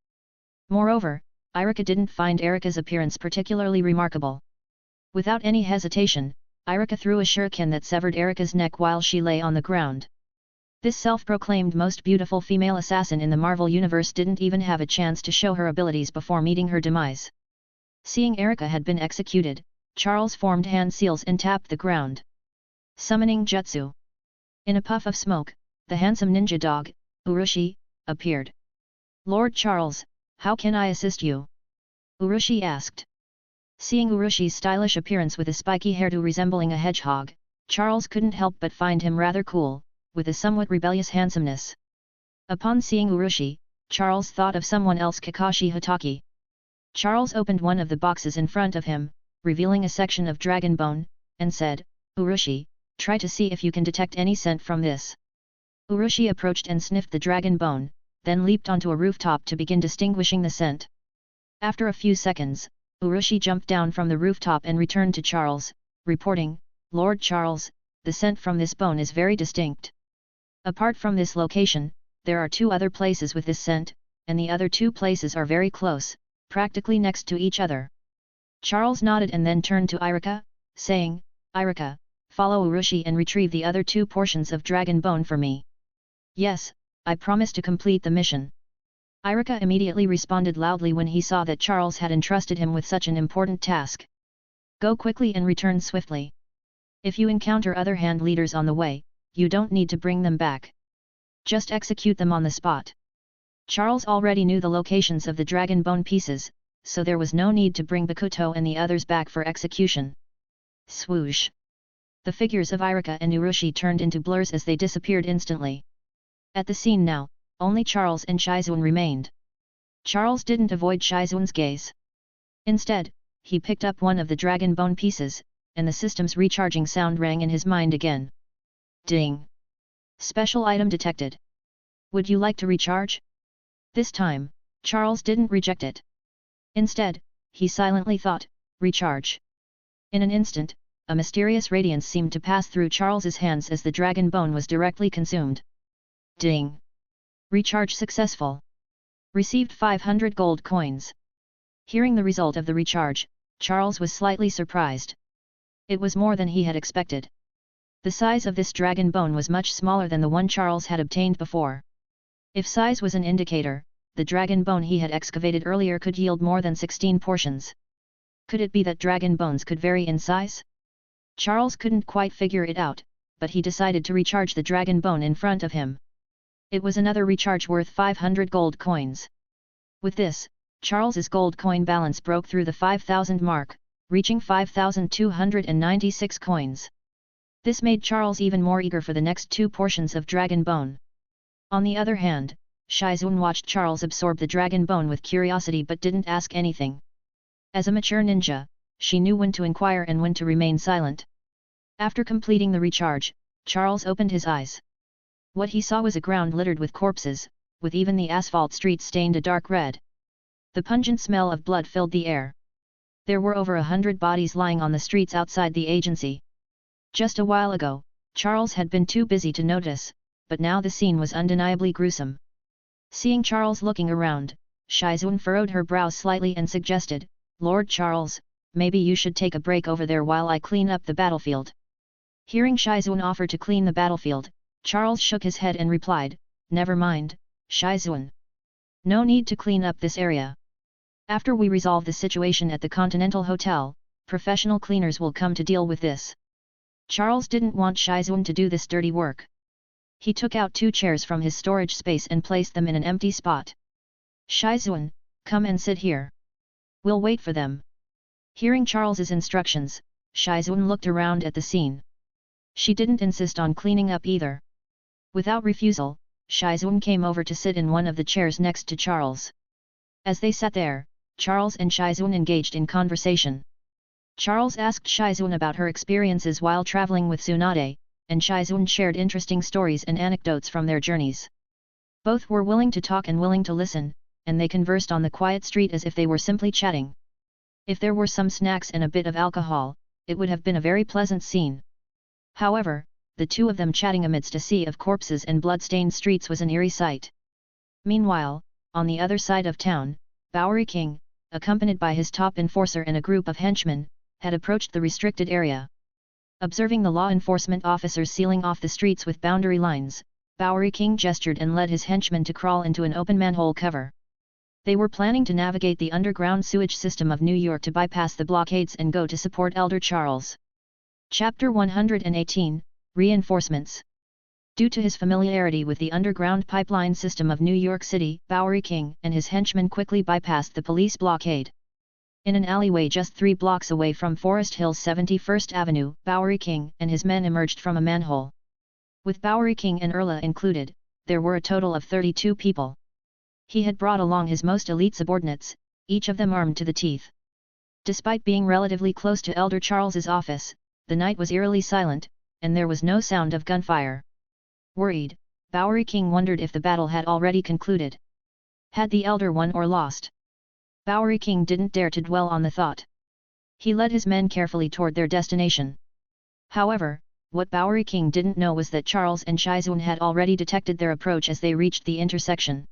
S2: Moreover, Erica didn't find Erica's appearance particularly remarkable. Without any hesitation, Erica threw a shuriken that severed Erica's neck while she lay on the ground. This self-proclaimed most beautiful female assassin in the Marvel Universe didn't even have a chance to show her abilities before meeting her demise. Seeing Erica had been executed, Charles formed hand seals and tapped the ground. Summoning Jutsu. In a puff of smoke, the handsome ninja dog, Urushi, appeared. Lord Charles, how can I assist you? Urushi asked. Seeing Urushi's stylish appearance with a spiky hairdo resembling a hedgehog, Charles couldn't help but find him rather cool, with a somewhat rebellious handsomeness. Upon seeing Urushi, Charles thought of someone else, Kakashi Hatake. Charles opened one of the boxes in front of him, revealing a section of dragon bone, and said, Urushi, try to see if you can detect any scent from this. Urushi approached and sniffed the dragon bone, then leaped onto a rooftop to begin distinguishing the scent. After a few seconds, Urushi jumped down from the rooftop and returned to Charles, reporting, Lord Charles, the scent from this bone is very distinct. Apart from this location, there are 2 other places with this scent, and the other 2 places are very close, practically next to each other. Charles nodded and then turned to Erica, saying, Erica, follow Urushi and retrieve the other 2 portions of dragon bone for me. Yes, I promise to complete the mission. Erica immediately responded loudly when he saw that Charles had entrusted him with such an important task. Go quickly and return swiftly. If you encounter other hand leaders on the way, you don't need to bring them back. Just execute them on the spot. Charles already knew the locations of the dragon bone pieces, so there was no need to bring Bakuto and the others back for execution. Swoosh! The figures of Erica and Urushi turned into blurs as they disappeared instantly. At the scene now, only Charles and Shizune remained. Charles didn't avoid Shizune's gaze. Instead, he picked up one of the dragon bone pieces, and the system's recharging sound rang in his mind again. Ding! Special item detected. Would you like to recharge? This time, Charles didn't reject it. Instead, he silently thought, recharge. In an instant, a mysterious radiance seemed to pass through Charles's hands as the dragon bone was directly consumed. Ding! Recharge successful. Received 500 gold coins. Hearing the result of the recharge, Charles was slightly surprised. It was more than he had expected. The size of this dragon bone was much smaller than the one Charles had obtained before. If size was an indicator, the dragon bone he had excavated earlier could yield more than 16 portions. Could it be that dragon bones could vary in size? Charles couldn't quite figure it out, but he decided to recharge the dragon bone in front of him. It was another recharge worth 500 gold coins. With this, Charles's gold coin balance broke through the 5,000 mark, reaching 5,296 coins. This made Charles even more eager for the next 2 portions of dragon bone. On the other hand, Shizune watched Charles absorb the dragon bone with curiosity but didn't ask anything. As a mature ninja, she knew when to inquire and when to remain silent. After completing the recharge, Charles opened his eyes. What he saw was a ground littered with corpses, with even the asphalt streets stained a dark red. The pungent smell of blood filled the air. There were over 100 bodies lying on the streets outside the agency. Just a while ago, Charles had been too busy to notice, but now the scene was undeniably gruesome. Seeing Charles looking around, Shizune furrowed her brow slightly and suggested, Lord Charles, maybe you should take a break over there while I clean up the battlefield. Hearing Shizune offer to clean the battlefield, Charles shook his head and replied, never mind, Shizune. No need to clean up this area. After we resolve the situation at the Continental Hotel, professional cleaners will come to deal with this. Charles didn't want Shizune to do this dirty work. He took out 2 chairs from his storage space and placed them in an empty spot. Shizune, come and sit here. We'll wait for them. Hearing Charles's instructions, Shizune looked around at the scene. She didn't insist on cleaning up either. Without refusal, Shizune came over to sit in one of the chairs next to Charles. As they sat there, Charles and Shizune engaged in conversation. Charles asked Shizune about her experiences while traveling with Tsunade, and Shizune shared interesting stories and anecdotes from their journeys. Both were willing to talk and willing to listen, and they conversed on the quiet street as if they were simply chatting. If there were some snacks and a bit of alcohol, it would have been a very pleasant scene. However, the two of them chatting amidst a sea of corpses and blood-stained streets was an eerie sight. Meanwhile, on the other side of town, Bowery King, accompanied by his top enforcer and a group of henchmen, had approached the restricted area. Observing the law enforcement officers sealing off the streets with boundary lines, Bowery King gestured and led his henchmen to crawl into an open manhole cover. They were planning to navigate the underground sewage system of New York to bypass the blockades and go to support Elder Charles. Chapter 118, Reinforcements. Due to his familiarity with the underground pipeline system of New York City, Bowery King and his henchmen quickly bypassed the police blockade. In an alleyway just 3 blocks away from Forest Hill's 71st Avenue, Bowery King and his men emerged from a manhole. With Bowery King and Erla included, there were a total of 32 people. He had brought along his most elite subordinates, each of them armed to the teeth. Despite being relatively close to Elder Charles's office, the night was eerily silent, and there was no sound of gunfire. Worried, Bowery King wondered if the battle had already concluded. Had the Elder won or lost? Bowery King didn't dare to dwell on the thought. He led his men carefully toward their destination. However, what Bowery King didn't know was that Charles and Shizune had already detected their approach as they reached the intersection.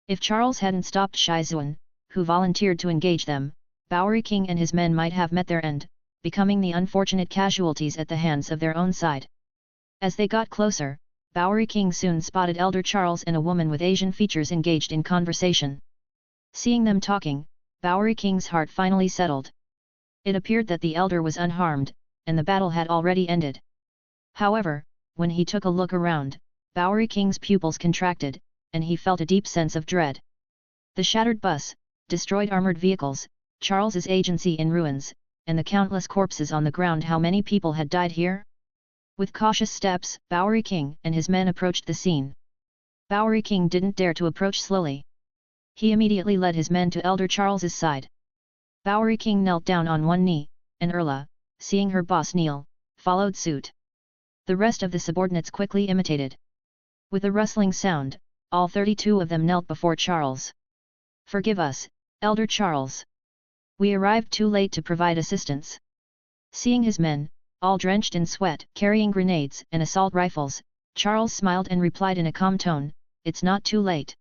S2: If Charles hadn't stopped Shizune, who volunteered to engage them, Bowery King and his men might have met their end, becoming the unfortunate casualties at the hands of their own side. As they got closer, Bowery King soon spotted Elder Charles and a woman with Asian features engaged in conversation. Seeing them talking, Bowery King's heart finally settled. It appeared that the Elder was unharmed, and the battle had already ended. However, when he took a look around, Bowery King's pupils contracted, and he felt a deep sense of dread. The shattered bus, destroyed armored vehicles, Charles's agency in ruins, and the countless corpses on the ground. How many people had died here? With cautious steps, Bowery King and his men approached the scene. Bowery King didn't dare to approach slowly. He immediately led his men to Elder Charles's side. Bowery King knelt down on one knee, and Erla, seeing her boss kneel, followed suit. The rest of the subordinates quickly imitated. With a rustling sound, all 32 of them knelt before Charles. "Forgive us, Elder Charles. We arrived too late to provide assistance." Seeing his men, all drenched in sweat, carrying grenades and assault rifles, Charles smiled and replied in a calm tone, "It's not too late.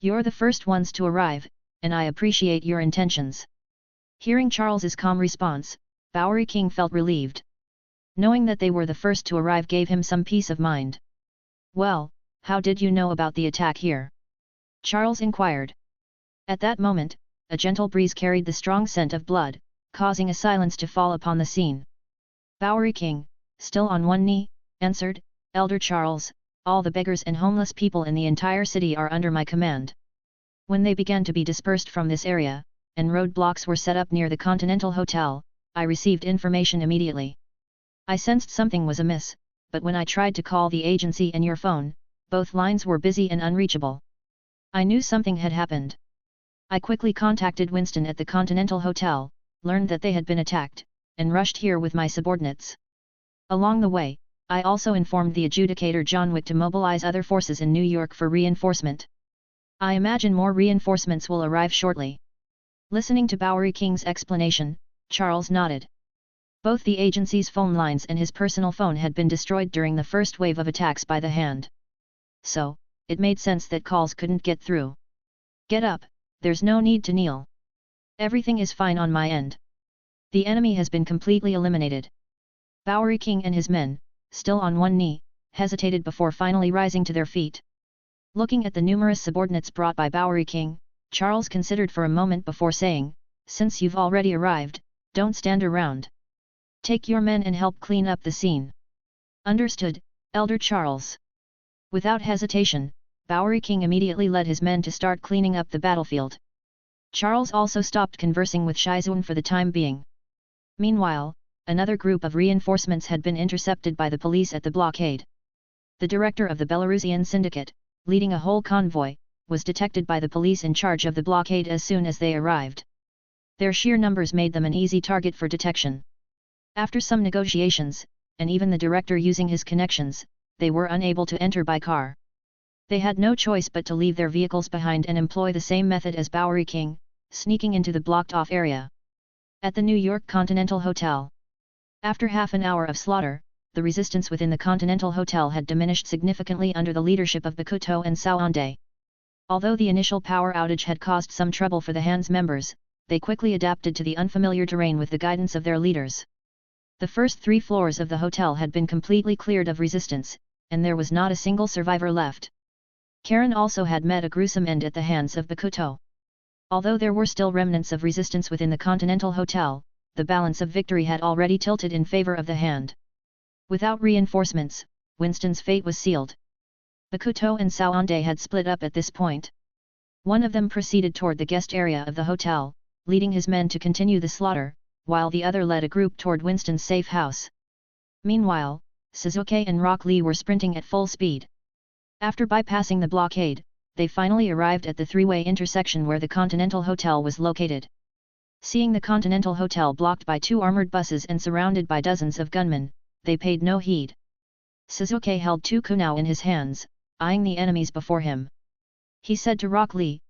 S2: You're the first ones to arrive, and I appreciate your intentions." Hearing Charles's calm response, Bowery King felt relieved. Knowing that they were the first to arrive gave him some peace of mind. "Well, how did you know about the attack here?" Charles inquired. At that moment, a gentle breeze carried the strong scent of blood, causing a silence to fall upon the scene. Bowery King, still on one knee, answered, "Elder Charles, all the beggars and homeless people in the entire city are under my command. When they began to be dispersed from this area, and roadblocks were set up near the Continental Hotel, I received information immediately. I sensed something was amiss, but when I tried to call the agency and your phone, both lines were busy and unreachable. I knew something had happened. I quickly contacted Winston at the Continental Hotel, learned that they had been attacked, and rushed here with my subordinates. Along the way, I also informed the adjudicator John Wick to mobilize other forces in New York for reinforcement. I imagine more reinforcements will arrive shortly." Listening to Bowery King's explanation, Charles nodded. Both the agency's phone lines and his personal phone had been destroyed during the first wave of attacks by the Hand. So, it made sense that calls couldn't get through. "Get up, there's no need to kneel. Everything is fine on my end. The enemy has been completely eliminated." Bowery King and his men, still on one knee, hesitated before finally rising to their feet. Looking at the numerous subordinates brought by Bowery King, Charles considered for a moment before saying, "Since you've already arrived, don't stand around. Take your men and help clean up the scene." "Understood, Elder Charles." Without hesitation, Bowery King immediately led his men to start cleaning up the battlefield. Charles also stopped conversing with Shizune for the time being. Meanwhile, another group of reinforcements had been intercepted by the police at the blockade. The director of the Belarusian syndicate, leading a whole convoy, was detected by the police in charge of the blockade as soon as they arrived. Their sheer numbers made them an easy target for detection. After some negotiations, and even the director using his connections, they were unable to enter by car. They had no choice but to leave their vehicles behind and employ the same method as Bowery King, sneaking into the blocked-off area. At the New York Continental Hotel. After half an hour of slaughter, the resistance within the Continental Hotel had diminished significantly under the leadership of Bakuto and Saand. Although the initial power outage had caused some trouble for the Hand's members, they quickly adapted to the unfamiliar terrain with the guidance of their leaders. The first 3 floors of the hotel had been completely cleared of resistance, and there was not a single survivor left. Karen also had met a gruesome end at the hands of Bakuto. Although there were still remnants of resistance within the Continental Hotel, the balance of victory had already tilted in favor of the Hand. Without reinforcements, Winston's fate was sealed. Bakuto and Saand had split up at this point. One of them proceeded toward the guest area of the hotel, leading his men to continue the slaughter, while the other led a group toward Winston's safe house. Meanwhile, Suzuk and Lee were sprinting at full speed. After bypassing the blockade, they finally arrived at the 3-way intersection where the Continental Hotel was located. Seeing the Continental Hotel blocked by 2 armored buses and surrounded by dozens of gunmen, they paid no heed. Suzuk held 2 kunai in his hands, eyeing the enemies before him. He said to Rock Lee,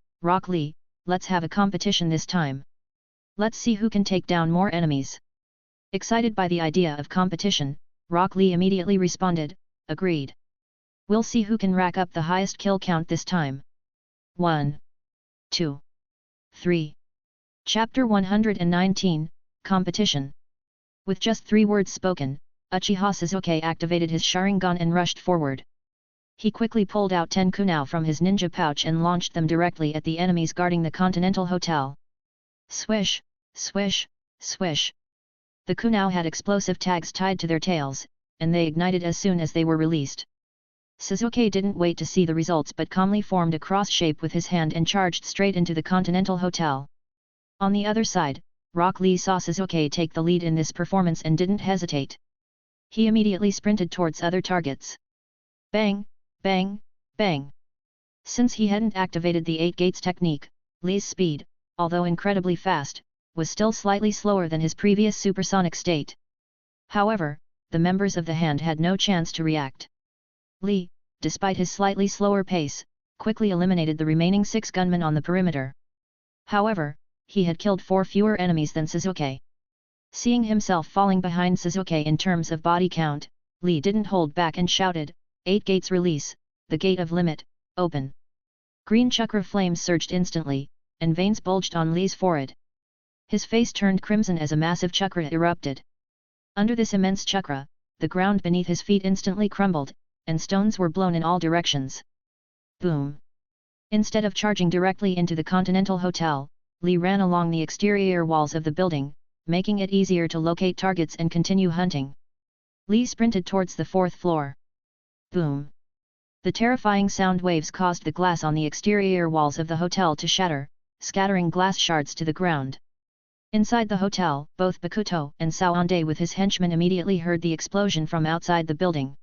S2: let's have a competition this time. Let's see who can take down more enemies. Excited by the idea of competition, Rock Lee immediately responded, agreed. We'll see who can rack up the highest kill count this time. 1, 2, 3. Chapter 119, Competition. With just 3 words spoken, Uchiha Suzuk activated his Sharingan and rushed forward. He quickly pulled out 10 kunai from his ninja pouch and launched them directly at the enemies guarding the Continental Hotel. Swish, swish, swish. The kunai had explosive tags tied to their tails, and they ignited as soon as they were released. Suzuk didn't wait to see the results but calmly formed a cross shape with his hand and charged straight into the Continental Hotel. On the other side, Rock Lee saw Suzuk take the lead in this performance and didn't hesitate. He immediately sprinted towards other targets. Bang, bang, bang. Since he hadn't activated the 8 gates technique, Lee's speed, although incredibly fast, was still slightly slower than his previous supersonic state. However, the members of the Hand had no chance to react. Lee, despite his slightly slower pace, quickly eliminated the remaining 6 gunmen on the perimeter. However, he had killed 4 fewer enemies than Suzuk. Seeing himself falling behind Suzuk in terms of body count, Lee didn't hold back and shouted, 8 gates release, the gate of limit, open. Green chakra flames surged instantly, and veins bulged on Lee's forehead. His face turned crimson as a massive chakra erupted. Under this immense chakra, the ground beneath his feet instantly crumbled, and stones were blown in all directions. Boom! Instead of charging directly into the Continental Hotel, Lee ran along the exterior walls of the building, making it easier to locate targets and continue hunting. Lee sprinted towards the 4th floor. Boom! The terrifying sound waves caused the glass on the exterior walls of the hotel to shatter, scattering glass shards to the ground. Inside the hotel, both Bakuto and Saand with his henchmen immediately heard the explosion from outside the building.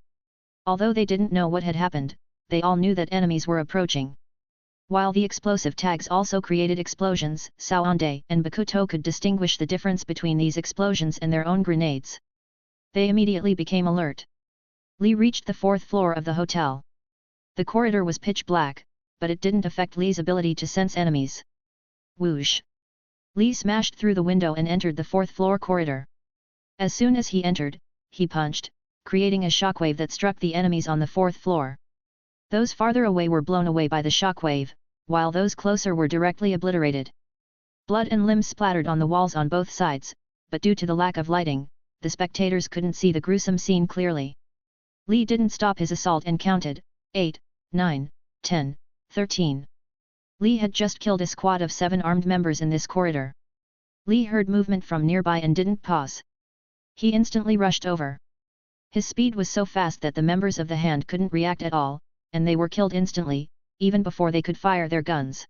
S2: Although they didn't know what had happened, they all knew that enemies were approaching. While the explosive tags also created explosions, Saand and Bakuto could distinguish the difference between these explosions and their own grenades. They immediately became alert. Lee reached the 4th floor of the hotel. The corridor was pitch black, but it didn't affect Lee's ability to sense enemies. Whoosh! Lee smashed through the window and entered the 4th floor corridor. As soon as he entered, he punched, creating a shockwave that struck the enemies on the 4th floor. Those farther away were blown away by the shockwave, while those closer were directly obliterated. Blood and limbs splattered on the walls on both sides, but due to the lack of lighting, the spectators couldn't see the gruesome scene clearly. Lee didn't stop his assault and counted, 8, 9, 10, 13. Lee had just killed a squad of 7 armed members in this corridor. Lee heard movement from nearby and didn't pause. He instantly rushed over. His speed was so fast that the members of the Hand couldn't react at all, and they were killed instantly, even before they could fire their guns.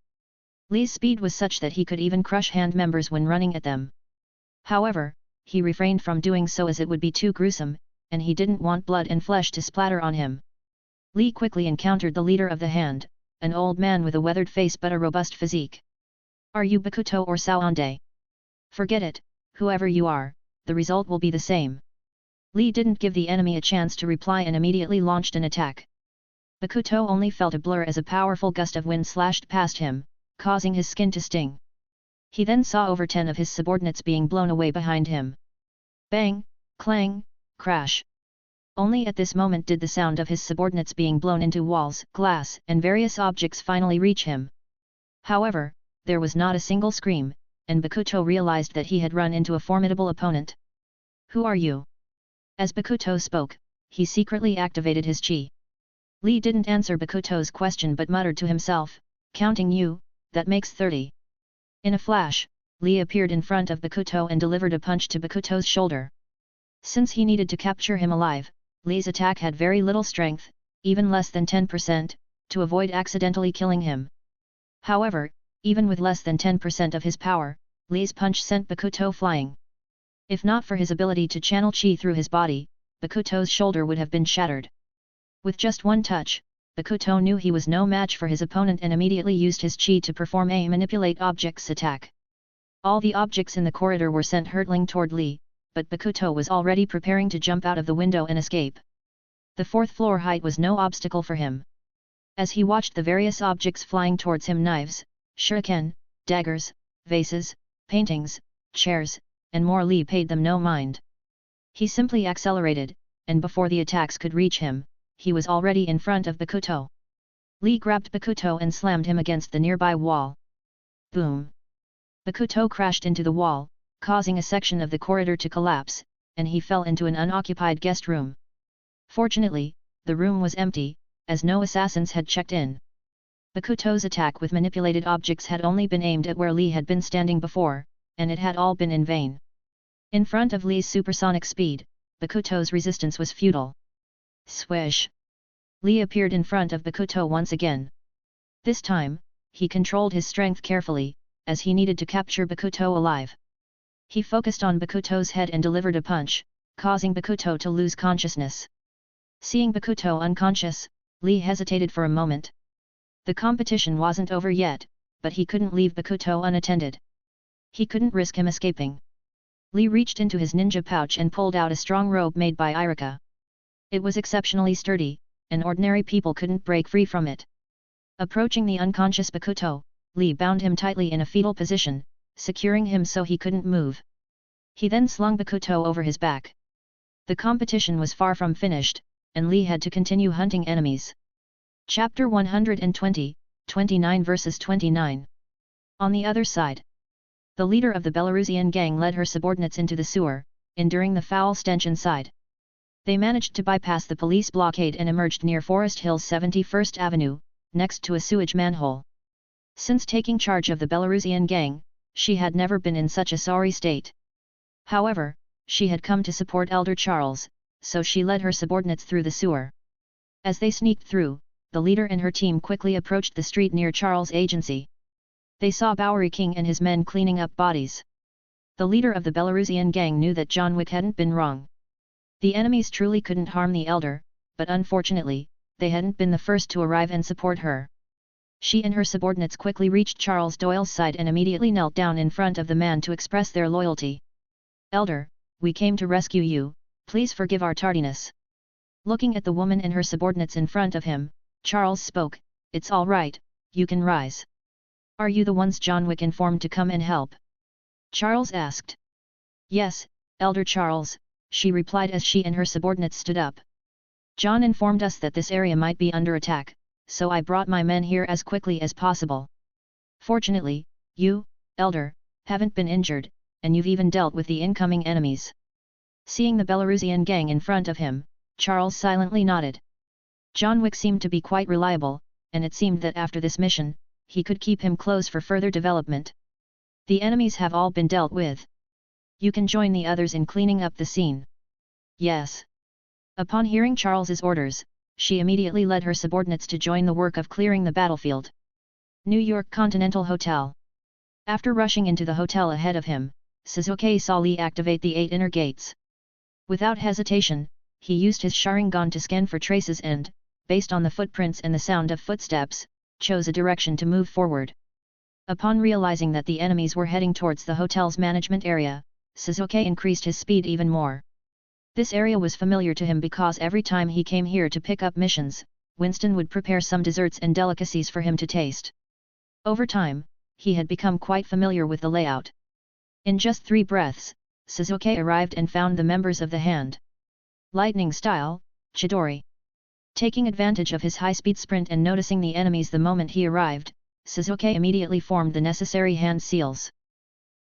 S2: Lee's speed was such that he could even crush hand members when running at them. However, he refrained from doing so as it would be too gruesome, and he didn't want blood and flesh to splatter on him. Lee quickly encountered the leader of the Hand, an old man with a weathered face but a robust physique. "Are you Bakuto or Saand? Forget it, whoever you are, the result will be the same." Lee didn't give the enemy a chance to reply and immediately launched an attack. Bakuto only felt a blur as a powerful gust of wind slashed past him, causing his skin to sting. He then saw over 10 of his subordinates being blown away behind him. Bang, clang, crash. Only at this moment did the sound of his subordinates being blown into walls, glass, and various objects finally reach him. However, there was not a single scream, and Bakuto realized that he had run into a formidable opponent. "Who are you?" As Bakuto spoke, he secretly activated his chi. Lee didn't answer Bakuto's question but muttered to himself, "Counting you, that makes 30. In a flash, Lee appeared in front of Bakuto and delivered a punch to Bakuto's shoulder. Since he needed to capture him alive, Lee's attack had very little strength, even less than 10%, to avoid accidentally killing him. However, even with less than 10% of his power, Lee's punch sent Bakuto flying. If not for his ability to channel chi through his body, Bakuto's shoulder would have been shattered. With just one touch, Bakuto knew he was no match for his opponent and immediately used his chi to perform a manipulate objects attack. All the objects in the corridor were sent hurtling toward Lee, but Bakuto was already preparing to jump out of the window and escape. The 4th floor height was no obstacle for him. As he watched the various objects flying towards him, knives, shuriken, daggers, vases, paintings, chairs, and more, Lee paid them no mind. He simply accelerated, and before the attacks could reach him, he was already in front of Bakuto. Lee grabbed Bakuto and slammed him against the nearby wall. Boom! Bakuto crashed into the wall, causing a section of the corridor to collapse, and he fell into an unoccupied guest room. Fortunately, the room was empty, as no assassins had checked in. Bakuto's attack with manipulated objects had only been aimed at where Lee had been standing before, and it had all been in vain. In front of Lee's supersonic speed, Bakuto's resistance was futile. Swish! Lee appeared in front of Bakuto once again. This time, he controlled his strength carefully, as he needed to capture Bakuto alive. He focused on Bakuto's head and delivered a punch, causing Bakuto to lose consciousness. Seeing Bakuto unconscious, Lee hesitated for a moment. The competition wasn't over yet, but he couldn't leave Bakuto unattended. He couldn't risk him escaping. Lee reached into his ninja pouch and pulled out a strong rope made by Irika. It was exceptionally sturdy, and ordinary people couldn't break free from it. Approaching the unconscious Bakuto, Lee bound him tightly in a fetal position, securing him so he couldn't move. He then slung Bakuto over his back. The competition was far from finished, and Lee had to continue hunting enemies. Chapter 120, 29 vs 29. On the other side, the leader of the Belarusian gang led her subordinates into the sewer, enduring the foul stench inside. They managed to bypass the police blockade and emerged near Forest Hill's 71st Avenue, next to a sewage manhole. Since taking charge of the Belarusian gang, she had never been in such a sorry state. However, she had come to support Elder Charles, so she led her subordinates through the sewer. As they sneaked through, the leader and her team quickly approached the street near Charles' agency. They saw Bowery King and his men cleaning up bodies. The leader of the Belarusian gang knew that John Wick hadn't been wrong. The enemies truly couldn't harm the elder, but unfortunately, they hadn't been the first to arrive and support her. She and her subordinates quickly reached Charles Doyle's side and immediately knelt down in front of the man to express their loyalty. "Elder, we came to rescue you, please forgive our tardiness." Looking at the woman and her subordinates in front of him, Charles spoke, "It's all right, you can rise." "Are you the ones John Wick informed to come and help?" Charles asked. "Yes, Elder Charles," she replied as she and her subordinates stood up. "John informed us that this area might be under attack, so I brought my men here as quickly as possible. Fortunately, you, Elder, haven't been injured, and you've even dealt with the incoming enemies." Seeing the Belarusian gang in front of him, Charles silently nodded. John Wick seemed to be quite reliable, and it seemed that after this mission, he could keep him close for further development. "The enemies have all been dealt with. You can join the others in cleaning up the scene." "Yes." Upon hearing Charles's orders, she immediately led her subordinates to join the work of clearing the battlefield. New York Continental Hotel. After rushing into the hotel ahead of him, Suzuk saw Lee activate the 8 inner gates. Without hesitation, he used his Sharingan to scan for traces and, based on the footprints and the sound of footsteps, chose a direction to move forward. Upon realizing that the enemies were heading towards the hotel's management area, Suzuk increased his speed even more. This area was familiar to him because every time he came here to pick up missions, Winston would prepare some desserts and delicacies for him to taste. Over time, he had become quite familiar with the layout. In just 3 breaths, Suzuk arrived and found the members of the Hand. Lightning style, Chidori. Taking advantage of his high-speed sprint and noticing the enemies the moment he arrived, Suzuk immediately formed the necessary hand seals.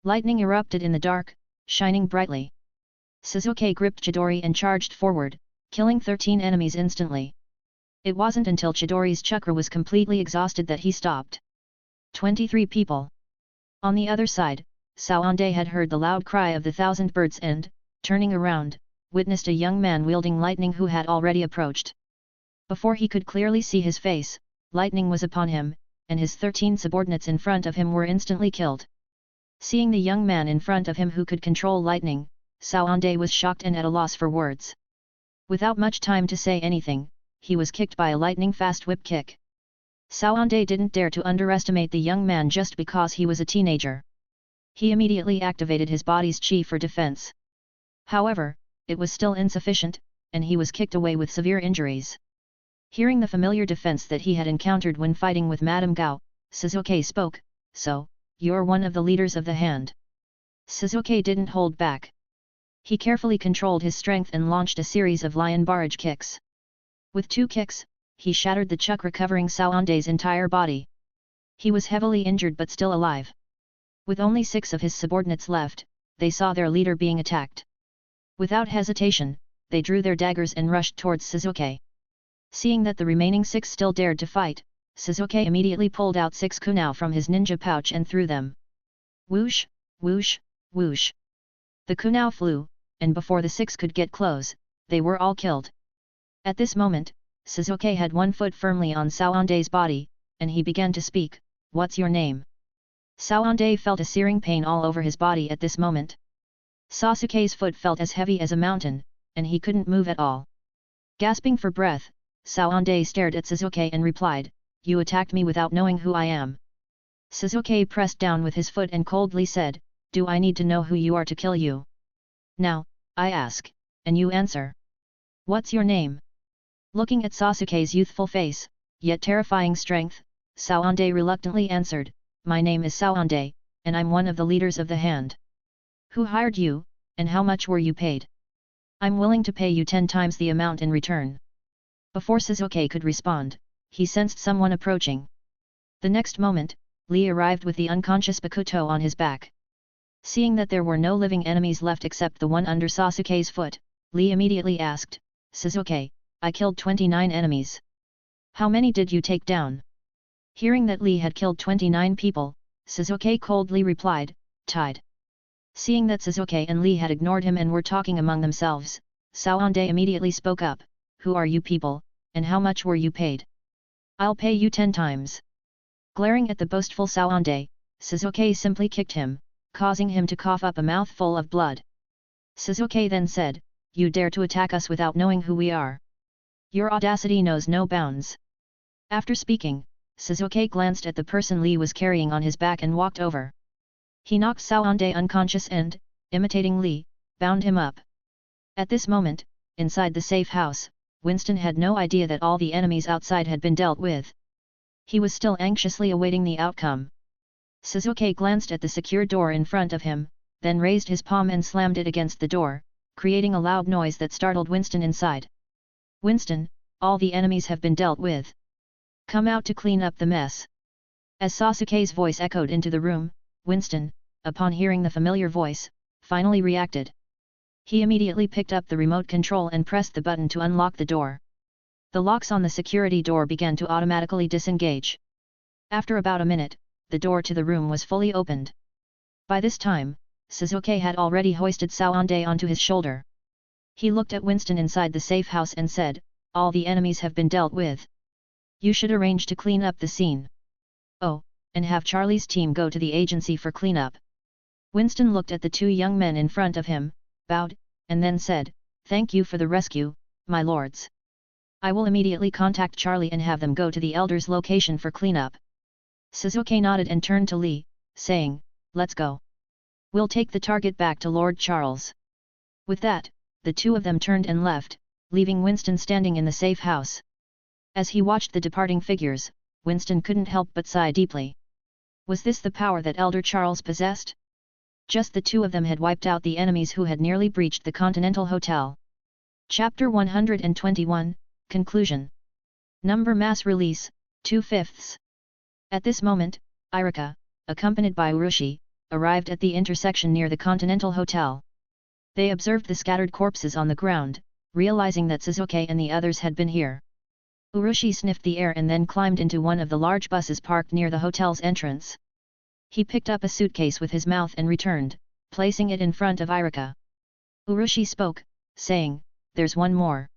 S2: Lightning erupted in the dark, shining brightly. Suzuk gripped Chidori and charged forward, killing 13 enemies instantly. It wasn't until Chidori's chakra was completely exhausted that he stopped. 23 people. On the other side, Saand had heard the loud cry of the 1,000 birds and, turning around, witnessed a young man wielding lightning who had already approached. Before he could clearly see his face, lightning was upon him, and his 13 subordinates in front of him were instantly killed. Seeing the young man in front of him who could control lightning, Saand was shocked and at a loss for words. Without much time to say anything, he was kicked by a lightning-fast whip kick. Saand didn't dare to underestimate the young man just because he was a teenager. He immediately activated his body's chi for defense. However, it was still insufficient, and he was kicked away with severe injuries. Hearing the familiar defense that he had encountered when fighting with Madame Gao, Suzuk spoke, "So, you're one of the leaders of the Hand." Suzuk didn't hold back. He carefully controlled his strength and launched a series of lion barrage kicks. With 2 kicks, he shattered the chakra covering Saand's entire body. He was heavily injured but still alive. With only 6 of his subordinates left, they saw their leader being attacked. Without hesitation, they drew their daggers and rushed towards Suzuk. Seeing that the remaining 6 still dared to fight, Suzuk immediately pulled out 6 kunai from his ninja pouch and threw them. Whoosh, whoosh, whoosh. The kunai flew, and before the 6 could get close, they were all killed. At this moment, Suzuk had one foot firmly on Saand's body, and he began to speak, "What's your name?" Saand felt a searing pain all over his body at this moment. Sasuke's foot felt as heavy as a mountain, and he couldn't move at all. Gasping for breath, Saand stared at Suzuk and replied, "You attacked me without knowing who I am." Suzuk pressed down with his foot and coldly said, "Do I need to know who you are to kill you? Now, I ask, and you answer. What's your name?" Looking at Sasuke's youthful face, yet terrifying strength, Saand reluctantly answered, "My name is Saand, and I'm one of the leaders of the Hand." "Who hired you, and how much were you paid?" "I'm willing to pay you 10 times the amount in return." Before Suzuk could respond, he sensed someone approaching. The next moment, Lee arrived with the unconscious Bakuto on his back. Seeing that there were no living enemies left except the one under Sasuke's foot, Lee immediately asked, "Suzuk, I killed 29 enemies. How many did you take down?" Hearing that Lee had killed 29 people, Suzuk coldly replied, "Tied." Seeing that Suzuk and Lee had ignored him and were talking among themselves, Saand immediately spoke up, "Who are you people, and how much were you paid?" "I'll pay you 10 times. Glaring at the boastful Saand, Suzuk simply kicked him, causing him to cough up a mouthful of blood. Suzuk then said, "You dare to attack us without knowing who we are? Your audacity knows no bounds." After speaking, Suzuk glanced at the person Lee was carrying on his back and walked over. He knocked Saand unconscious and, imitating Lee, bound him up. At this moment, inside the safe house, Winston had no idea that all the enemies outside had been dealt with. He was still anxiously awaiting the outcome. Suzuk glanced at the secure door in front of him, then raised his palm and slammed it against the door, creating a loud noise that startled Winston inside. "Winston, all the enemies have been dealt with. Come out to clean up the mess." As Sasuke's voice echoed into the room, Winston, upon hearing the familiar voice, finally reacted. He immediately picked up the remote control and pressed the button to unlock the door. The locks on the security door began to automatically disengage. After about a minute, the door to the room was fully opened. By this time, Suzuk had already hoisted Saand onto his shoulder. He looked at Winston inside the safe house and said, all the enemies have been dealt with. You should arrange to clean up the scene. Oh, and have Charlie's team go to the agency for cleanup. Winston looked at the two young men in front of him, bowed, and then said, "Thank you for the rescue, my lords. I will immediately contact Charlie and have them go to the Elder's location for cleanup." Suzuk nodded and turned to Lee, saying, "Let's go. We'll take the target back to Lord Charles." With that, the two of them turned and left, leaving Winston standing in the safe house. As he watched the departing figures, Winston couldn't help but sigh deeply. Was this the power that Elder Charles possessed? Just the two of them had wiped out the enemies who had nearly breached the Continental Hotel. Chapter 121, Conclusion. Number Mass Release, 2/5. At this moment, Irika, accompanied by Urushi, arrived at the intersection near the Continental Hotel. They observed the scattered corpses on the ground, realizing that Suzuk and the others had been here. Urushi sniffed the air and then climbed into one of the large buses parked near the hotel's entrance. He picked up a suitcase with his mouth and returned, placing it in front of Irika. Urushi spoke, saying, "There's one more.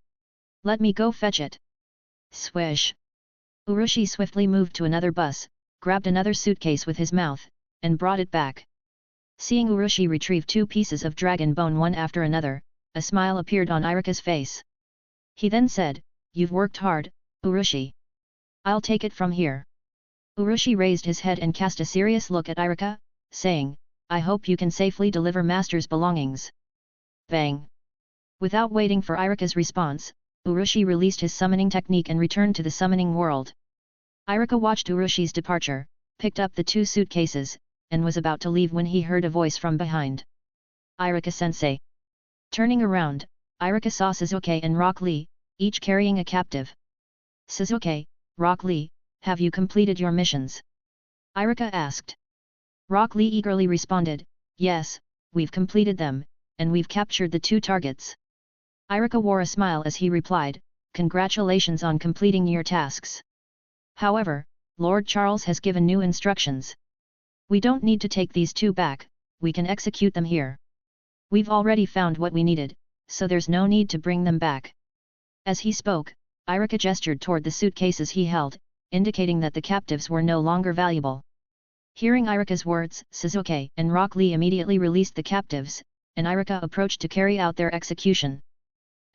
S2: Let me go fetch it." Swish! Urushi swiftly moved to another bus, grabbed another suitcase with his mouth, and brought it back. Seeing Urushi retrieve two pieces of dragon bone one after another, a smile appeared on Irika's face. He then said, "You've worked hard, Urushi. I'll take it from here." Urushi raised his head and cast a serious look at Irika, saying, "I hope you can safely deliver Master's belongings." Bang! Without waiting for Irika's response, Urushi released his summoning technique and returned to the summoning world. Irika watched Urushi's departure, picked up the two suitcases, and was about to leave when he heard a voice from behind. "Irika-sensei." Turning around, Irika saw Suzuk and Rock Lee, each carrying a captive. "Suzuk, Rock Lee, have you completed your missions?" Irika asked. Rock Lee eagerly responded, "Yes, we've completed them, and we've captured the two targets." Irika wore a smile as he replied, "Congratulations on completing your tasks. However, Lord Charles has given new instructions. We don't need to take these two back, we can execute them here. We've already found what we needed, so there's no need to bring them back." As he spoke, Irika gestured toward the suitcases he held, indicating that the captives were no longer valuable. Hearing Irika's words, Suzuk and Rock Lee immediately released the captives, and Irika approached to carry out their execution.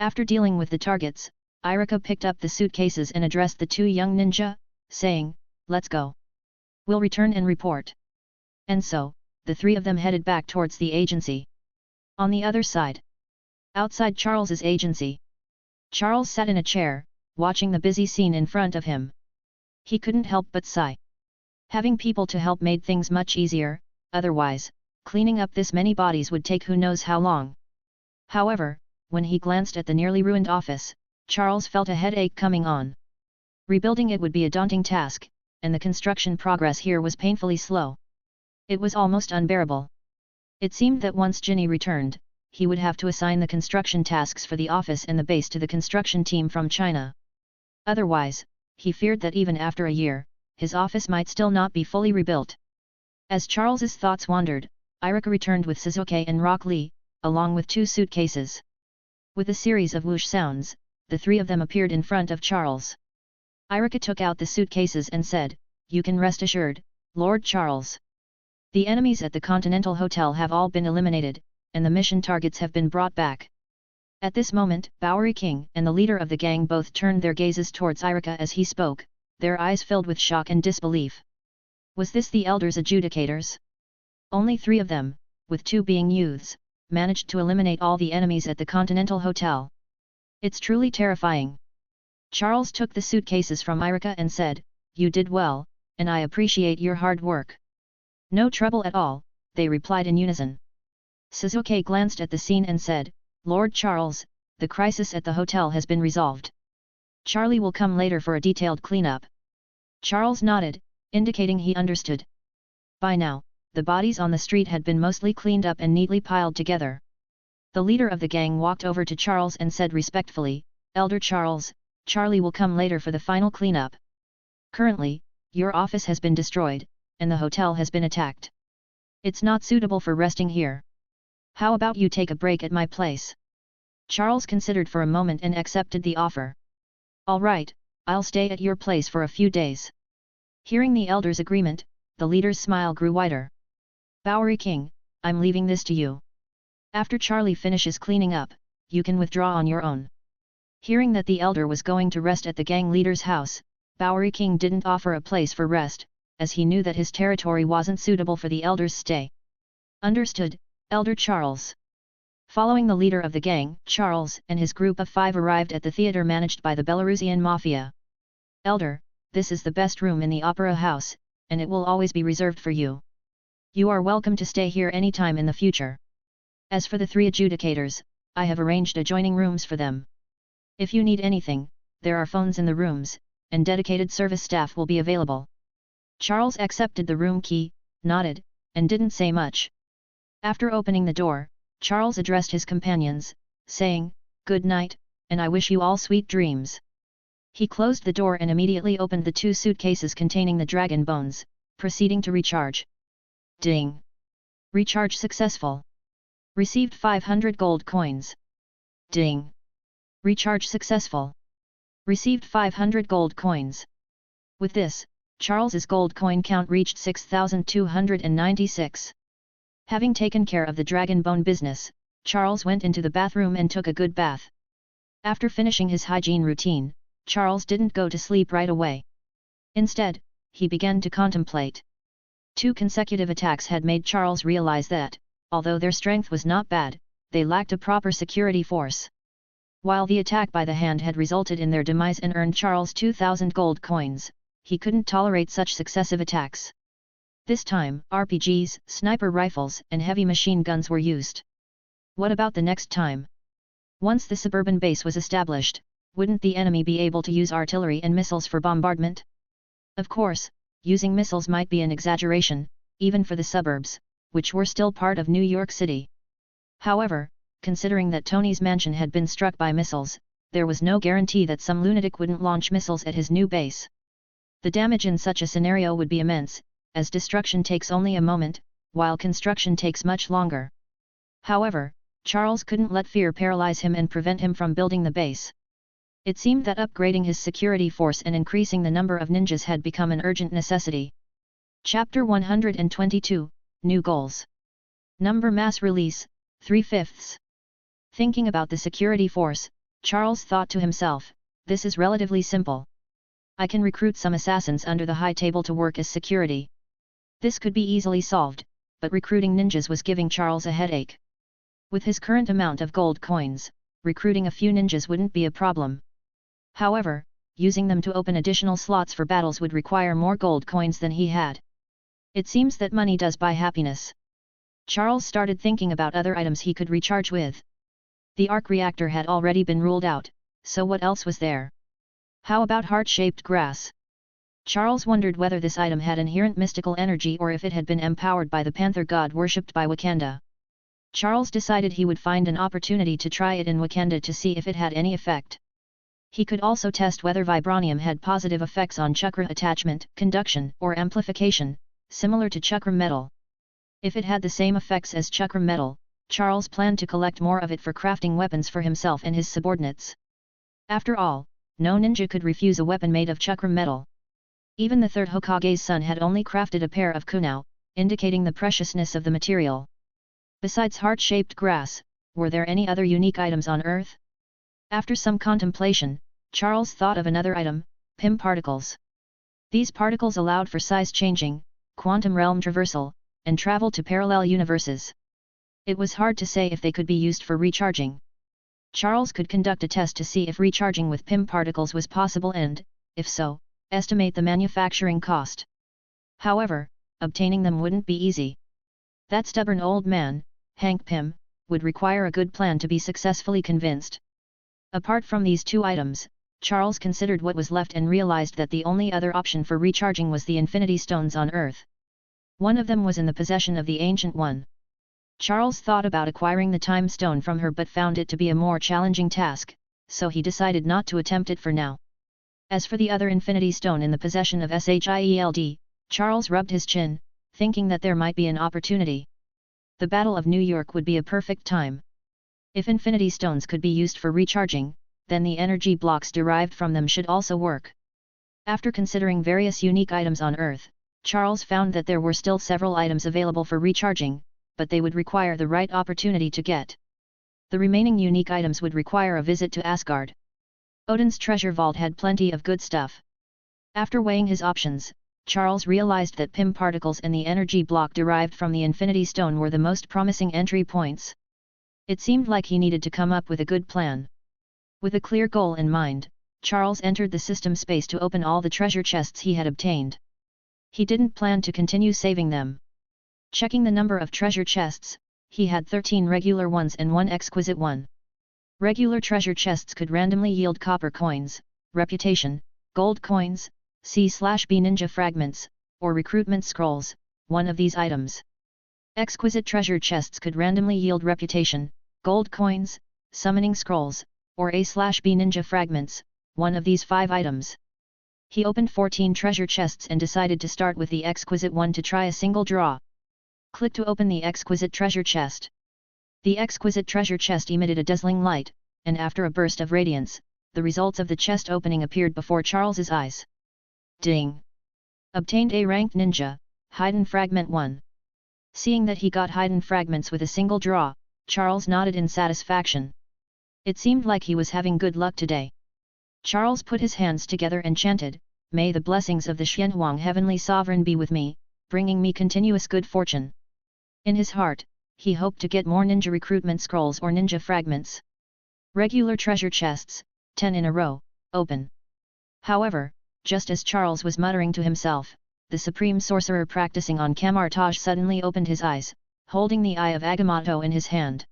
S2: After dealing with the targets, Irika picked up the suitcases and addressed the two young ninja, saying, "Let's go. We'll return and report." And so, the three of them headed back towards the agency. On the other side, outside Charles's agency, Charles sat in a chair, watching the busy scene in front of him. He couldn't help but sigh. Having people to help made things much easier, otherwise, cleaning up this many bodies would take who knows how long. However, when he glanced at the nearly ruined office, Charles felt a headache coming on. Rebuilding it would be a daunting task, and the construction progress here was painfully slow. It was almost unbearable. It seemed that once Ginny returned, he would have to assign the construction tasks for the office and the base to the construction team from China. Otherwise, he feared that even after a year, his office might still not be fully rebuilt. As Charles's thoughts wandered, Irika returned with Suzuk and Rock Lee, along with two suitcases. With a series of whoosh sounds, the three of them appeared in front of Charles. Irika took out the suitcases and said, "You can rest assured, Lord Charles. The enemies at the Continental Hotel have all been eliminated, and the mission targets have been brought back." At this moment, Bowery King and the leader of the gang both turned their gazes towards Irika as he spoke, their eyes filled with shock and disbelief. Was this the Elder's adjudicators? Only three of them, with two being youths, managed to eliminate all the enemies at the Continental Hotel. It's truly terrifying. Charles took the suitcases from Irika and said, "You did well, and I appreciate your hard work." "No trouble at all," they replied in unison. Suzuk glanced at the scene and said, "Lord Charles, the crisis at the hotel has been resolved. Charlie will come later for a detailed cleanup." Charles nodded, indicating he understood. By now, the bodies on the street had been mostly cleaned up and neatly piled together. The leader of the gang walked over to Charles and said respectfully, "Elder Charles, Charlie will come later for the final cleanup. Currently, your office has been destroyed, and the hotel has been attacked. It's not suitable for resting here. How about you take a break at my place?" Charles considered for a moment and accepted the offer. Alright, I'll stay at your place for a few days. Hearing the elder's agreement, the leader's smile grew wider. Bowery King, I'm leaving this to you. After Charlie finishes cleaning up, you can withdraw on your own. Hearing that the elder was going to rest at the gang leader's house, Bowery King didn't offer a place for rest, as he knew that his territory wasn't suitable for the elder's stay. Understood, Elder Charles. Following the leader of the gang, Charles and his group of 5 arrived at the theater managed by the Belarusian Mafia. Elder, this is the best room in the Opera House, and it will always be reserved for you. You are welcome to stay here anytime in the future. As for the 3 adjudicators, I have arranged adjoining rooms for them. If you need anything, there are phones in the rooms, and dedicated service staff will be available. Charles accepted the room key, nodded, and didn't say much. After opening the door, Charles addressed his companions, saying, "Good night, and I wish you all sweet dreams." He closed the door and immediately opened the 2 suitcases containing the dragon bones, proceeding to recharge. Ding! Recharge successful. Received 500 gold coins. Ding! Recharge successful. Received 500 gold coins. With this, Charles's gold coin count reached 6,296. Having taken care of the dragon bone business, Charles went into the bathroom and took a good bath. After finishing his hygiene routine, Charles didn't go to sleep right away. Instead, he began to contemplate. 2 consecutive attacks had made Charles realize that, although their strength was not bad, they lacked a proper security force. While the attack by the hand had resulted in their demise and earned Charles 2,000 gold coins, he couldn't tolerate such successive attacks. This time, RPGs, sniper rifles, and heavy machine guns were used. What about the next time? Once the suburban base was established, wouldn't the enemy be able to use artillery and missiles for bombardment? Of course, using missiles might be an exaggeration, even for the suburbs, which were still part of New York City. However, considering that Tony's mansion had been struck by missiles, there was no guarantee that some lunatic wouldn't launch missiles at his new base. The damage in such a scenario would be immense, as destruction takes only a moment, while construction takes much longer. However, Charles couldn't let fear paralyze him and prevent him from building the base. It seemed that upgrading his security force and increasing the number of ninjas had become an urgent necessity. Chapter 122, New Goals. Number Mass Release, 3/5. Thinking about the security force, Charles thought to himself, this is relatively simple. I can recruit some assassins under the high table to work as security. This could be easily solved, but recruiting ninjas was giving Charles a headache. With his current amount of gold coins, recruiting a few ninjas wouldn't be a problem. However, using them to open additional slots for battles would require more gold coins than he had. It seems that money does buy happiness. Charles started thinking about other items he could recharge with. The arc reactor had already been ruled out, so what else was there? How about heart-shaped grass? Charles wondered whether this item had inherent mystical energy or if it had been empowered by the panther god worshipped by Wakanda. Charles decided he would find an opportunity to try it in Wakanda to see if it had any effect. He could also test whether vibranium had positive effects on chakra attachment, conduction, or amplification, similar to chakra metal. If it had the same effects as chakra metal, Charles planned to collect more of it for crafting weapons for himself and his subordinates. After all, no ninja could refuse a weapon made of chakra metal. Even the 3rd Hokage's son had only crafted a pair of kunao, indicating the preciousness of the material. Besides heart-shaped grass, were there any other unique items on Earth? After some contemplation, Charles thought of another item, PIM particles. These particles allowed for size changing, quantum realm traversal, and travel to parallel universes. It was hard to say if they could be used for recharging. Charles could conduct a test to see if recharging with PIM particles was possible and, if so, estimate the manufacturing cost. However, obtaining them wouldn't be easy. That stubborn old man, Hank Pym, would require a good plan to be successfully convinced. Apart from these 2 items, Charles considered what was left and realized that the only other option for recharging was the Infinity Stones on Earth. One of them was in the possession of the Ancient One. Charles thought about acquiring the Time Stone from her but found it to be a more challenging task, so he decided not to attempt it for now. As for the other Infinity Stone in the possession of S.H.I.E.L.D, Charles rubbed his chin, thinking that there might be an opportunity. The Battle of New York would be a perfect time. If Infinity Stones could be used for recharging, then the energy blocks derived from them should also work. After considering various unique items on Earth, Charles found that there were still several items available for recharging, but they would require the right opportunity to get. The remaining unique items would require a visit to Asgard. Odin's treasure vault had plenty of good stuff. After weighing his options, Charles realized that PIM particles and the energy block derived from the Infinity Stone were the most promising entry points. It seemed like he needed to come up with a good plan. With a clear goal in mind, Charles entered the system space to open all the treasure chests he had obtained. He didn't plan to continue saving them. Checking the number of treasure chests, he had 13 regular ones and 1 exquisite one. Regular treasure chests could randomly yield copper coins, reputation, gold coins, C/B ninja fragments, or recruitment scrolls, one of these items. Exquisite treasure chests could randomly yield reputation, gold coins, summoning scrolls, or A/B ninja fragments, one of these 5 items. He opened 14 treasure chests and decided to start with the exquisite one to try a single draw. Click to open the exquisite treasure chest. The exquisite treasure chest emitted a dazzling light, and after a burst of radiance, the results of the chest opening appeared before Charles's eyes. Ding! Obtained A-ranked ninja, hidden fragment 1. Seeing that he got hidden fragments with a single draw, Charles nodded in satisfaction. It seemed like he was having good luck today. Charles put his hands together and chanted, "May the blessings of the Xianhuang Heavenly Sovereign be with me, bringing me continuous good fortune." In his heart, he hoped to get more ninja recruitment scrolls or ninja fragments. Regular treasure chests, 10 in a row, open. However, just as Charles was muttering to himself, the supreme sorcerer practicing on Camartage suddenly opened his eyes, holding the Eye of Agamotto in his hand.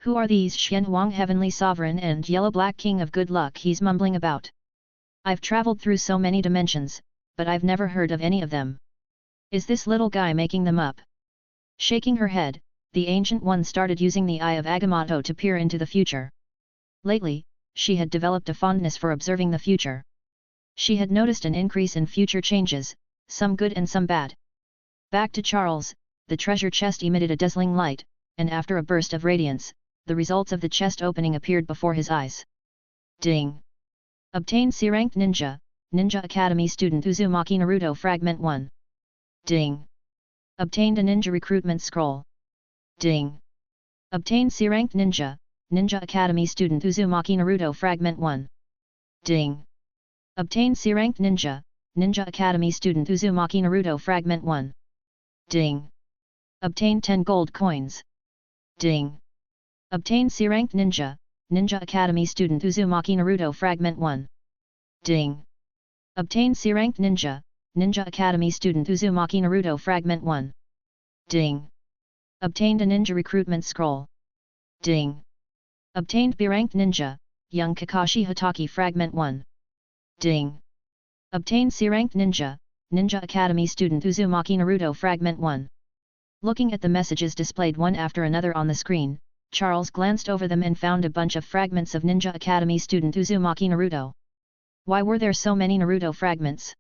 S2: "Who are these Xianhuang Heavenly Sovereign and Yellow-Black King of Good Luck?" he's mumbling about. "I've traveled through so many dimensions, but I've never heard of any of them. Is this little guy making them up?" Shaking her head, the Ancient One started using the Eye of Agamotto to peer into the future. Lately, she had developed a fondness for observing the future. She had noticed an increase in future changes, some good and some bad. Back to Charles, the treasure chest emitted a dazzling light, and after a burst of radiance, the results of the chest opening appeared before his eyes. Ding! Obtained C-ranked ninja, Ninja Academy student Uzumaki Naruto fragment 1. Ding! Obtained a ninja recruitment scroll. Ding! Obtained C-ranked ninja, Ninja Academy student Uzumaki Naruto fragment 1. Ding! Obtained C-ranked ninja, Ninja Academy student Uzumaki Naruto fragment 1. Ding! Obtained 10 gold coins. Ding! Obtained C-ranked ninja, Ninja Academy student Uzumaki Naruto fragment 1. Ding! Obtained C-ranked ninja, Ninja Academy student Uzumaki Naruto fragment 1. Ding! Obtained a ninja recruitment scroll. Ding! Obtained B-ranked ninja, Young Kakashi Hatake fragment 1. Ding! Obtained C-ranked ninja, Ninja Academy student Uzumaki Naruto fragment 1. Looking at the messages displayed one after another on the screen, Charles glanced over them and found a bunch of fragments of Ninja Academy student Uzumaki Naruto. Why were there so many Naruto fragments?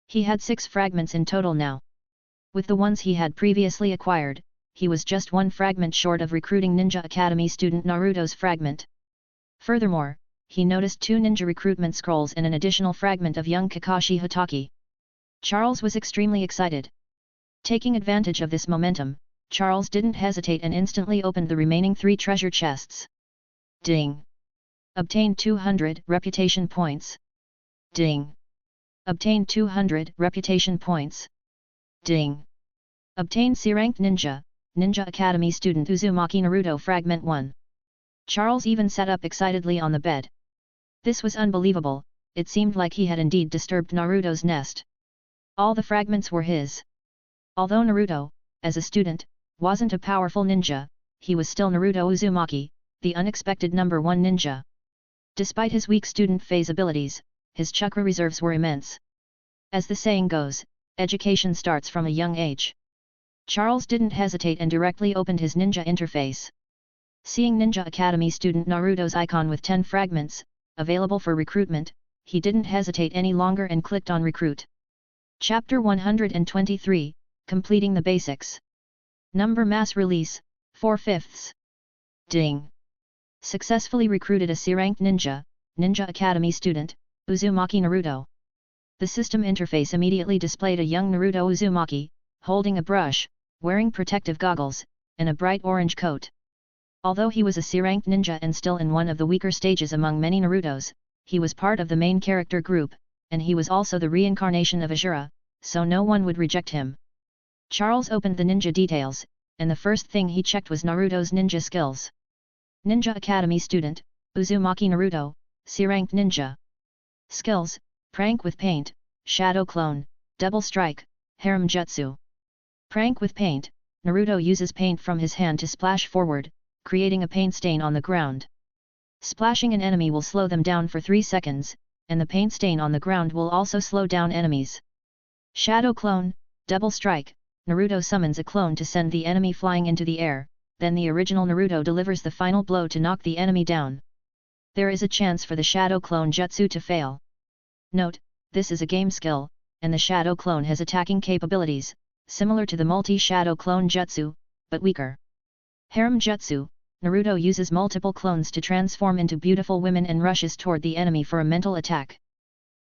S2: He had 6 fragments in total now. With the ones he had previously acquired, he was just 1 fragment short of recruiting Ninja Academy student Naruto's fragment. Furthermore, he noticed 2 ninja recruitment scrolls and an additional fragment of young Kakashi Hatake. Charles was extremely excited. Taking advantage of this momentum, Charles didn't hesitate and instantly opened the remaining 3 treasure chests. Ding! Obtained 200 reputation points. Ding! Obtained 200 reputation points. Ding! Obtained C-ranked ninja, Ninja Academy student Uzumaki Naruto fragment 1. Charles even sat up excitedly on the bed. This was unbelievable, it seemed like he had indeed disturbed Naruto's nest. All the fragments were his. Although Naruto, as a student, wasn't a powerful ninja, he was still Naruto Uzumaki, the unexpected number 1 ninja. Despite his weak student phase abilities, his chakra reserves were immense. As the saying goes, education starts from a young age. Charles didn't hesitate and directly opened his ninja interface. Seeing Ninja Academy student Naruto's icon with 10 fragments, available for recruitment, he didn't hesitate any longer and clicked on Recruit. Chapter 123, Completing the Basics. Number Mass Release, 4/5. Ding! Successfully recruited a C-ranked ninja, Ninja Academy student, Uzumaki Naruto. The system interface immediately displayed a young Naruto Uzumaki, holding a brush, wearing protective goggles, and a bright orange coat. Although he was a C-ranked ninja and still in one of the weaker stages among many Narutos, he was part of the main character group, and he was also the reincarnation of Ashura, so no one would reject him. Charles opened the ninja details, and the first thing he checked was Naruto's ninja skills. Ninja Academy student, Uzumaki Naruto, C-ranked ninja. Skills: Prank with paint, Shadow Clone, Double Strike, Harem Jutsu. Prank with paint, Naruto uses paint from his hand to splash forward, creating a paint stain on the ground. Splashing an enemy will slow them down for 3 seconds, and the paint stain on the ground will also slow down enemies. Shadow Clone, Double Strike, Naruto summons a clone to send the enemy flying into the air, then the original Naruto delivers the final blow to knock the enemy down. There is a chance for the Shadow Clone Jutsu to fail. Note, this is a game skill, and the Shadow Clone has attacking capabilities, similar to the multi-Shadow Clone Jutsu, but weaker. Harem Jutsu, Naruto uses multiple clones to transform into beautiful women and rushes toward the enemy for a mental attack.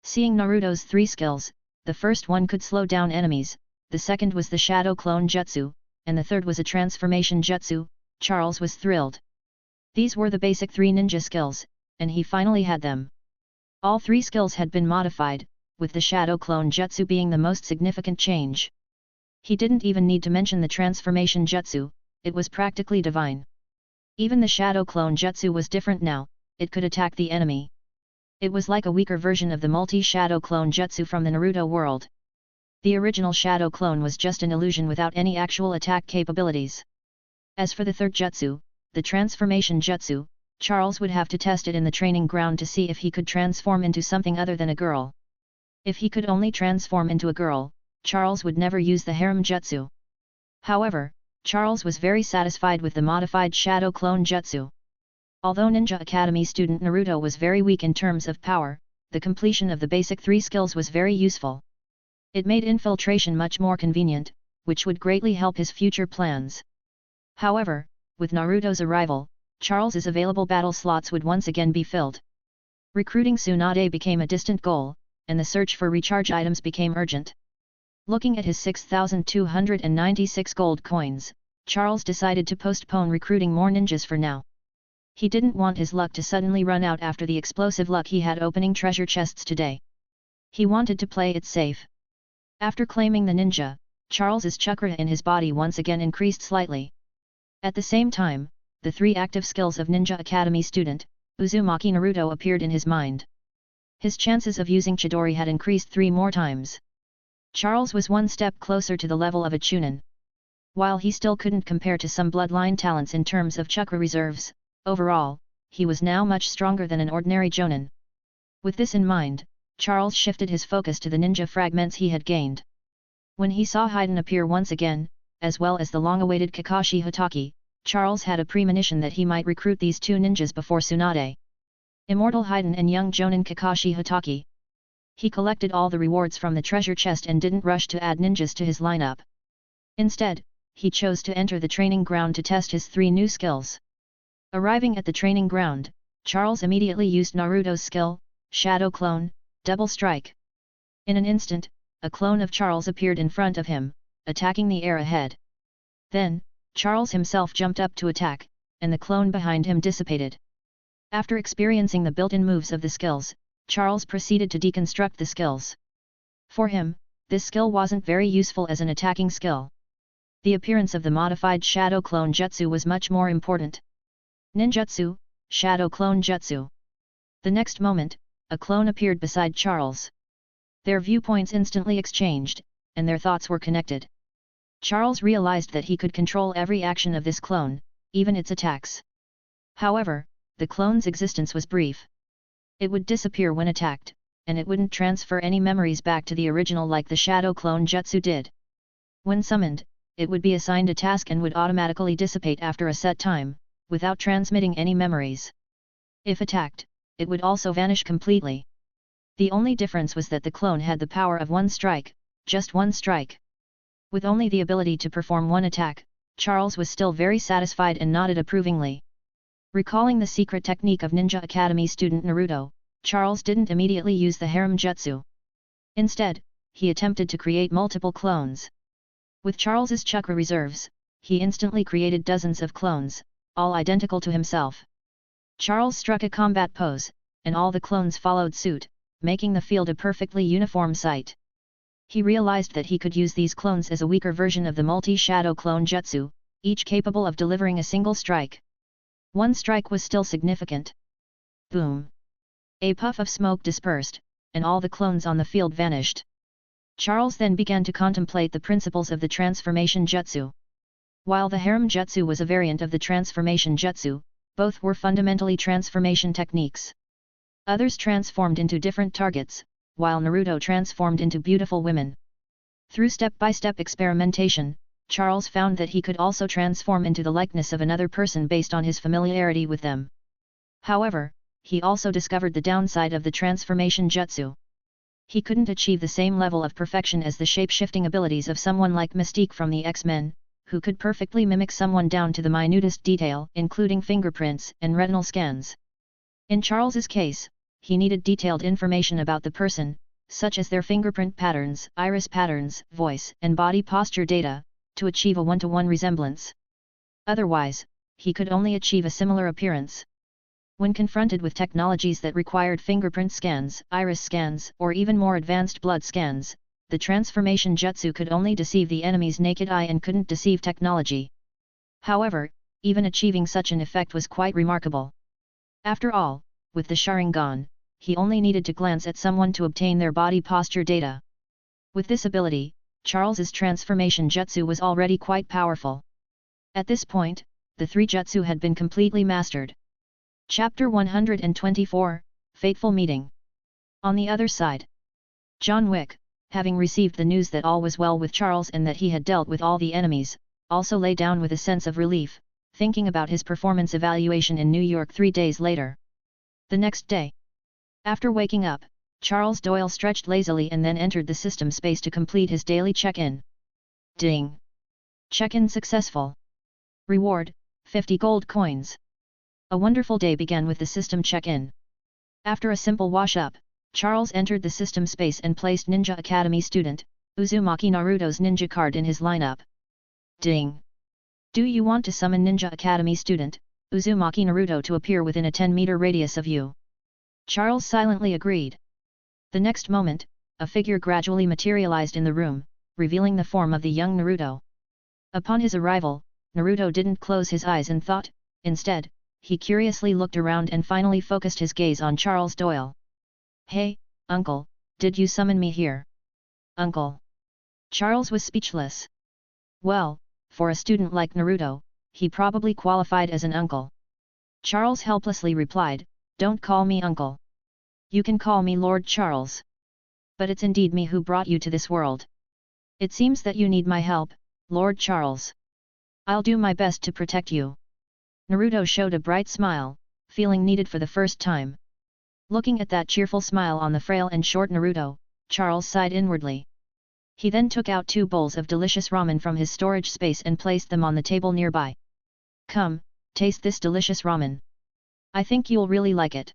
S2: Seeing Naruto's 3 skills, the first one could slow down enemies, the second was the Shadow Clone Jutsu, and the third was a transformation jutsu. Charles was thrilled. These were the basic 3 ninja skills, and he finally had them. All 3 skills had been modified, with the Shadow Clone Jutsu being the most significant change. He didn't even need to mention the transformation jutsu, it was practically divine. Even the Shadow Clone Jutsu was different now, it could attack the enemy. It was like a weaker version of the multi-Shadow Clone Jutsu from the Naruto world. The original Shadow Clone was just an illusion without any actual attack capabilities. As for the third jutsu, the transformation jutsu, Charles would have to test it in the training ground to see if he could transform into something other than a girl. If he could only transform into a girl, Charles would never use the harem jutsu. However, Charles was very satisfied with the modified Shadow Clone Jutsu. Although Ninja Academy student Naruto was very weak in terms of power, the completion of the basic 3 skills was very useful. It made infiltration much more convenient, which would greatly help his future plans. However, with Naruto's arrival, Charles's available battle slots would once again be filled. Recruiting Tsunade became a distant goal, and the search for recharge items became urgent. Looking at his 6,296 gold coins, Charles decided to postpone recruiting more ninjas for now. He didn't want his luck to suddenly run out after the explosive luck he had opening treasure chests today. He wanted to play it safe. After claiming the ninja, Charles's chakra in his body once again increased slightly. At the same time, the 3 active skills of Ninja Academy student, Uzumaki Naruto appeared in his mind. His chances of using Chidori had increased 3 more times. Charles was 1 step closer to the level of a Chunin. While he still couldn't compare to some bloodline talents in terms of chakra reserves, overall, he was now much stronger than an ordinary Jonin. With this in mind, Charles shifted his focus to the ninja fragments he had gained. When he saw Hiden appear once again, as well as the long-awaited Kakashi Hatake, Charles had a premonition that he might recruit these 2 ninjas before Tsunade. Immortal Hiden and young Jonin Kakashi Hatake. He collected all the rewards from the treasure chest and didn't rush to add ninjas to his lineup. Instead, he chose to enter the training ground to test his 3 new skills. Arriving at the training ground, Charles immediately used Naruto's skill, Shadow Clone, Double Strike. In an instant, a clone of Charles appeared in front of him, attacking the air ahead. Then, Charles himself jumped up to attack, and the clone behind him dissipated. After experiencing the built-in moves of the skills, Charles proceeded to deconstruct the skills. For him, this skill wasn't very useful as an attacking skill. The appearance of the modified Shadow Clone Jutsu was much more important. Ninjutsu, Shadow Clone Jutsu. The next moment, a clone appeared beside Charles. Their viewpoints instantly exchanged, and their thoughts were connected. Charles realized that he could control every action of this clone, even its attacks. However, the clone's existence was brief. It would disappear when attacked, and it wouldn't transfer any memories back to the original like the Shadow Clone Jutsu did. When summoned, it would be assigned a task and would automatically dissipate after a set time, without transmitting any memories. If attacked, it would also vanish completely. The only difference was that the clone had the power of 1 strike, just 1 strike. With only the ability to perform 1 attack, Charles was still very satisfied and nodded approvingly. Recalling the secret technique of Ninja Academy student Naruto, Charles didn't immediately use the harem jutsu. Instead, he attempted to create multiple clones. With Charles's chakra reserves, he instantly created dozens of clones, all identical to himself. Charles struck a combat pose, and all the clones followed suit, making the field a perfectly uniform sight. He realized that he could use these clones as a weaker version of the multi-shadow clone jutsu, each capable of delivering a single strike. One strike was still significant. Boom! A puff of smoke dispersed, and all the clones on the field vanished. Charles then began to contemplate the principles of the transformation jutsu. While the harem jutsu was a variant of the transformation jutsu, both were fundamentally transformation techniques. Others transformed into different targets, while Naruto transformed into beautiful women. Through step-by-step experimentation, Charles found that he could also transform into the likeness of another person based on his familiarity with them. However, he also discovered the downside of the transformation jutsu. He couldn't achieve the same level of perfection as the shape-shifting abilities of someone like Mystique from the X-Men, who could perfectly mimic someone down to the minutest detail, including fingerprints and retinal scans. In Charles's case, he needed detailed information about the person, such as their fingerprint patterns, iris patterns, voice and body posture data, to achieve a one-to-one resemblance. Otherwise, he could only achieve a similar appearance. When confronted with technologies that required fingerprint scans, iris scans, or even more advanced blood scans, the transformation jutsu could only deceive the enemy's naked eye and couldn't deceive technology. However, even achieving such an effect was quite remarkable. After all, with the Sharingan, he only needed to glance at someone to obtain their body posture data. With this ability, Charles's transformation jutsu was already quite powerful. At this point, the three jutsu had been completely mastered. Chapter 124, Fateful Meeting. On the other side, John Wick, having received the news that all was well with Charles and that he had dealt with all the enemies, also lay down with a sense of relief, thinking about his performance evaluation in New York 3 days later. The next day, after waking up, Charles Doyle stretched lazily and then entered the system space to complete his daily check-in. Ding! Check-in successful. Reward, 50 gold coins. A wonderful day began with the system check-in. After a simple wash-up, Charles entered the system space and placed Ninja Academy student, Uzumaki Naruto's ninja card in his lineup. Ding! Do you want to summon Ninja Academy student, Uzumaki Naruto to appear within a 10-meter radius of you? Charles silently agreed. The next moment, a figure gradually materialized in the room, revealing the form of the young Naruto. Upon his arrival, Naruto didn't close his eyes and thought. Instead, he curiously looked around and finally focused his gaze on Charles Doyle. Hey, uncle, did you summon me here? Uncle. Charles was speechless. Well, for a student like Naruto, he probably qualified as an uncle. Charles helplessly replied, don't call me uncle. You can call me Lord Charles. But it's indeed me who brought you to this world. It seems that you need my help, Lord Charles. I'll do my best to protect you. Naruto showed a bright smile, feeling needed for the first time. Looking at that cheerful smile on the frail and short Naruto, Charles sighed inwardly. He then took out 2 bowls of delicious ramen from his storage space and placed them on the table nearby. Come, taste this delicious ramen. I think you'll really like it.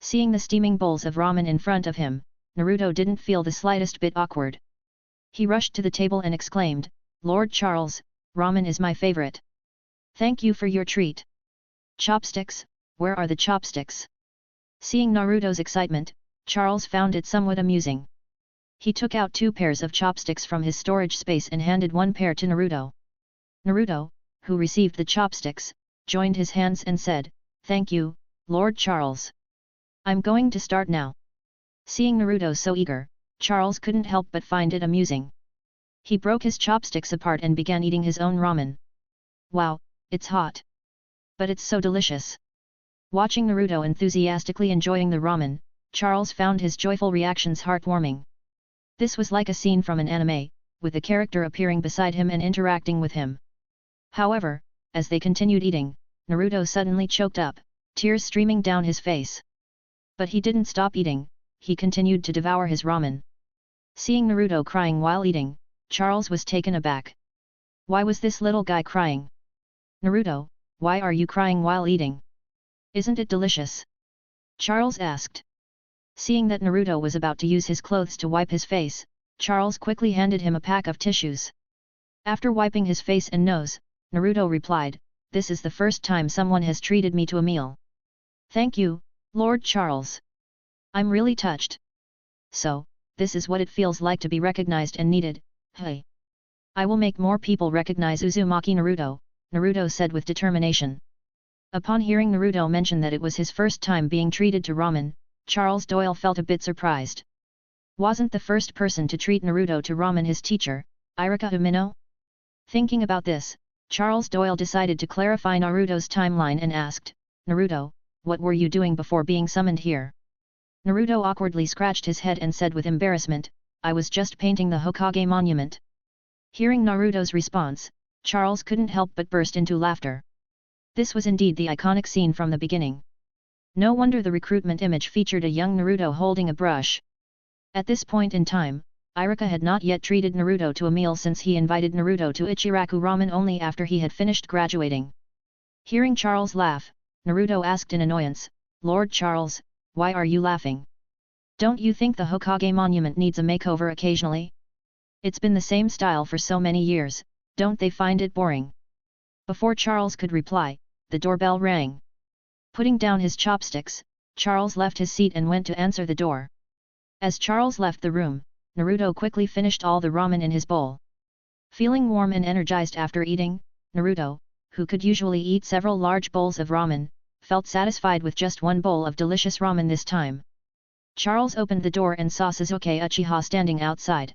S2: Seeing the steaming bowls of ramen in front of him, Naruto didn't feel the slightest bit awkward. He rushed to the table and exclaimed, Lord Charles, ramen is my favorite. Thank you for your treat. Chopsticks, where are the chopsticks? Seeing Naruto's excitement, Charles found it somewhat amusing. He took out 2 pairs of chopsticks from his storage space and handed 1 pair to Naruto. Naruto, who received the chopsticks, joined his hands and said, Thank you, Lord Charles. I'm going to start now. Seeing Naruto so eager, Charles couldn't help but find it amusing. He broke his chopsticks apart and began eating his own ramen. Wow, it's hot. But it's so delicious. Watching Naruto enthusiastically enjoying the ramen, Charles found his joyful reactions heartwarming. This was like a scene from an anime, with the character appearing beside him and interacting with him. However, as they continued eating, Naruto suddenly choked up, tears streaming down his face. But he didn't stop eating, he continued to devour his ramen. Seeing Naruto crying while eating, Charles was taken aback. Why was this little guy crying? Naruto, why are you crying while eating? Isn't it delicious? Charles asked. Seeing that Naruto was about to use his clothes to wipe his face, Charles quickly handed him a pack of tissues. After wiping his face and nose, Naruto replied, "This is the first time someone has treated me to a meal. Thank you, Lord Charles. I'm really touched. So, this is what it feels like to be recognized and needed, hey. I will make more people recognize Uzumaki Naruto," Naruto said with determination. Upon hearing Naruto mention that it was his first time being treated to ramen, Charles Doyle felt a bit surprised. Wasn't the first person to treat Naruto to ramen his teacher, Irika Umino? Thinking about this, Charles Doyle decided to clarify Naruto's timeline and asked, "Naruto, what were you doing before being summoned here?" Naruto awkwardly scratched his head and said with embarrassment, "I was just painting the Hokage monument." Hearing Naruto's response, Charles couldn't help but burst into laughter. This was indeed the iconic scene from the beginning. No wonder the recruitment image featured a young Naruto holding a brush. At this point in time, Irika had not yet treated Naruto to a meal since he invited Naruto to Ichiraku Ramen only after he had finished graduating. Hearing Charles laugh, Naruto asked in annoyance, "Lord Charles, why are you laughing? Don't you think the Hokage monument needs a makeover occasionally? It's been the same style for so many years, don't they find it boring?" Before Charles could reply, the doorbell rang. Putting down his chopsticks, Charles left his seat and went to answer the door. As Charles left the room, Naruto quickly finished all the ramen in his bowl. Feeling warm and energized after eating, Naruto, who could usually eat several large bowls of ramen, felt satisfied with just one bowl of delicious ramen this time. Charles opened the door and saw Suzuk Uchiha standing outside.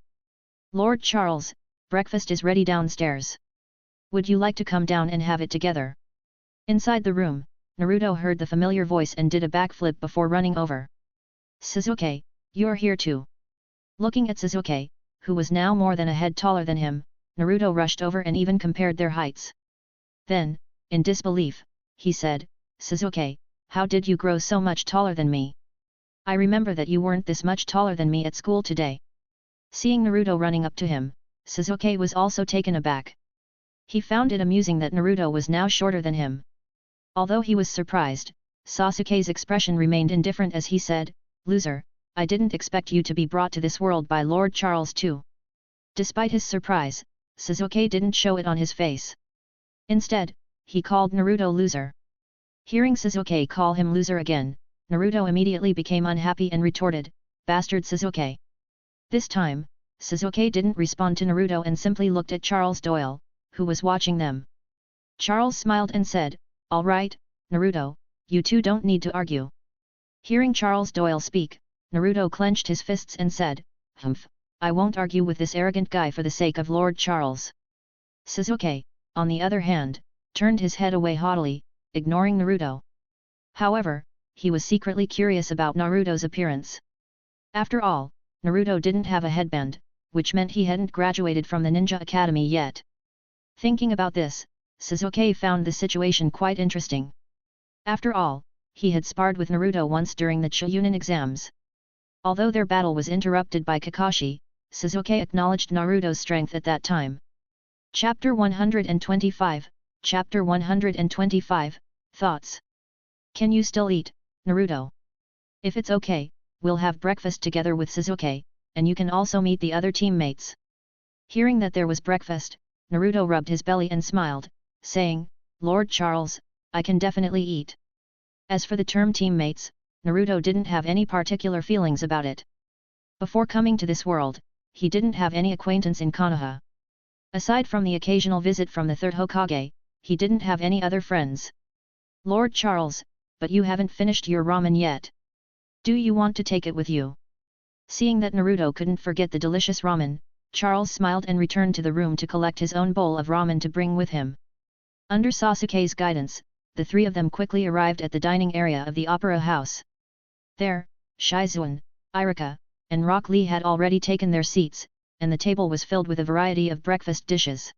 S2: "Lord Charles, breakfast is ready downstairs. Would you like to come down and have it together?" Inside the room, Naruto heard the familiar voice and did a backflip before running over. "Suzuk, you're here too." Looking at Suzuk, who was now more than a head taller than him, Naruto rushed over and even compared their heights. Then, in disbelief, he said, "Suzuk, how did you grow so much taller than me? I remember that you weren't this much taller than me at school today." Seeing Naruto running up to him, Suzuk was also taken aback. He found it amusing that Naruto was now shorter than him. Although he was surprised, Sasuke's expression remained indifferent as he said, "Loser, I didn't expect you to be brought to this world by Lord Charles too." Despite his surprise, Suzuk didn't show it on his face. Instead, he called Naruto loser. Hearing Suzuk call him loser again, Naruto immediately became unhappy and retorted, "Bastard Suzuk." This time, Suzuk didn't respond to Naruto and simply looked at Charles Doyle, who was watching them. Charles smiled and said, "All right, Naruto, you two don't need to argue." Hearing Charles Doyle speak, Naruto clenched his fists and said, "Humph, I won't argue with this arrogant guy for the sake of Lord Charles." Suzuk, on the other hand, turned his head away haughtily, ignoring Naruto. However, he was secretly curious about Naruto's appearance. After all, Naruto didn't have a headband, which meant he hadn't graduated from the Ninja Academy yet. Thinking about this, Suzuk found the situation quite interesting. After all, he had sparred with Naruto once during the Chunin exams. Although their battle was interrupted by Kakashi, Suzuk acknowledged Naruto's strength at that time. Chapter 125, Chapter 125, Thoughts. "Can you still eat, Naruto? If it's okay, we'll have breakfast together with Suzuk, and you can also meet the other teammates." Hearing that there was breakfast, Naruto rubbed his belly and smiled, saying, "Lord Charles, I can definitely eat." As for the term teammates, Naruto didn't have any particular feelings about it. Before coming to this world, he didn't have any acquaintance in Konoha. Aside from the occasional visit from the third Hokage, he didn't have any other friends. "Lord Charles, but you haven't finished your ramen yet. Do you want to take it with you?" Seeing that Naruto couldn't forget the delicious ramen, Charles smiled and returned to the room to collect his own bowl of ramen to bring with him. Under Sasuke's guidance, the three of them quickly arrived at the dining area of the opera house. There, Shizune, Irika, and Rock Lee had already taken their seats, and the table was filled with a variety of breakfast dishes.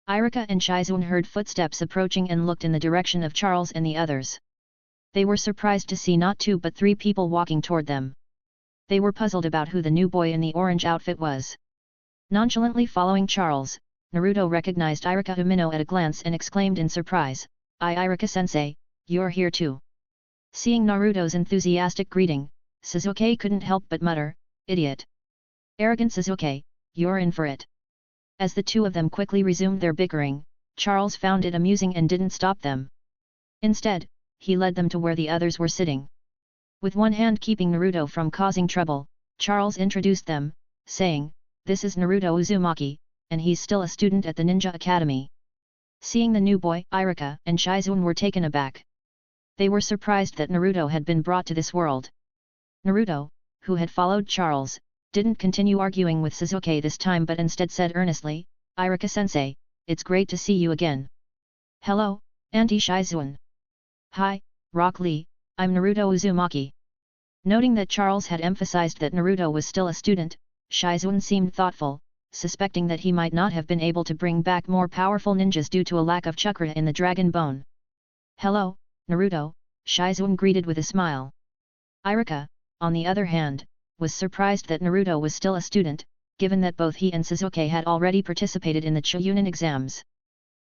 S2: Irika and Shizune heard footsteps approaching and looked in the direction of Charles and the others. They were surprised to see not two but three people walking toward them. They were puzzled about who the new boy in the orange outfit was. Nonchalantly following Charles, Naruto recognized Irika Umino at a glance and exclaimed in surprise, "Irika-sensei, you're here too." Seeing Naruto's enthusiastic greeting, Suzuk couldn't help but mutter, "Idiot. Arrogant Suzuk, you're in for it." As the two of them quickly resumed their bickering, Charles found it amusing and didn't stop them. Instead, he led them to where the others were sitting. With one hand keeping Naruto from causing trouble, Charles introduced them, saying, "This is Naruto Uzumaki, and he's still a student at the Ninja Academy." Seeing the new boy, Irika and Shizune were taken aback. They were surprised that Naruto had been brought to this world. Naruto, who had followed Charles, didn't continue arguing with Suzuk this time but instead said earnestly, "Irika-sensei, it's great to see you again." "Hello, Auntie Shizune." "Hi, Rock Lee, I'm Naruto Uzumaki." Noting that Charles had emphasized that Naruto was still a student, Shizune seemed thoughtful, suspecting that he might not have been able to bring back more powerful ninjas due to a lack of chakra in the dragon bone. "Hello, Naruto," Shizune greeted with a smile. Irika, on the other hand, was surprised that Naruto was still a student, given that both he and Suzuk had already participated in the Chunin exams.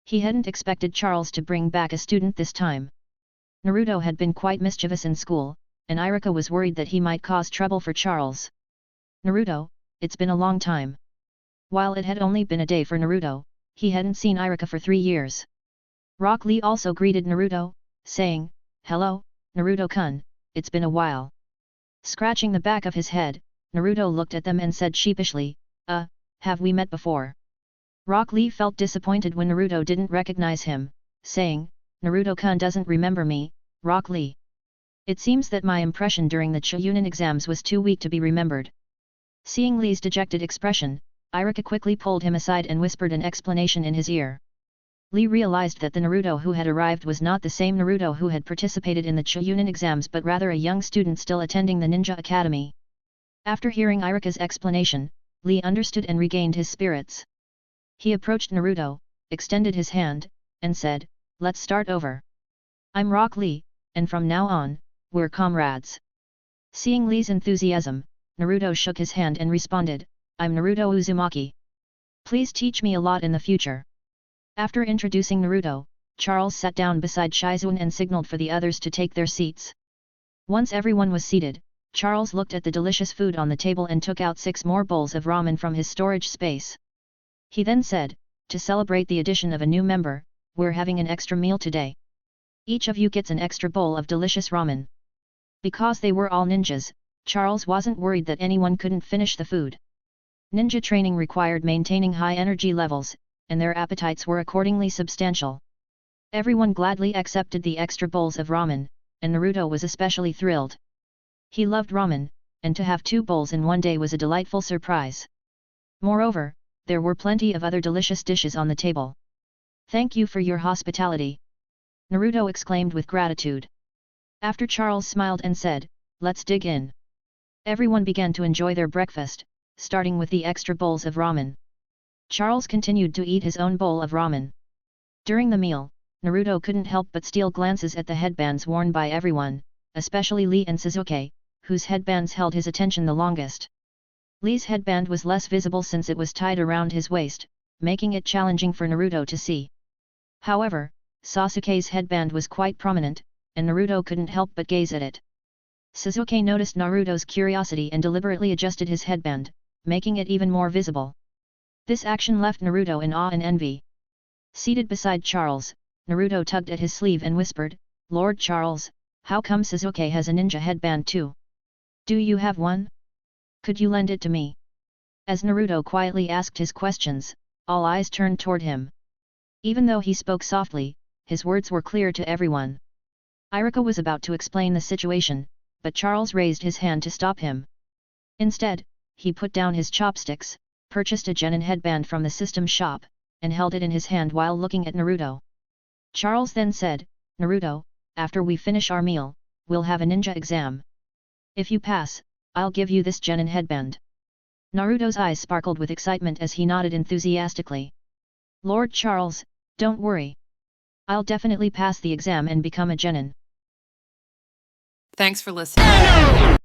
S2: He hadn't expected Charles to bring back a student this time. Naruto had been quite mischievous in school, and Irika was worried that he might cause trouble for Charles. "Naruto, it's been a long time." While it had only been a day for Naruto, he hadn't seen Irika for 3 years. Rock Lee also greeted Naruto, saying, "Hello, Naruto-kun, it's been a while." Scratching the back of his head, Naruto looked at them and said sheepishly, have we met before?" Rock Lee felt disappointed when Naruto didn't recognize him, saying, "Naruto-kun doesn't remember me, Rock Lee. It seems that my impression during the Chunin exams was too weak to be remembered." Seeing Lee's dejected expression, Irika quickly pulled him aside and whispered an explanation in his ear. Lee realized that the Naruto who had arrived was not the same Naruto who had participated in the Chunin exams but rather a young student still attending the Ninja Academy. After hearing Irika's explanation, Lee understood and regained his spirits. He approached Naruto, extended his hand, and said, "Let's start over. I'm Rock Lee, and from now on, we're comrades." Seeing Lee's enthusiasm, Naruto shook his hand and responded, "I'm Naruto Uzumaki. Please teach me a lot in the future." After introducing Naruto, Charles sat down beside Shizune and signaled for the others to take their seats. Once everyone was seated, Charles looked at the delicious food on the table and took out 6 more bowls of ramen from his storage space. He then said, "To celebrate the addition of a new member, we're having an extra meal today. Each of you gets an extra bowl of delicious ramen." Because they were all ninjas, Charles wasn't worried that anyone couldn't finish the food. Ninja training required maintaining high energy levels, and their appetites were accordingly substantial. Everyone gladly accepted the extra bowls of ramen, and Naruto was especially thrilled. He loved ramen, and to have 2 bowls in one day was a delightful surprise. Moreover, there were plenty of other delicious dishes on the table. "Thank you for your hospitality," Naruto exclaimed with gratitude. After Charles smiled and said, "Let's dig in." Everyone began to enjoy their breakfast, starting with the extra bowls of ramen. Charles continued to eat his own bowl of ramen. During the meal, Naruto couldn't help but steal glances at the headbands worn by everyone, especially Lee and Suzuk, whose headbands held his attention the longest. Lee's headband was less visible since it was tied around his waist, making it challenging for Naruto to see. However, Sasuke's headband was quite prominent, and Naruto couldn't help but gaze at it. Suzuk noticed Naruto's curiosity and deliberately adjusted his headband, making it even more visible. This action left Naruto in awe and envy. Seated beside Charles, Naruto tugged at his sleeve and whispered, "Lord Charles, how come Suzuk has a ninja headband too? Do you have one? Could you lend it to me?" As Naruto quietly asked his questions, all eyes turned toward him. Even though he spoke softly, his words were clear to everyone. Irika was about to explain the situation, but Charles raised his hand to stop him. Instead, he put down his chopsticks, purchased a genin headband from the system shop, and held it in his hand while looking at Naruto. Charles then said, "Naruto, after we finish our meal, we'll have a ninja exam. If you pass, I'll give you this genin headband." Naruto's eyes sparkled with excitement as he nodded enthusiastically. "Lord Charles, don't worry. I'll definitely pass the exam and become a genin."
S3: Thanks for listening.